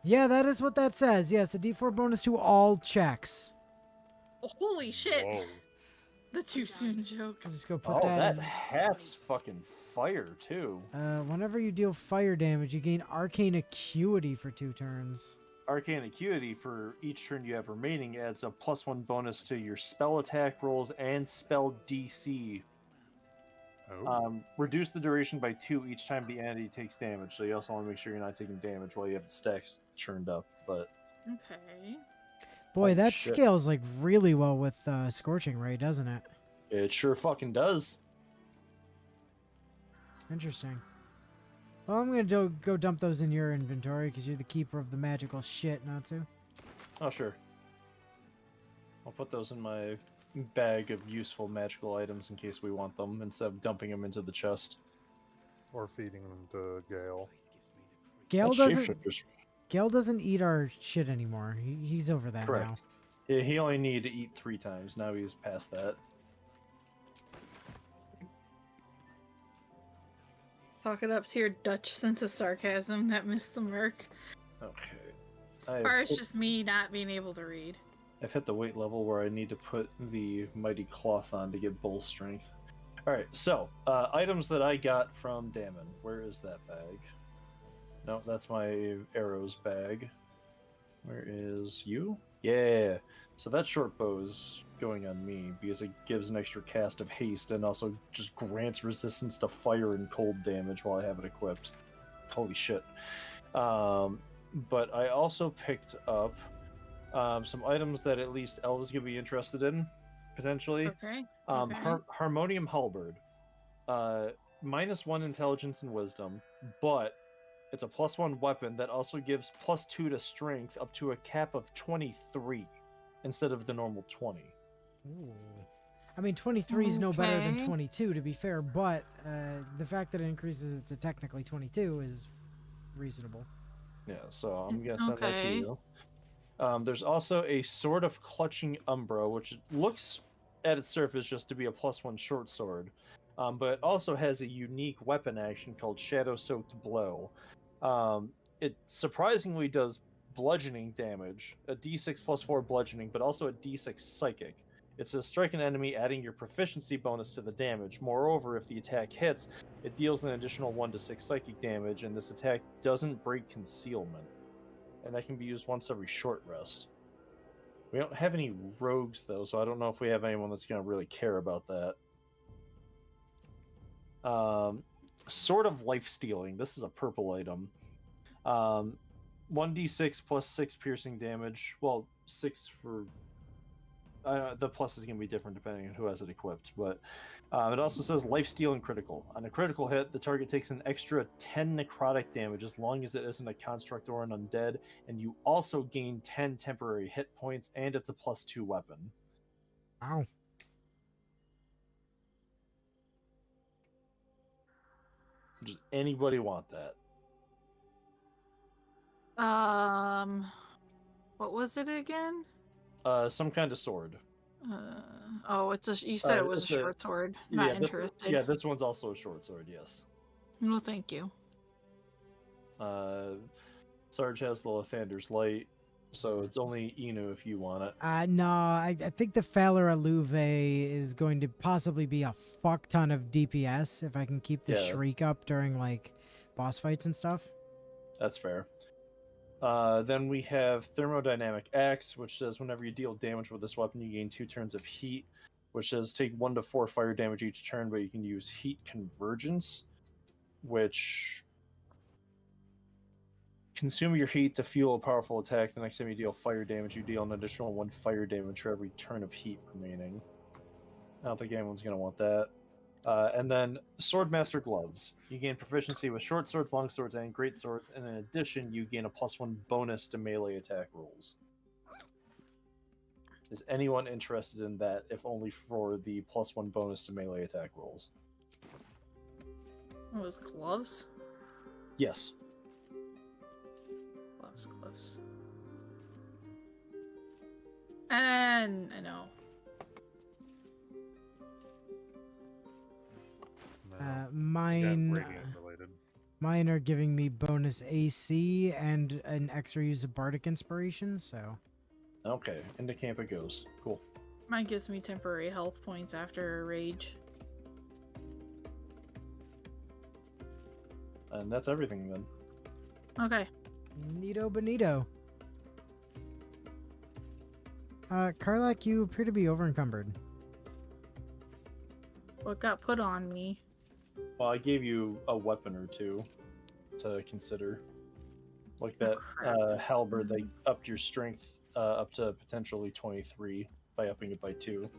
Yeah, that is what that says. Yes, a D4 bonus to all checks. Holy shit. Whoa. The too soon joke. I'll just go put Oh, that that in. hat's fucking fire, too. Whenever you deal fire damage, you gain arcane acuity for 2 turns. Arcane Acuity, for each turn you have remaining, adds a +1 bonus to your spell attack rolls and spell DC. Reduce the duration by 2 each time the entity takes damage, so you also want to make sure you're not taking damage while you have the stacks churned up. But Okay. Boy, Holy that shit. scales like really well with Scorching Ray, doesn't it? it sure fucking does. Interesting. Well, I'm gonna go dump those in your inventory because you're the keeper of the magical shit, Natsu. Oh, sure. I'll put those in my bag of useful magical items in case we want them, instead of dumping them into the chest. Or feeding them to Gale. Gale That doesn't. shapeshifter's Gale doesn't eat our shit anymore. He's over that now. correct. Yeah, he only needed to eat 3 times. Now he's past that. Talk it up to your Dutch sense of sarcasm that missed the mark. Okay. Or it's just me not being able to read. I've hit the weight level where I need to put the mighty cloth on to get bull strength. Alright, so, items that I got from Damon. Where is that bag? No, that's my arrows bag. Where is you? Yeah! So that short bow is going on me because it gives an extra cast of haste and also just grants resistance to fire and cold damage while I have it equipped. Holy shit. But I also picked up some items that at least elves could be interested in, potentially. Okay. Harmonium Halberd. -1 intelligence and wisdom, but it's a +1 weapon that also gives +2 to strength up to a cap of 23 instead of the normal 20. Ooh. I mean, 23 is no better than Okay. 22, to be fair, but the fact that it increases it to technically 22 is reasonable. Yeah, so I'm gonna send that to Okay. you. There's also a Sword of Clutching Umbra, which looks at its surface just to be a +1 short sword, but it also has a unique weapon action called Shadow Soaked Blow. It surprisingly does bludgeoning damage, a d6 +4 bludgeoning, but also a d6 psychic. It says strike an enemy, adding your proficiency bonus to the damage. Moreover, if the attack hits, it deals an additional 1 to 6 psychic damage, and this attack doesn't break concealment. And that can be used once every short rest. We don't have any rogues, though, so I don't know if we have anyone that's going to really care about that. Sword of Life Stealing. This is a purple item. 1d6 plus 6 piercing damage. Well, 6 for... the plus is going to be different depending on who has it equipped, but it also says life steal and critical. On a critical hit, the target takes an extra 10 necrotic damage as long as it isn't a construct or an undead, and you also gain 10 temporary hit points, and it's a +2 weapon. Wow. Does anybody want that? What was it again? Some kind of sword. Oh, it's a. You said it was a it's a- short sword. Not Yeah, interested. yeah, this one's also a short sword, yes. No, thank you. Sarge has the Lathander's Light, so it's only Inu if you want it. No, I think the Faller Aluve is going to possibly be a fuck ton of DPS if I can keep the Yeah. Shriek up during, like, boss fights and stuff. That's fair. Then we have Thermodynamic Axe, which says whenever you deal damage with this weapon, you gain 2 turns of heat. which says take 1 to 4 fire damage each turn, but you can use Heat Convergence, which consume your heat to fuel a powerful attack. The next time you deal fire damage, you deal an additional 1 fire damage for every turn of heat remaining. I don't think anyone's going to want that. And then Swordmaster Gloves. You gain proficiency with short swords, long swords, and great swords, and in addition, you gain a +1 bonus to melee attack rolls. Is anyone interested in that, if only for the +1 bonus to melee attack rolls? What was gloves? Yes. Gloves. And I know. Mine. Radiant related. Mine are giving me bonus AC and an extra use of Bardic Inspiration, so. Okay, into camp it goes. Cool. Mine gives me temporary health points after a rage. And that's everything then. Okay. Neato bonito. Karlak, you appear to be overencumbered. What got put on me? Well, I gave you a weapon or two to consider. Like that halberd, they upped your strength up to potentially 23 by upping it by 2.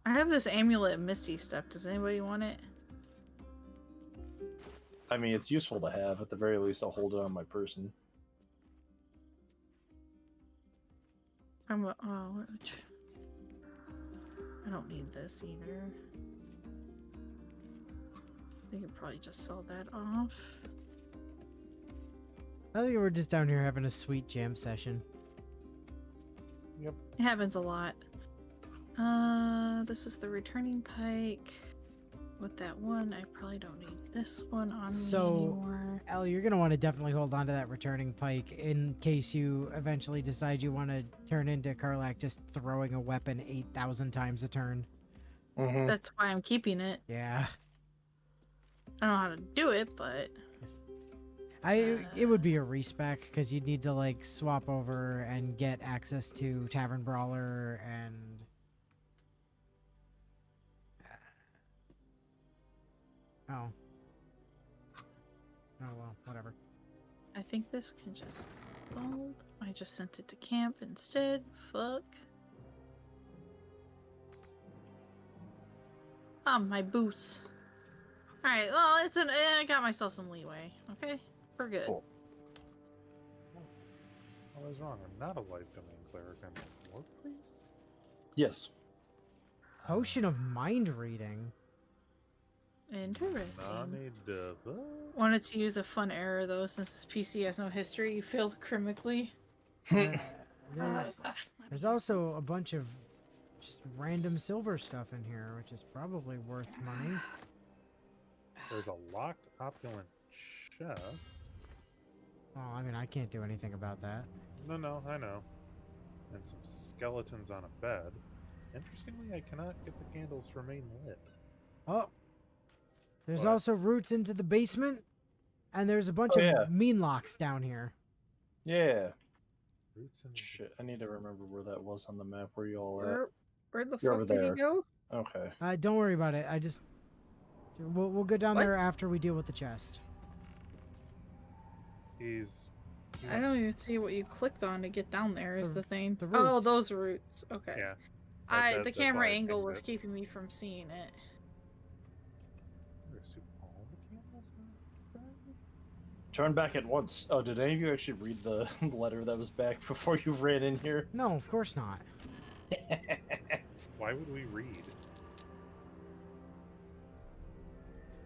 I have this amulet of Misty stuff. Does anybody want it? I mean, it's useful to have. At the very least, I'll hold it on my person. I don't need this either. We could probably just sell that off. I think we're just down here having a sweet jam session. Yep. It happens a lot. This is the returning pike. With that one, I probably don't need this one on me anymore. Elle, you're gonna want to definitely hold on to that returning pike in case you eventually decide you want to turn into Karlak just throwing a weapon 8,000 times a turn. That's why I'm keeping it. Yeah. I don't know how to do it, but it would be a respec because you'd need to like swap over and get access to Tavern Brawler and oh well, whatever. I think this can just fold. I just sent it to camp instead. Fuck. My boots. Alright, well, I got myself some leeway. Okay? We're good. Cool. What was wrong? I'm not a life domain cleric. I'm a war priest? Yes. Potion of mind reading. Interesting. Wanted to use a fun error though, since this PC has no history. You failed critically. There's also a bunch of just random silver stuff in here, which is probably worth money. There's a locked opulent chest. Oh, I mean, I can't do anything about that. No, I know. And some skeletons on a bed. Interestingly, I cannot get the candles to remain lit. Oh. There's What? also routes into the basement, and there's a bunch of mean locks down here. Yeah. Roots and Shit, I need to remember where that was on the map. Where you all at? Where the You're fuck over did there. he go? Okay. Don't worry about it. We'll go down there after we deal with the chest. I don't even see what you clicked on to get down there. Is the thing? The Oh, roots. those roots. Okay. Yeah. The that's camera why I angle picked was it. keeping me from seeing it. Turn back at once. Oh, did any of you actually read the letter that was back before you ran in here? No, of course not. Why would we read?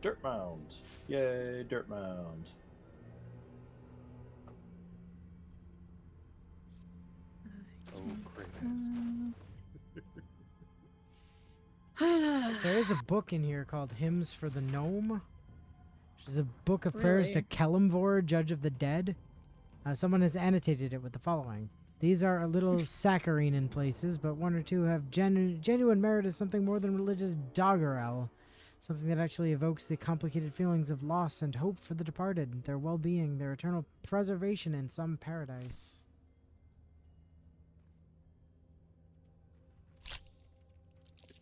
Dirt mound. Yay, dirt mound. Oh, There is a book in here called Hymns for the Gnome, which is a book of prayers to Really? Kelemvor, Judge of the Dead. Someone has annotated it with the following. These are a little saccharine in places, but one or two have genuine merit as something more than religious doggerel. Something that actually evokes the complicated feelings of loss and hope for the departed, their well-being, their eternal preservation in some paradise.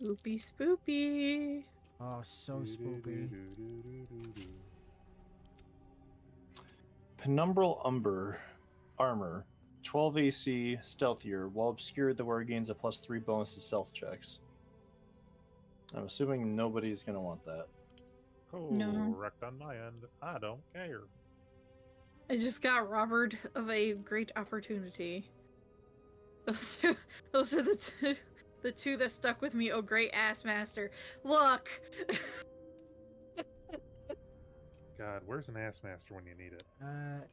Spoopy, spoopy. Oh, so spoopy. Penumbral armor. 12 AC, stealthier. While obscured, the wearer gains a +3 bonus to stealth checks. I'm assuming nobody's going to want that. Correct on my end. I don't care. I just got robbed of a great opportunity. Those are the two that stuck with me. Oh, great ass master. Look! God, where's an ass master when you need it?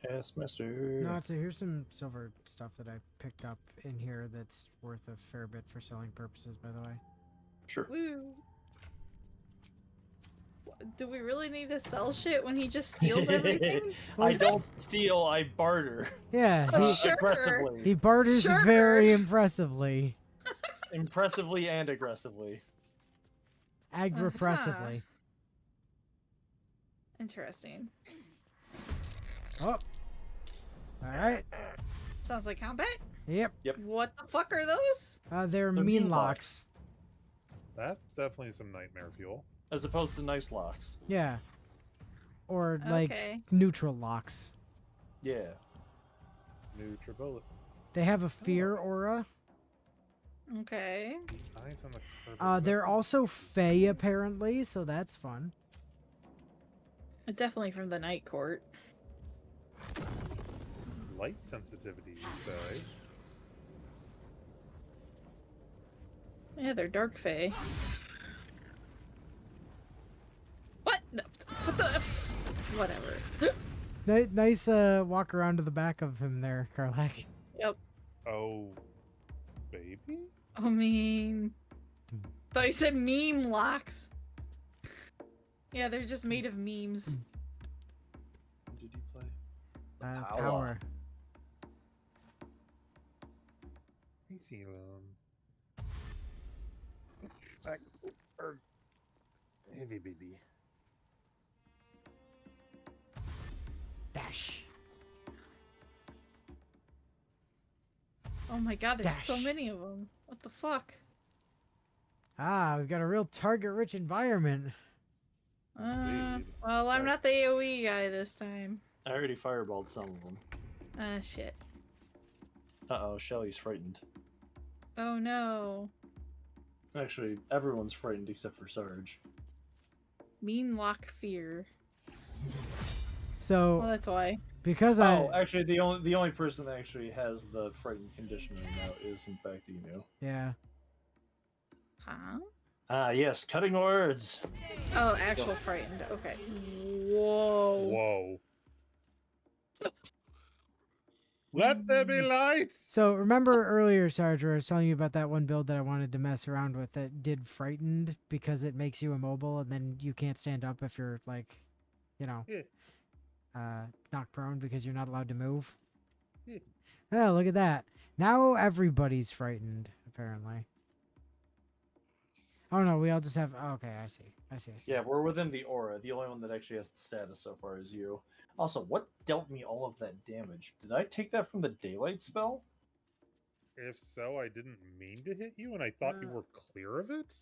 Ass master. Not to here's some silver stuff that I picked up in here that's worth a fair bit for selling purposes, by the way. Sure. Woo. Do we really need to sell shit when he just steals everything? I don't steal, I barter. Yeah, Aggressively. he barters very impressively. Impressively and aggressively. Aggressively. Interesting. Oh. Alright. Sounds like combat? Yep. What the fuck are those? They're mean locks. That's definitely some nightmare fuel. As opposed to nice locks. Yeah. Or, like, Okay. neutral locks. Yeah. Nutribullet. They have a fear aura. Okay. Eyes on the curve. They're also fey, apparently, so that's fun. Definitely from the night court. Light sensitivity, you say? Yeah, they're dark fae. What? No, what the? Whatever. Nice walk around to the back of him there, Karlak. Yep. Oh, baby? I mean, thought you said meme locks. Yeah, they're just made of memes. Did you play? Power. I see back or heavy baby. Dash. Oh my god, there's so Dash. many of them. What the fuck? We've got a real target-rich environment. Well, I'm not the AoE guy this time. I already fireballed some of them. Shit. Uh-oh, Shelly's frightened. Oh no. Actually, everyone's frightened except for Sarge. Mean lock fear. So, Oh, that's why. because actually, the only person that actually has the frightened condition right now is, in fact, Emu. Yeah. Huh? Ah, yes, cutting words. Oh, actual frightened. Okay. Whoa. Whoa. Let there be light! So, remember earlier, Sarge, where I was telling you about that one build that I wanted to mess around with that did frightened because it makes you immobile and then you can't stand up if you're, like, you know, knocked prone because you're not allowed to move? Yeah. Oh, look at that. Now everybody's frightened, apparently. Oh, no, we all just have... Oh, okay, I see. Yeah, we're within the aura. The only one that actually has the status so far is you. Also, what dealt me all of that damage? Did I take that from the daylight spell? If so, I didn't mean to hit you, and I thought you were clear of it.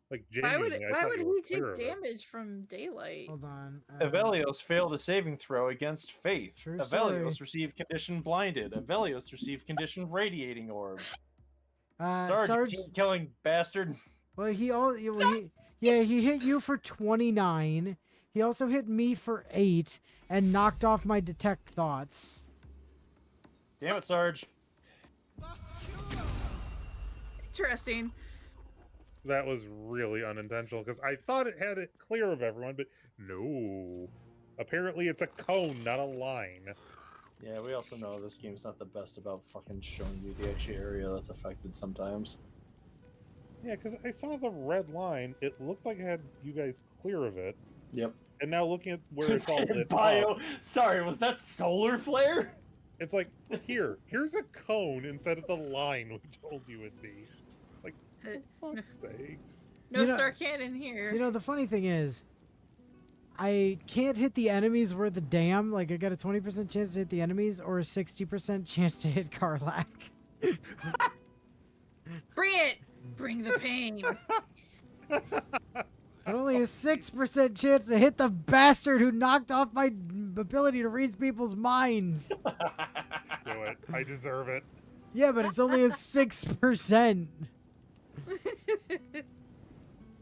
Like genuinely, Why would you were he take clear of it. damage from daylight? Hold on. Avelios failed a saving throw against Faith. True Avelios story. received condition blinded. Avelios received condition radiating orb. Sarge, Sarge, killing bastard. well, he hit you for 29. He also hit me for 8 and knocked off my detect thoughts. Damn it, Sarge. Interesting. That was really unintentional because I thought it had it clear of everyone, but no. Apparently, it's a cone, not a line. Yeah, we also know this game's not the best about fucking showing you the actual area that's affected sometimes. Yeah, because I saw the red line. It looked like it had you guys clear of it. Yep. And now looking at where it's all lit Bio. up, Sorry, was that solar flare? it's like, here's a cone instead of the line we told you it'd be. Like, for fuck's sakes. No star cannon here. You know, the funny thing is, I can't hit the enemies where the dam. Like, I got a 20% chance to hit the enemies or a 60% chance to hit Karlak. Bring it! Bring the pain. But only a 6% chance to hit the bastard who knocked off my ability to read people's minds. Do it. I deserve it. Yeah, but it's only a 6%.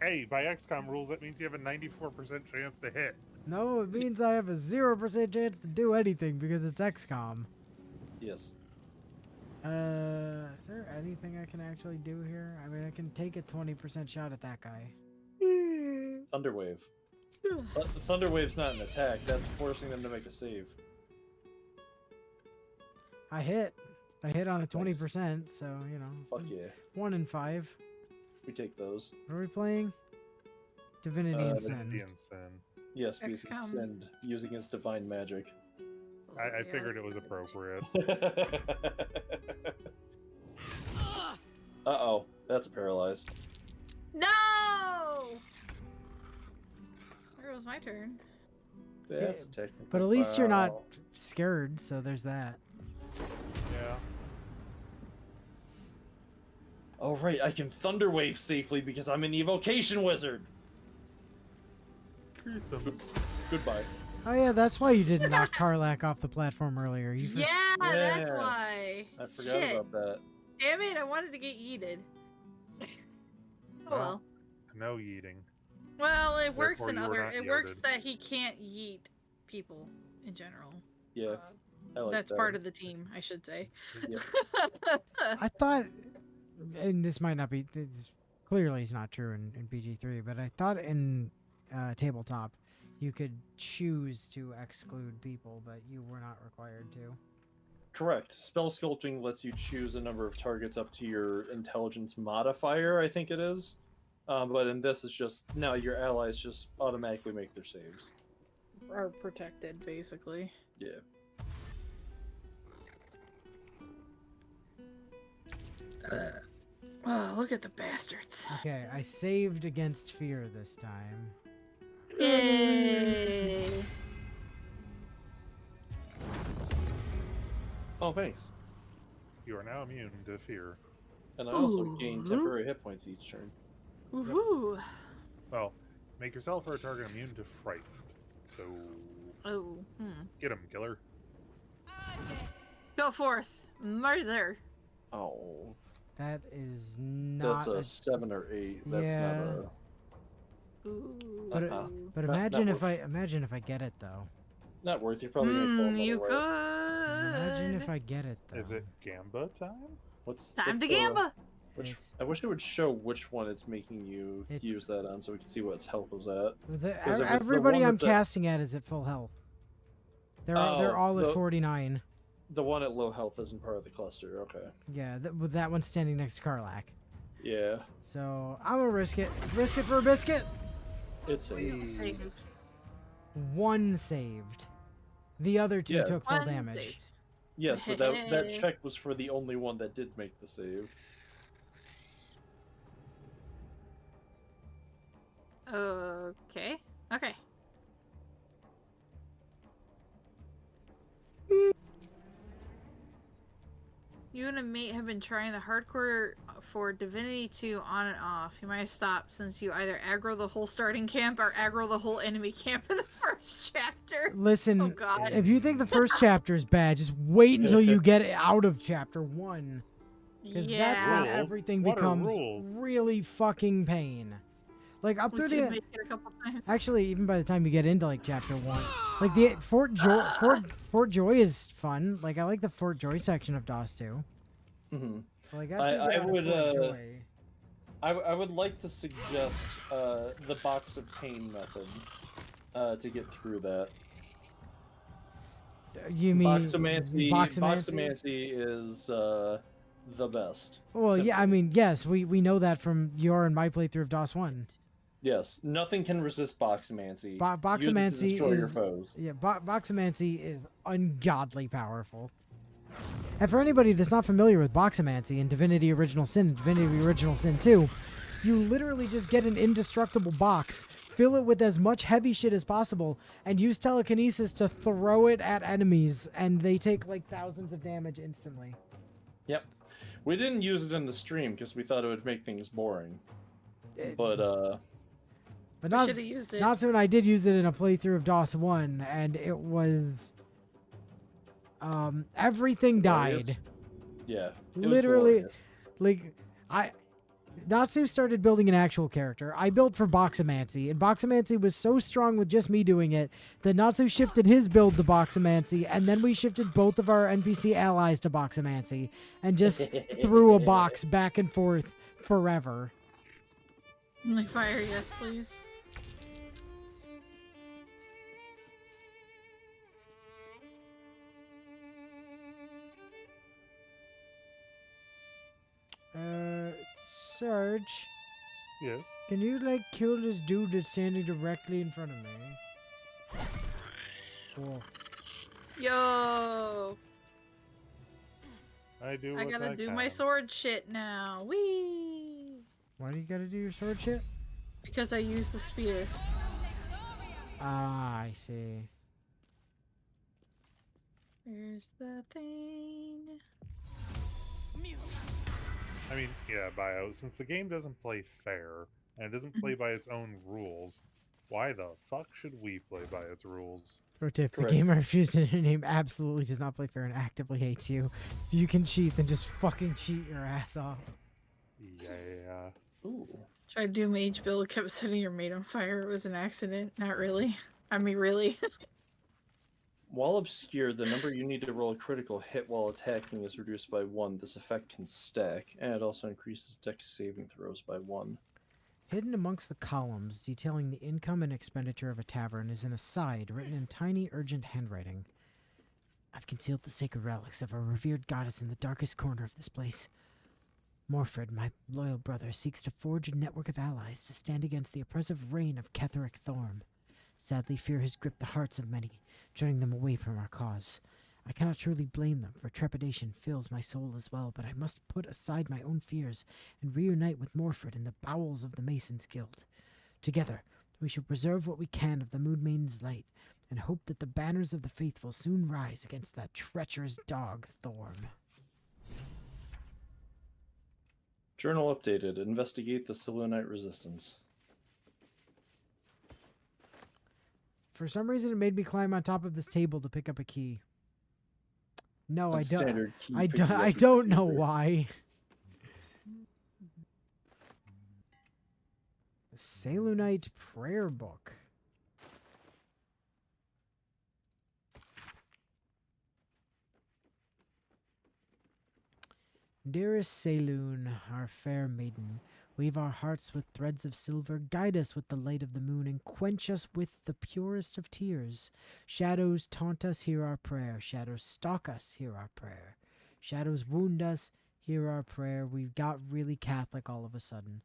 Hey, by XCOM rules, that means you have a 94% chance to hit. No, it means I have a 0% chance to do anything because it's XCOM. Yes. Is there anything I can actually do here? I mean, I can take a 20% shot at that guy. Thunderwave. But the Thunderwave's not an attack. That's forcing them to make a save. I hit on a 20%, so, you know. Fuck yeah. 1 in 5. We take those. What are we playing? Divinity and Sin. Divinity and Sin. Yes, because XCOM. he sinned using his divine magic. I figured it was appropriate. Uh-oh. That's paralyzed. No! There goes my turn. That's technically But at least you're not foul. scared, so there's that. Yeah. Oh, right. I can Thunderwave safely because I'm an evocation wizard. Goodbye. Oh yeah, that's why you didn't knock Karlak off the platform earlier. You Yeah, that's Yeah. why. I forgot Shit. about that. Damn it, I wanted to get yeeted. Oh well. No yeeting. Well, it works Therefore, in you were other. not It works yielded. that he can't yeet people in general. Yeah. I like That's that. part of the team, I should say. Yeah. I thought, and this might not be, this clearly is not true in BG3, but I thought in tabletop you could choose to exclude people, but you were not required to. Correct. Spell sculpting lets you choose a number of targets up to your intelligence modifier, I think it is. But in this, it's just now your allies just automatically make their saves. Are protected, basically. Yeah. Oh, look at the bastards. Okay, I saved against fear this time. Yay! Oh, thanks. You are now immune to fear. And I also gain temporary hit points each turn. Woohoo! Well, make yourself or a target immune to frightened. So, Oh, get him, killer. Go forth, murder. Oh. That is not. That's a 7 or 8. That's Yeah. not a. Ooh. But, but imagine if I get it though. Not worth. You're probably gonna kill another You way. could. Imagine if I get it though. Is it Gamba time? What's Time to the- gamba? I wish it would show which one it's making you use that on, so we can see what its health is at. 'Cause if it's the Everybody one I'm that's at- casting at is at full health. They're all at 49. The one at low health isn't part of the cluster. Okay. Yeah, with that one standing next to Karlak. Yeah. So I'm gonna risk it. Risk it for a biscuit. It's Saved. One saved. The other two Yeah. took full One damage. saved. Yes, but that check was for the only one that did make the save. Okay. Okay. You and a mate have been trying the hardcore for Divinity 2 on and off. You might have stopped since you either aggro the whole starting camp or aggro the whole enemy camp in the first chapter. Listen, Oh god. if you think the first chapter is bad, just wait until you get out of chapter 1. Because that's when Yeah. everything What are becomes rules? really fucking pain. Like up through Once you the make it a couple times. actually, even by the time you get into like chapter 1, like the Fort Joy is fun. Like I like the Fort Joy section of DOS 2. Mm-hmm. Like after you get out of Fort Joy, I would like to suggest the box of pain method to get through that. you mean Boxomancy? Boxomancy? Boxomancy is the best. Well, yeah, I mean, yes, we know that from your and my playthrough of DOS 1. Yes, nothing can resist Boxomancy. Use it to Boxomancy destroy your is foes. yeah, Boxomancy is ungodly powerful. And for anybody that's not familiar with Boxomancy and Divinity Original Sin and Divinity Original Sin 2, You literally just get an indestructible box, fill it with as much heavy shit as possible, and use telekinesis to throw it at enemies, and they take like thousands of damage instantly. Yep. We didn't use it in the stream because we thought it would make things boring. But But We not, shoulda used it. not soon. I did use it in a playthrough of DOS 1, and it was... everything glorious. died. Yeah. It was Literally, glorious. like, Natsu started building an actual character. I built for Boxomancy, and Boxomancy was so strong with just me doing it that Natsu shifted his build to Boxomancy, and then we shifted both of our NPC allies to Boxomancy, and just threw a box back and forth forever. Only fire, yes, please. Sarge, Yes. can you, like, kill this dude that's standing directly in front of me? Cool. Yo! I do I what gotta I do can. my sword shit now. Whee! Why do you gotta do your sword shit? Because I use the spear. Ah, I see. Here's the thing. I mean, yeah, Bio, since the game doesn't play fair, and it doesn't play by its own rules, why the fuck should we play by its rules? Pro tip, Correct. the game I refused to name absolutely does not play fair and actively hates you. You can cheat, then just fucking cheat your ass off. Yeah. Ooh. Tried to do mage build, kept setting your mate on fire. It was an accident. Not really. I mean, really. While obscured, the number you need to roll a critical hit while attacking is reduced by 1. This effect can stack, and it also increases dex saving throws by 1. Hidden amongst the columns, detailing the income and expenditure of a tavern, is an aside written in tiny, urgent handwriting. I've concealed the sacred relics of our revered goddess in the darkest corner of this place. Morfred, my loyal brother, seeks to forge a network of allies to stand against the oppressive reign of Ketheric Thorm. Sadly, fear has gripped the hearts of many, turning them away from our cause. I cannot truly blame them, for trepidation fills my soul as well, but I must put aside my own fears and reunite with Morfred in the bowels of the Masons' Guild. Together, we shall preserve what we can of the Moon Maiden's light, and hope that the banners of the faithful soon rise against that treacherous dog, Thorm. Journal updated. Investigate the Silonite resistance. For some reason, it made me climb on top of this table to pick up a key. No, I don't. Standard key I pick don't. you up I and don't put you know there. why. The Salunite Prayer Book. Dearest Saloon, our fair maiden, weave our hearts with threads of silver, guide us with the light of the moon, and quench us with the purest of tears. Shadows taunt us, hear our prayer. Shadows stalk us, hear our prayer. Shadows wound us, hear our prayer. We've got really Catholic all of a sudden.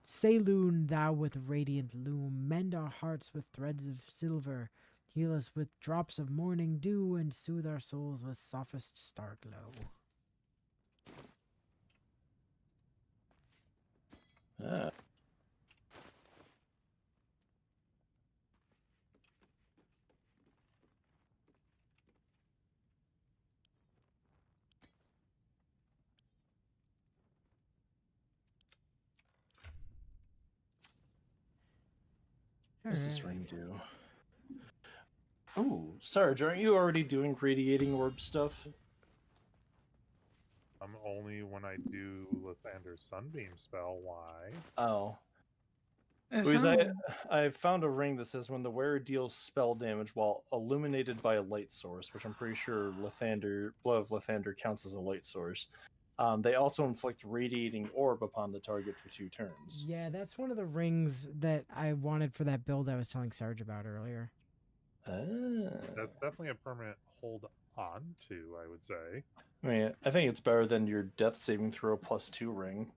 Saloon, thou with radiant loom, mend our hearts with threads of silver. Heal us with drops of morning dew, and soothe our souls with softest star glow. Ah. What does this ring do? Oh, Sarge, aren't you already doing radiating orb stuff? Only when I do Lathander's Sunbeam spell. Why? Oh. Because I found a ring that says when the wearer deals spell damage while illuminated by a light source, which I'm pretty sure Blood of Lathander counts as a light source. They also inflict radiating orb upon the target for 2 turns. Yeah, that's one of the rings that I wanted for that build I was telling Sarge about earlier. That's definitely a permanent hold on to, I would say. I mean, I think it's better than your death saving throw +2 ring.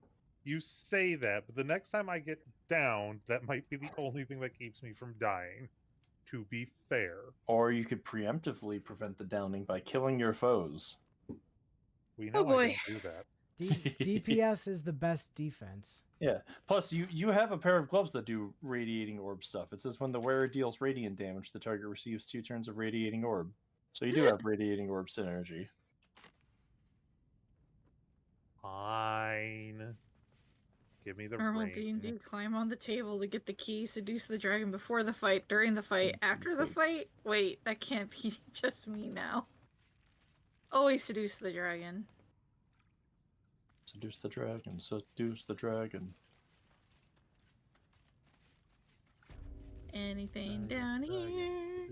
You say that, but the next time I get downed, that might be the only thing that keeps me from dying. To be fair. Or you could preemptively prevent the downing by killing your foes. We know I don't do that. DPS is the best defense. Yeah. Plus, you have a pair of gloves that do radiating orb stuff. It says when the wearer deals radiant damage, the target receives 2 turns of radiating orb. So you do have radiating orb synergy. Fine. Give me the Normal ring. D&D, climb on the table to get the key, seduce the dragon before the fight, during the fight, after the fight. Wait, that can't be just me now. Always seduce the dragon. Seduce the dragon, seduce the dragon. Anything down here?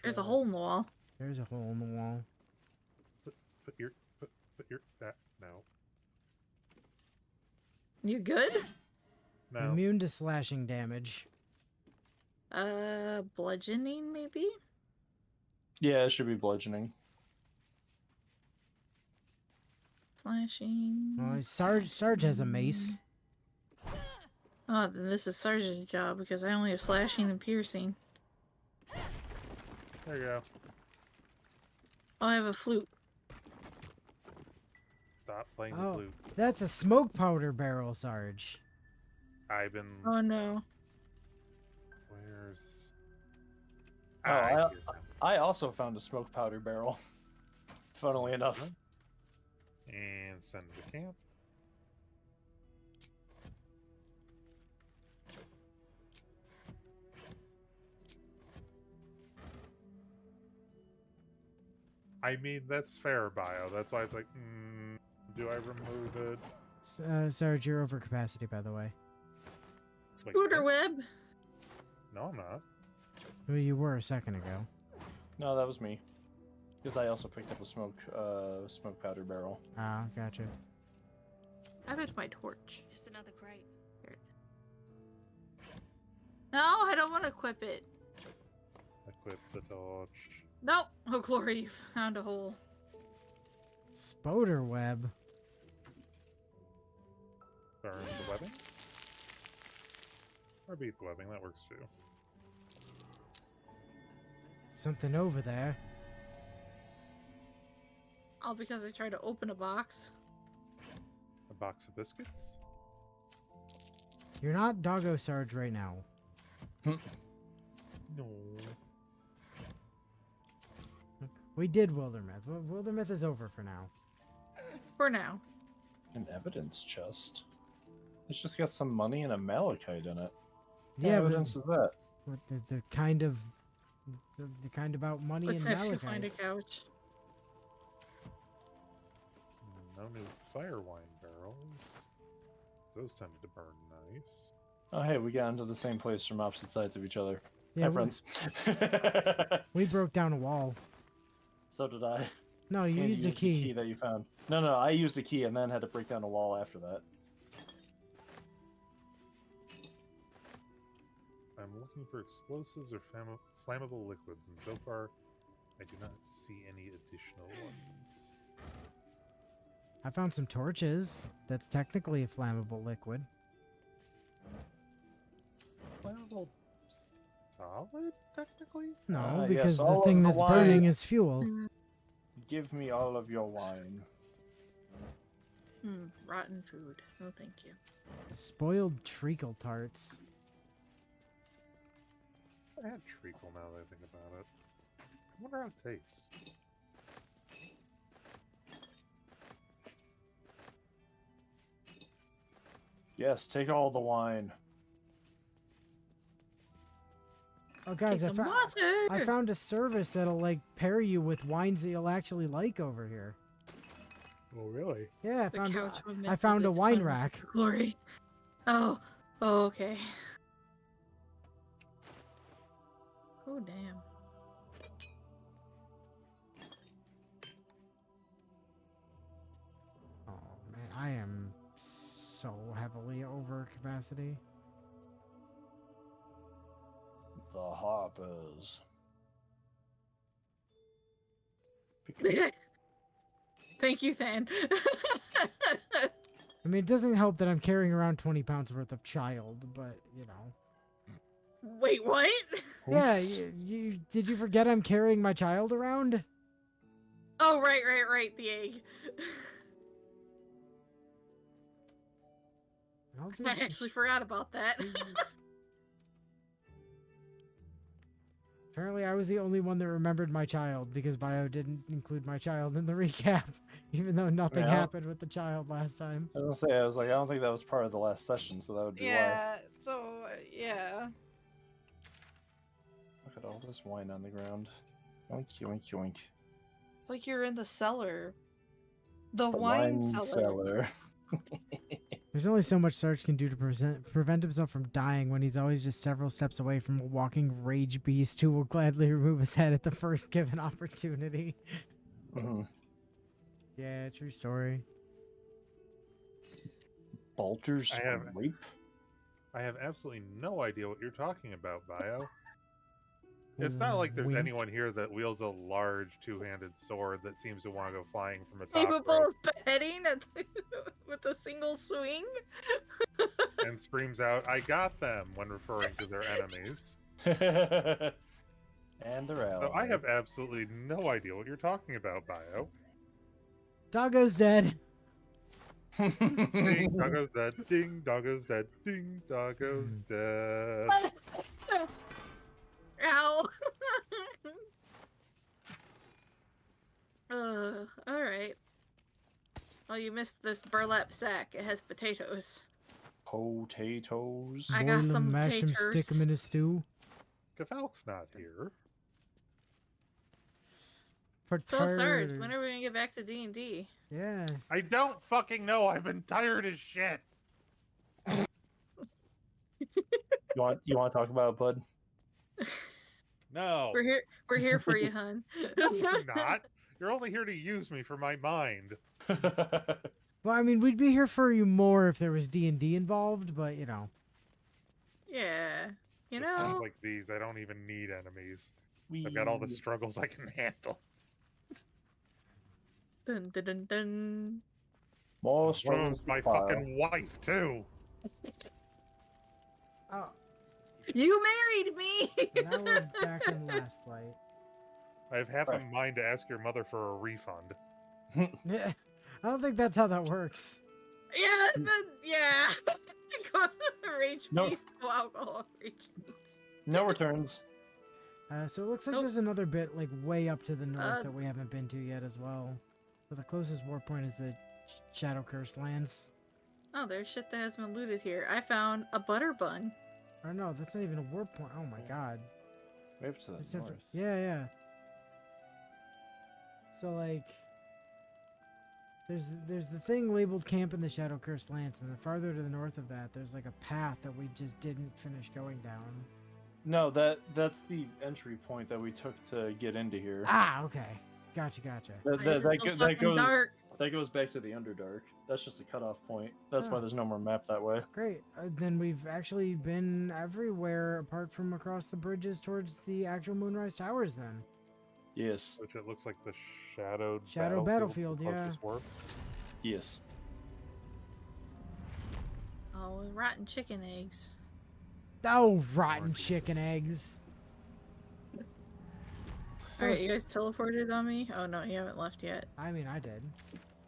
There's a hole in the wall. There's a hole in the wall. Put your that no. You good? No. Immune to slashing damage. Bludgeoning maybe? Yeah, it should be bludgeoning. Slashing. Well, Sarge has a mace. Oh, then this is Sarge's job because I only have slashing and piercing. There you go. Oh, I have a flute. Stop playing the Oh, flute. that's a smoke powder barrel, Sarge. I've been. Oh no. Where's? Oh, I also found a smoke powder barrel. Funnily enough. And send to camp. I mean, that's fair, Bio. That's why it's like, do I remove it? Sarge, you're over capacity, by the way. Scooter web. No, I'm not. Well, you were a second ago. No, that was me. Because I also picked up a smoke powder barrel. Ah, gotcha. I bet my torch. Just another crate. Here. No, I don't want to equip it. Equip the torch. Nope. Oh, glory, you found a hole. Spoder web. Burn the webbing. Or beat the webbing, that works too. Something over there. All because I tried to open a box. A box of biscuits? You're not Doggo Sarge right now. No. We did Wildermyth. Wildermyth is over for now. For now. An evidence chest. It's just got some money and a malachite in it. What Yeah, evidence is that? What the kind of the kind about money Let's and actually malachite. find a couch. No new fire wine barrels. Those tended to burn nice. Oh, hey, we got into the same place from opposite sides of each other. Yeah, Hi, friends. We broke down a wall. So did I. No, you And used a the key. key that you found. No, I used a key and then had to break down a wall after that. I'm looking for explosives or flammable liquids, and so far, I do not see any additional ones. I found some torches. That's technically a flammable liquid. Flammable solid, technically? No, yes, because the all of thing the that's wine. burning is fuel. Give me all of your wine. Rotten food. No, thank you. Spoiled treacle tarts. I had treacle now that I think about it. I wonder how it tastes. Yes, take all the wine. Oh, guys, Take some water! I found a service that'll like pair you with wines that you'll actually like over here. Oh, really? Yeah, The couch with I found a Memphis' wine fun rack. Glory. Oh. Oh, okay. Oh, damn. Oh man, I am so heavily over capacity. The hoppers. Thank you, Than. I mean, it doesn't help that I'm carrying around 20 pounds worth of child, but you know. Wait, what? Yeah, did you forget I'm carrying my child around? Oh, right, the egg. I actually forgot about that. Apparently, I was the only one that remembered my child because Bio didn't include my child in the recap, even though nothing happened with the child last time. I was gonna say, I was like, I don't think that was part of the last session, so that would be why. Yeah, so, yeah. Look at all this wine on the ground. Yoink, yoink, yoink. It's like you're in the cellar. The The wine wine cellar. There's only so much Sarge can do to prevent himself from dying when he's always just several steps away from a walking rage beast who will gladly remove his head at the first given opportunity. Yeah, true story. Baldur's rape? I have absolutely no idea what you're talking about, Bio. It's not like there's anyone here that wields a large two-handed sword that seems to want to go flying from a top Capable rope of beheading with a single swing? and screams out, "I got them," when referring to their enemies. And their allies. So I have absolutely no idea what you're talking about, Bio. Doggo's dead. Ding, doggo's dead. Ding, doggo's dead. Ding, doggo's dead. Ow! Alright. Oh, you missed this burlap sack. It has potatoes. Potatoes? I got Boil 'em, some mash 'em, taters. stick 'em in a stew. Kefalk's not here. So, Sarge, when are we gonna get back to D&D? Yes. I don't fucking know. I've been tired as shit. You want to talk about it, bud? No. We're here for you, hun. You're not. You're only here to use me for my mind. Well, I mean, we'd be here for you more if there was D&D involved, but, you know. Yeah. You With things know? like these, I don't even need enemies. I've got all the struggles I can handle. Dun dun dun dun. More One of struggles. them's my fucking wife, too. Oh. You married me! Now we're back in Last Light. I have half a mind to ask your mother for a refund. Yeah, I don't think that's how that works. Yeah. Rage No. beast. Oh, alcohol. Rage beast. No returns. So it looks like there's another bit, like, way up to the north that we haven't been to yet as well. But the closest war point is the Shadow Cursed Lands. Oh, there's shit that has been looted here. I found a butter bun. Oh no, that's not even a war point. Oh my god. Way up to the Just have to- north. yeah. So like, there's the thing labeled Camp in the Shadow Cursed Lands, and then farther to the north of that, there's like a path that we just didn't finish going down. No, that's the entry point that we took to get into here. Ah, okay. Gotcha. That goes back to the Underdark. That's just a cutoff point. That's why Oh. there's no more map that way. Great. Then we've actually been everywhere apart from across the bridges towards the actual Moonrise Towers then. Yes. Which it looks like the Shadow Battlefield, yeah. Yes. Oh, rotten chicken eggs. Oh, rotten chicken eggs. Alright, you guys teleported on me? Oh no, you haven't left yet. I mean, I did.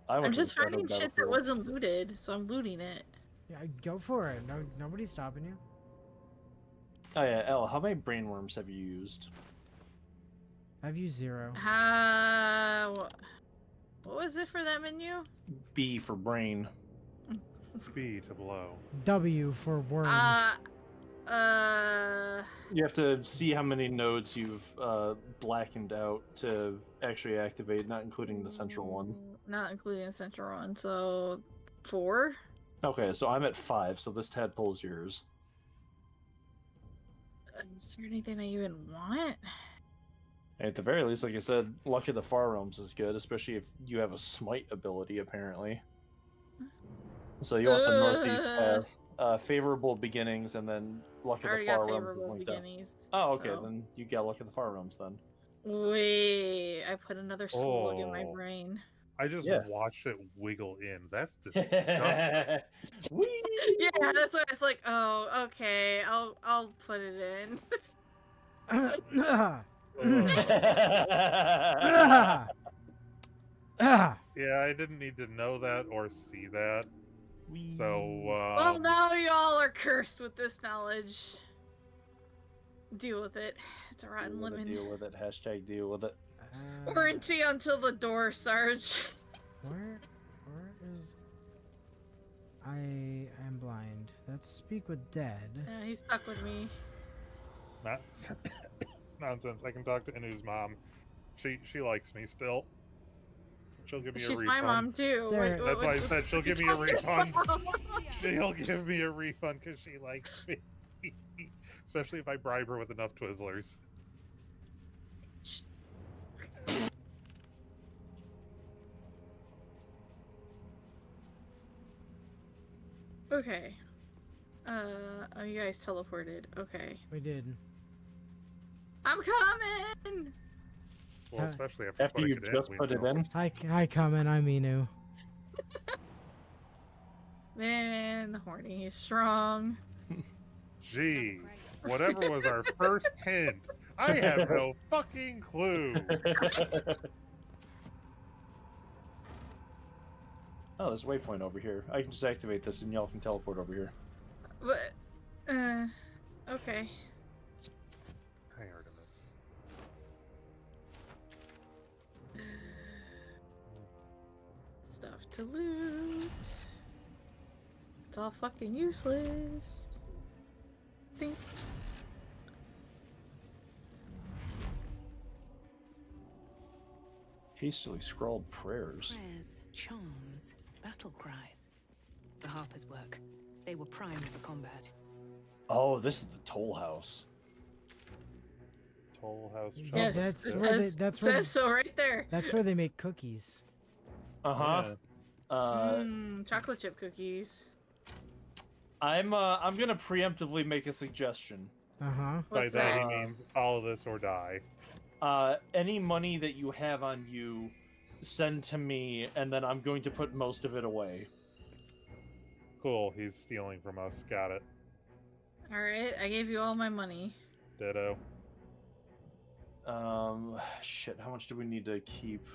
I'm just finding shit that wasn't looted, so I'm looting it. Yeah, go for it. No, nobody's stopping you. Oh yeah, Elle, how many brainworms have you used? I've used 0. What was it for that menu? B for brain. B to blow. W for worm. You have to see how many nodes you've blackened out to actually activate, not including the central one. Not including the central one, so 4? Okay, so I'm at 5, so this tadpole is yours. Is there anything I even want? At the very least, like I said, Luck of the Far Realms is good, especially if you have a smite ability, apparently. So you want the northeast path, favorable beginnings, and then Luck of the Far Realms is linked up. Oh, okay, then you got Luck of the Far Realms then. Wait, I put another slug in my Oh. brain. I just watched it wiggle in. That's disgusting. Yeah, that's why it's like, oh, okay, I'll put it in. Yeah, I didn't need to know that or see that. So, well, now y'all are cursed with this knowledge. Deal with it. It's a rotten lemon. Deal with it. Hashtag deal with it. Warranty until the door, Sarge. Where is... I am blind. Let's speak with Dead. Yeah, he's stuck with me. Nonsense. I can talk to Inu's mom. She likes me still. She'll give me a refund. She's my mom too. That's why I said she'll give me a refund. She'll give me a refund because she likes me. Especially if I bribe her with enough Twizzlers. Okay. Oh, you guys teleported. Okay. We did. I'm coming! Well, especially after you just put it in. Hi, comment. I'm Inu. Man, the horny is strong. Gee, whatever was our first hint, I have no fucking clue. Oh, there's a waypoint over here. I can just activate this and y'all can teleport over here. But, okay. Hi, Artemis. Stuff to loot. It's all fucking useless. Think. Hastily scrawled prayers. Prayers, charms, battle cries. The Harper's work. They were primed for combat. Oh, this is the Toll House. Toll House. Yes, it says so right there. That's where they make cookies. Chocolate chip cookies. I'm gonna preemptively make a suggestion. By that he means follow this or die. Any money that you have on you, send to me, and then I'm going to put most of it away. Cool, he's stealing from us. Got it. Alright, I gave you all my money. Ditto. Shit, how much do we need to keep?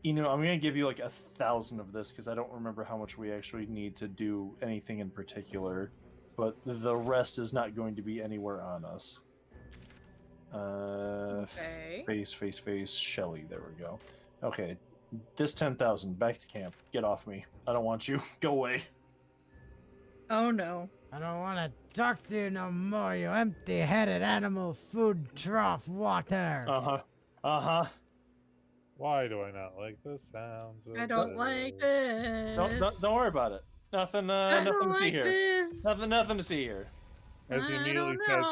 You know, I'm gonna give you like 1,000 of this because I don't remember how much we actually need to do anything in particular, but the rest is not going to be anywhere on us. Okay. Face, Shelly. There we go. Okay, this 10,000. Back to camp. Get off me. I don't want you. Go away. Oh no. I don't want to talk to you no more, you empty-headed animal food trough water. Why do I not like the sounds of I don't like this. Don't worry about it. Nothing to see here. Nothing to see here. As he immediately says,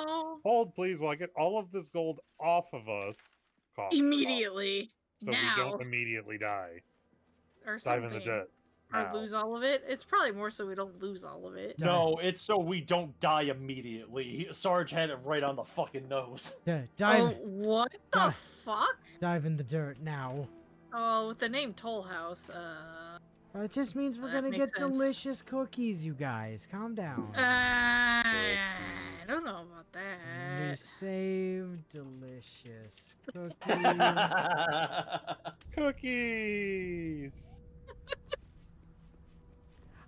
hold please while I get all of this gold off of us. Cough, Immediately. so now. we don't immediately die. Or something. Dive in the dirt. Or now. lose all of it. It's probably more so we don't lose all of it. No, it's so we don't die immediately. Sarge had it right on the fucking nose. Dive. Oh, what the fuck? Dive in the dirt now. Oh, with the name Toll House, It just means we're gonna get delicious cookies, you guys. Calm down. I don't know about that. We saved delicious cookies. Cookies!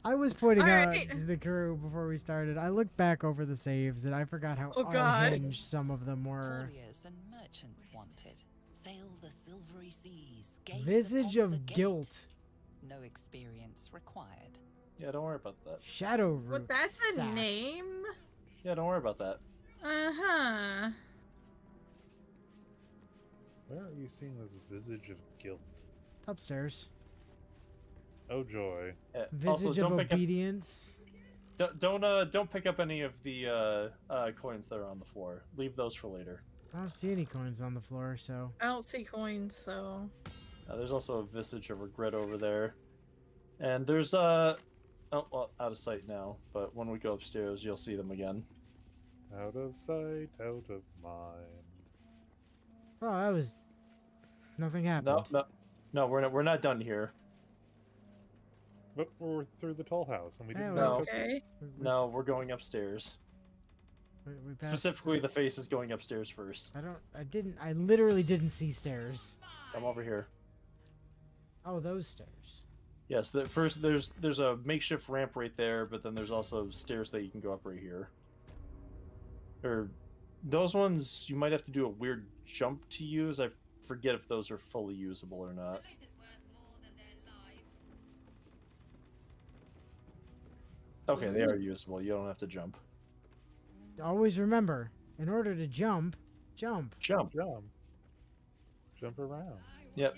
I was pointing out Alright. to the crew before we started. I looked back over the saves and I forgot how Oh, God. unhinged some of them were. Couriers and merchants wanted. Sail the silvery seas. Gaze Visage upon the of gate. guilt. No experience required. Yeah, don't worry about that. Shadow root. But that's a sack. name? Yeah, don't worry about that. Uh-huh. Where are you seeing this visage of guilt? Upstairs. Oh joy. Yeah, Visage also, of don't pick up- obedience. Don't pick up any of the coins that are on the floor. Leave those for later. I don't see any coins on the floor, so. I don't see coins, so. There's also a visage of regret over there, and there's oh well, out of sight now. But when we go upstairs, you'll see them again. Out of sight, out of mind. Oh, that was. Nothing happened. No, we're not done here. But we're through the toll house, and we didn't. Yeah, No, Okay. no, we're going upstairs. We passed. Specifically, the face is going upstairs first. I literally didn't see stairs. Come over here. Oh, those stairs. Yes, first there's a makeshift ramp right there, but then there's also stairs that you can go up right here. Or those ones you might have to do a weird jump to use. I forget if those are fully usable or not. Okay, they are usable. You don't have to jump. Always remember, in order to jump, jump. Jump. Jump around. Yep.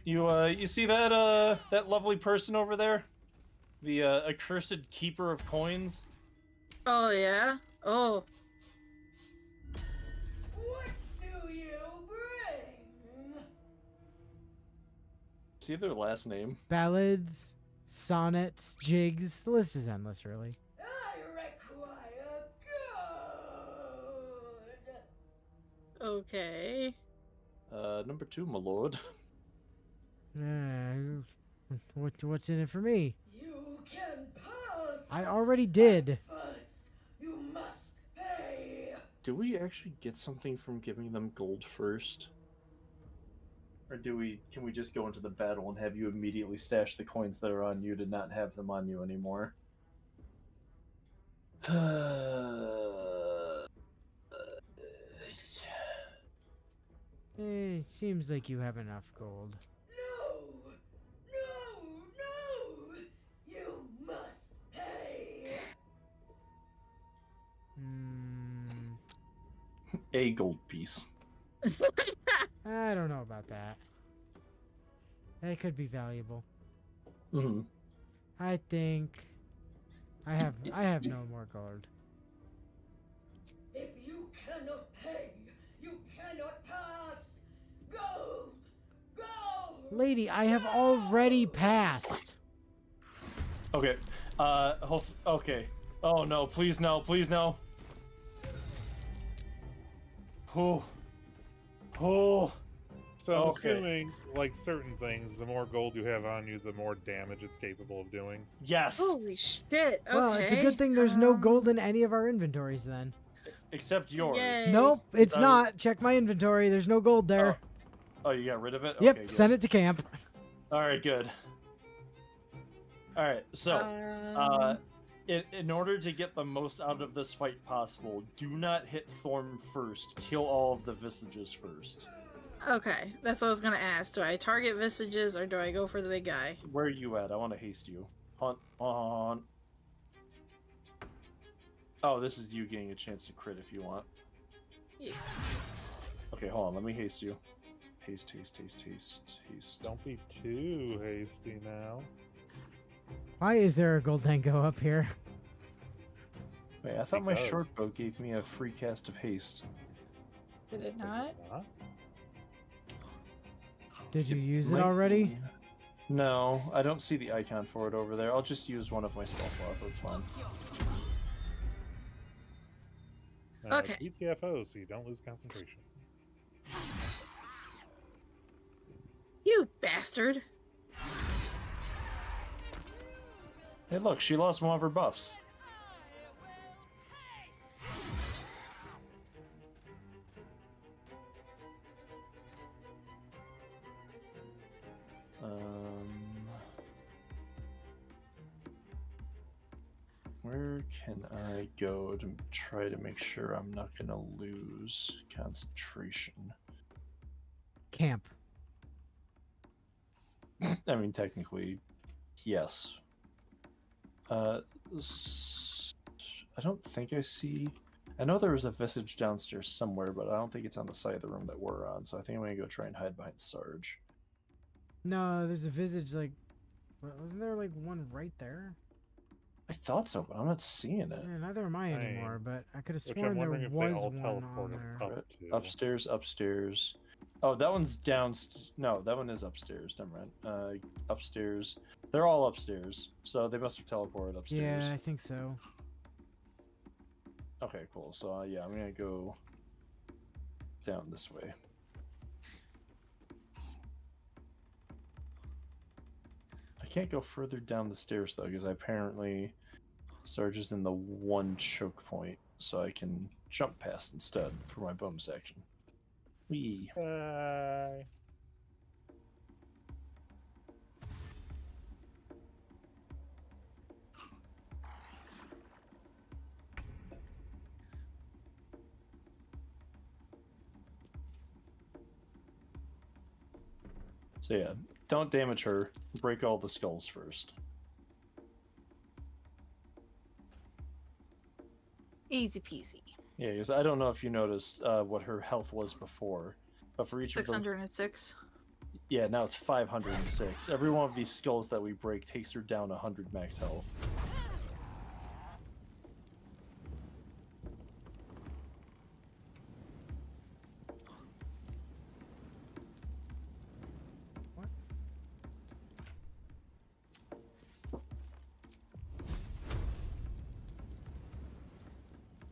You see that that lovely person over there? The accursed keeper of coins? Oh yeah. Oh. What do you bring? See their last name? Ballads, sonnets, jigs. The list is endless, really. I require good. Okay. Number 2, my lord. What's in it for me? You can pass. I already did. First, you must pay. Do we actually get something from giving them gold first? Or can we just go into the battle and have you immediately stash the coins that are on you to not have them on you anymore? Seems like you have enough gold. No! You must pay. A gold piece. I don't know about that. That could be valuable. Mm-hmm. I think I have no more gold. If you cannot pay, you cannot pass. Gold! Lady, I have already passed. Okay. Okay. Oh no! Please no! Please no! Oh. Oh. So I'm Okay. assuming, like certain things, the more gold you have on you, the more damage it's capable of doing. Yes. Holy shit. Okay. Well, it's a good thing there's no gold in any of our inventories then. Except yours. Yay. Nope, it's So- not. Check my inventory. There's no gold there. Oh, you got rid of it? Yep, Okay, good. send it to camp. Alright, good. Alright, so, in order to get the most out of this fight possible, do not hit Thorm first. Kill all of the Visages first. Okay, that's what I was gonna ask. Do I target Visages or do I go for the big guy? Where are you at? I want to haste you. Hunt on. Oh, this is you getting a chance to crit if you want. Yes. Okay, hold on. Let me haste you. Haste. Don't be too hasty now. Why is there a gold tango up here? Wait, I thought my Because. short bow gave me a free cast of haste. Did it not? Did you use it Might already? be. No, I don't see the icon for it over there. I'll just use one of my spell slots. That's fine. Okay. ETFO, so you don't lose concentration. You bastard. Hey, look, she lost one of her buffs. Where can I go to try to make sure I'm not gonna lose concentration? Camp. I mean, technically, yes. I don't think I see... I know there was a Visage downstairs somewhere, but I don't think it's on the side of the room that we're on, so I think I'm gonna go try and hide behind Sarge. No, there's a visage like... Wasn't there like one right there? I thought so, but I'm not seeing it. Yeah, neither am I anymore, but I could have Which I'm sworn there wondering if they was all one on teleported there. up to. Upstairs. Oh, that one's downstairs. No, that one is upstairs. Never mind. Upstairs. They're all upstairs, so they must have teleported upstairs. Yeah, I think so. Okay, cool. So yeah, I'm gonna go down this way. I can't go further down the stairs though, because apparently Sarge is in the one choke point, so I can jump past instead for my bonus action. Wee. Bye. So yeah, don't damage her. Break all the skulls first. Easy peasy. Yeah, because I don't know if you noticed what her health was before, but for each of those, 606. yeah, now it's 506. Every one of these skulls that we break takes her down 100 max health.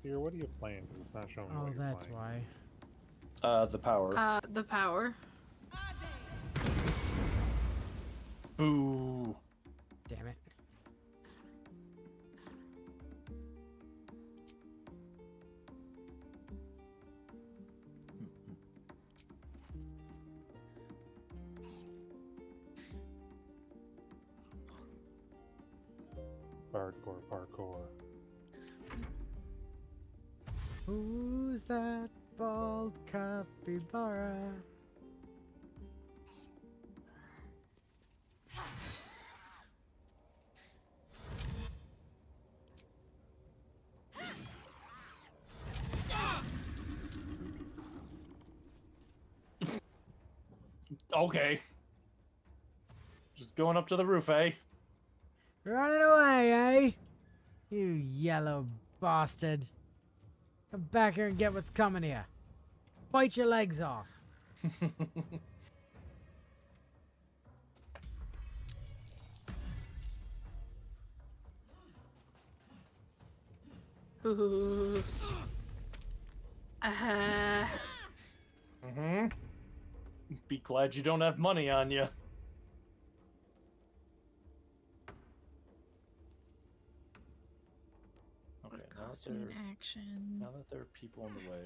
Here, what are you playing? Because it's not showing me Oh, what you're that's playing. why. The power. The power. Boo. Damn it. Hardcore parkour. Who's that bald capybara? Okay. Just going up to the roof, eh? Running away, eh? You yellow bastard. Come back here and get what's coming to you. Bite your legs off. Ooh. Mm-hmm. Be glad you don't have money on you. Okay, now that there are people in the way.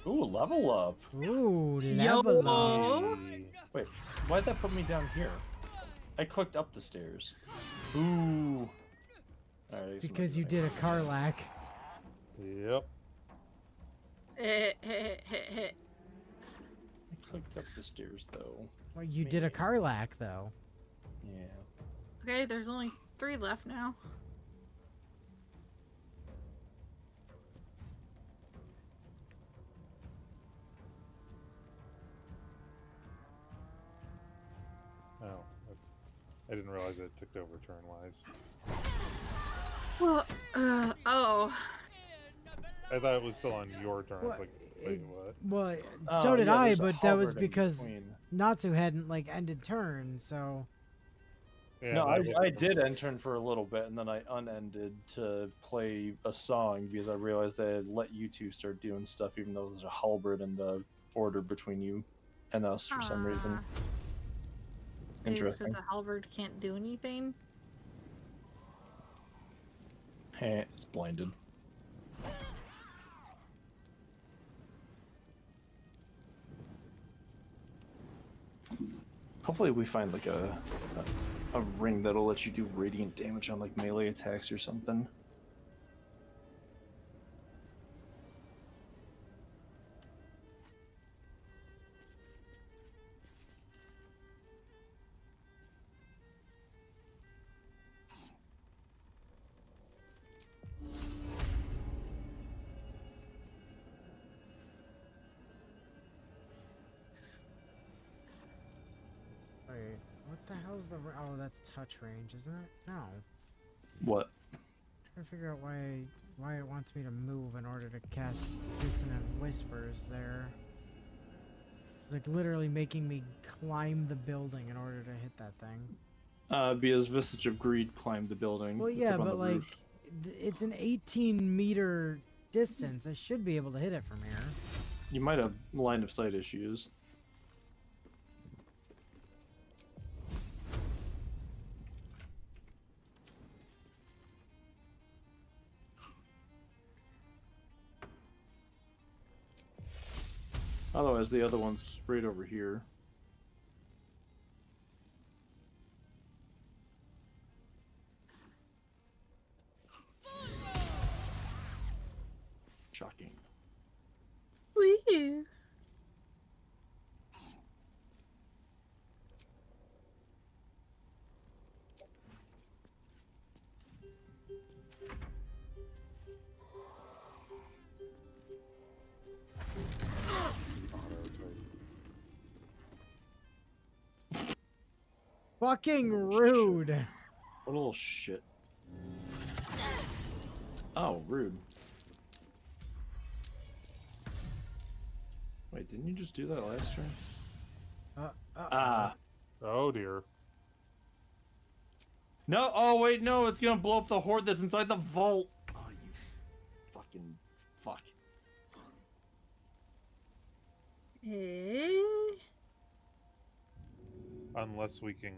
Ooh, level up. Ooh, Yo. level up. Wait, why'd that put me down here? I clicked up the stairs. Ooh. Alright, Because you did a Karlak. Yep. I clicked up the stairs though. Well, you did a Karlak, though. Yeah. Okay, there's only 3 left now. Oh, I didn't realize it ticked over turn-wise. Well, oh. I thought it was still on your turn. I was Well, like, wait, what? Well, Oh, so did yeah, I, there's a but that was halberd in because between. Natsu hadn't, like, ended turn, so... Yeah, no, but I did end turn for a little bit, and then I unended to play a song because I realized they had let you two start doing stuff, even though there's a halberd in the order between you and us for some reason. Maybe it's Interesting. because the halberd can't do anything. Hey, it's blinded. Hopefully we find like a ring that'll let you do radiant damage on like melee attacks or something. Wait, what the hell's the... Oh, that's touch range, isn't it? No. What? Trying to figure out why it wants me to move in order to cast Dissonant Whispers there. It's like literally making me climb the building in order to hit that thing. Because Visage of Greed climbed the building. Well, It's yeah, up on but the like, roof. it's an 18-meter distance. I should be able to hit it from here. You might have line of sight issues. Otherwise, the other one's right over here. Shocking. Woo! Fucking rude. What a little shit. Oh, rude. Wait, didn't you just do that last turn? Ah. Oh dear. No, oh wait, no, it's gonna blow up the horde that's inside the vault. Oh, you fucking fuck. Unless we can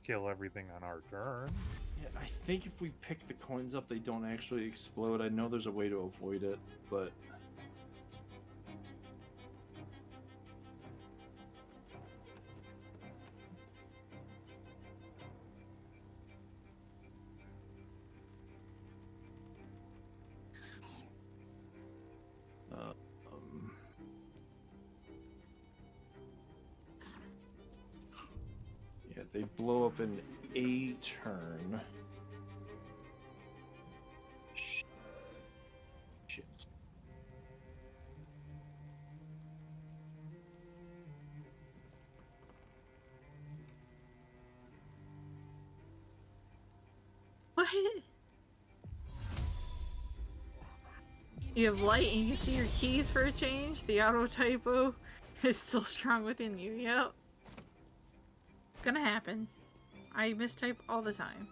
kill everything on our turn. Yeah, I think if we pick the coins up, they don't actually explode. I know there's a way to avoid it, but... Yeah, they blow up in a turn. Shit. What? You have light and you can see your keys for a change. The auto typo is still strong within you. Yep. Gonna happen. I mistype all the time.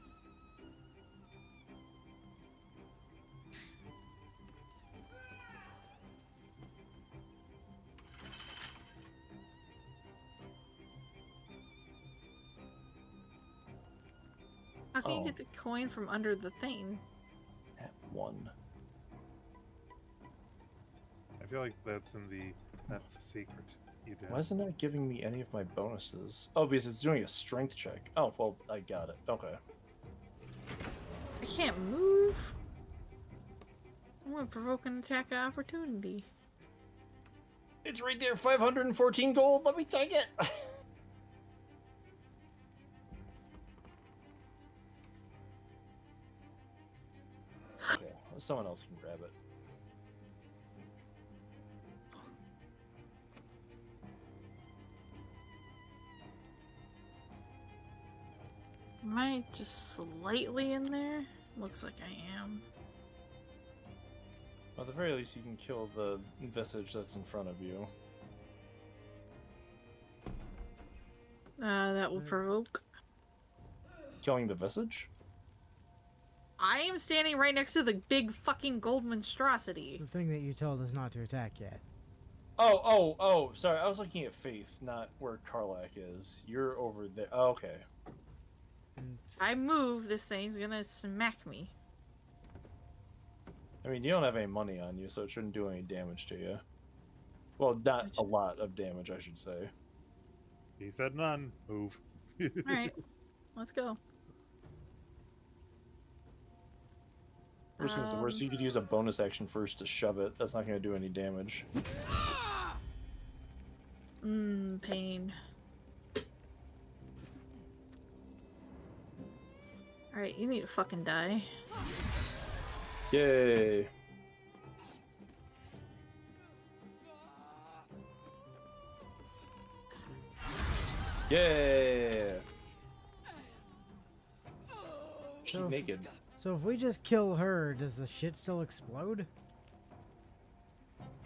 How can you get the coin from under the thing? At 1. I feel like that's the secret. You did. Why isn't it giving me any of my bonuses? Oh, because it's doing a strength check. Oh, well, I got it. Okay. I can't move. I'm gonna provoke an attack of opportunity. It's right there, 514 gold. Let me take it. Okay, someone else can grab it. Am I just slightly in there? Looks like I am. Well, at the very least, you can kill the visage that's in front of you. That will provoke. Killing the visage? I am standing right next to the big fucking gold monstrosity. The thing that you told us not to attack yet. Oh, sorry. I was looking at Faith, not where Karlak is. You're over there. Oh, okay. If I move, this thing's gonna smack me. I mean, you don't have any money on you, so it shouldn't do any damage to you. Well, not a lot of damage, I should say. He said none. Move. Alright, let's go. Worst comes to worst, you could use a bonus action first to shove it. That's not going to do any damage. Pain. Alright, you need to fucking die. Yay! Yeah! She's naked. So if we just kill her, does the shit still explode?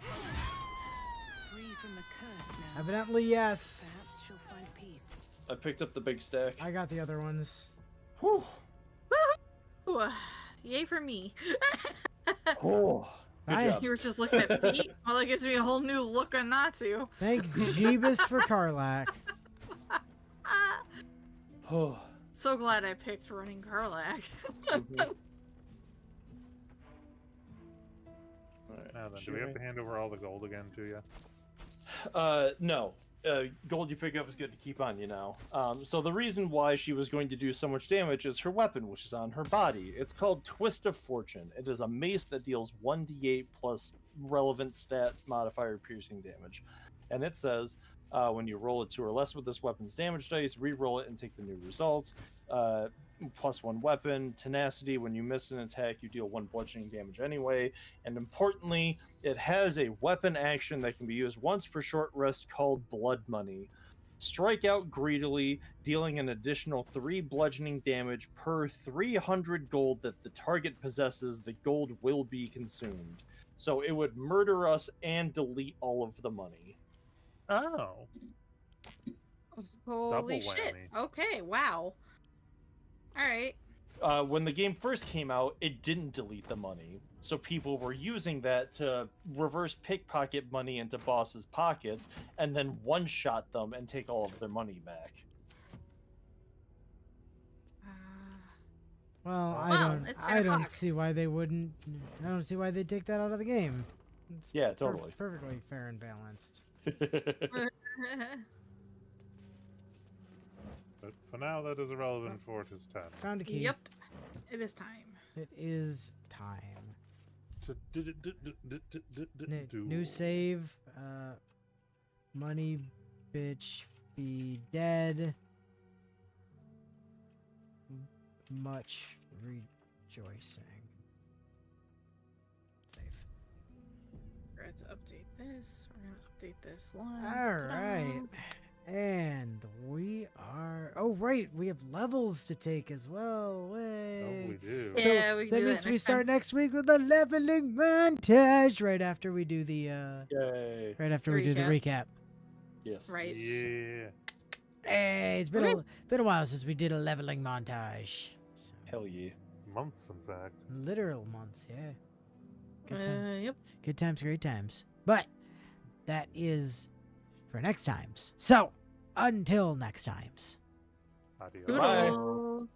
Free from the curse now. Evidently, yes. Perhaps she'll find peace. I picked up the big stack. I got the other ones. Whew! Yay for me. Oh, good job. You were just looking at feet? Well, that gives me a whole new look on Natsu. Thank Jeebus for Karlak. Oh. So glad I picked running Karlak. Now then, do we have to hand over all the gold again to you? No. Gold you pick up is good to keep on you now. So the reason why she was going to do so much damage is her weapon, which is on her body. It's called Twist of Fortune. It is a mace that deals 1d8 plus relevant stat modifier piercing damage. And it says, when you roll a 2 or less with this weapon's damage dice, re-roll it and take the new result. Plus 1 weapon. Tenacity, when you miss an attack, you deal 1 bludgeoning damage anyway. And importantly, it has a weapon action that can be used once per short rest called Blood Money. Strike out greedily, dealing an additional 3 bludgeoning damage per 300 gold that the target possesses. The gold will be consumed. So it would murder us and delete all of the money. Oh. Holy shit. whammy. Okay, wow. Alright. When the game first came out, it didn't delete the money. So people were using that to reverse pickpocket money into bosses' pockets and then one-shot them and take all of their money back. Well, Well, it's 10 I don't o'clock. see why they wouldn't. I don't see why they'd take that out of the game. It's Yeah, totally. perfectly fair and balanced. But for now, that is irrelevant for it is 10. Found a key. Yep. It is time. It is time. New New save. Money, bitch, be dead. Much rejoicing. Save. We're going to update this. We're going to update this line. All right. And we are. Oh, right. We have levels to take as well. Way. Oh, we do. So Yeah, we can that do that means we next start time. next week with the leveling montage right after we do the Yay. right after we do the recap. Yes. Right. Yeah. Hey, it's been a while since we did a leveling montage. So, Hell yeah. Months, in fact. literal months, yeah. Good time. Yep. Good times, great times. But that is for next times. So until next times. Adios. Bye. Toodles.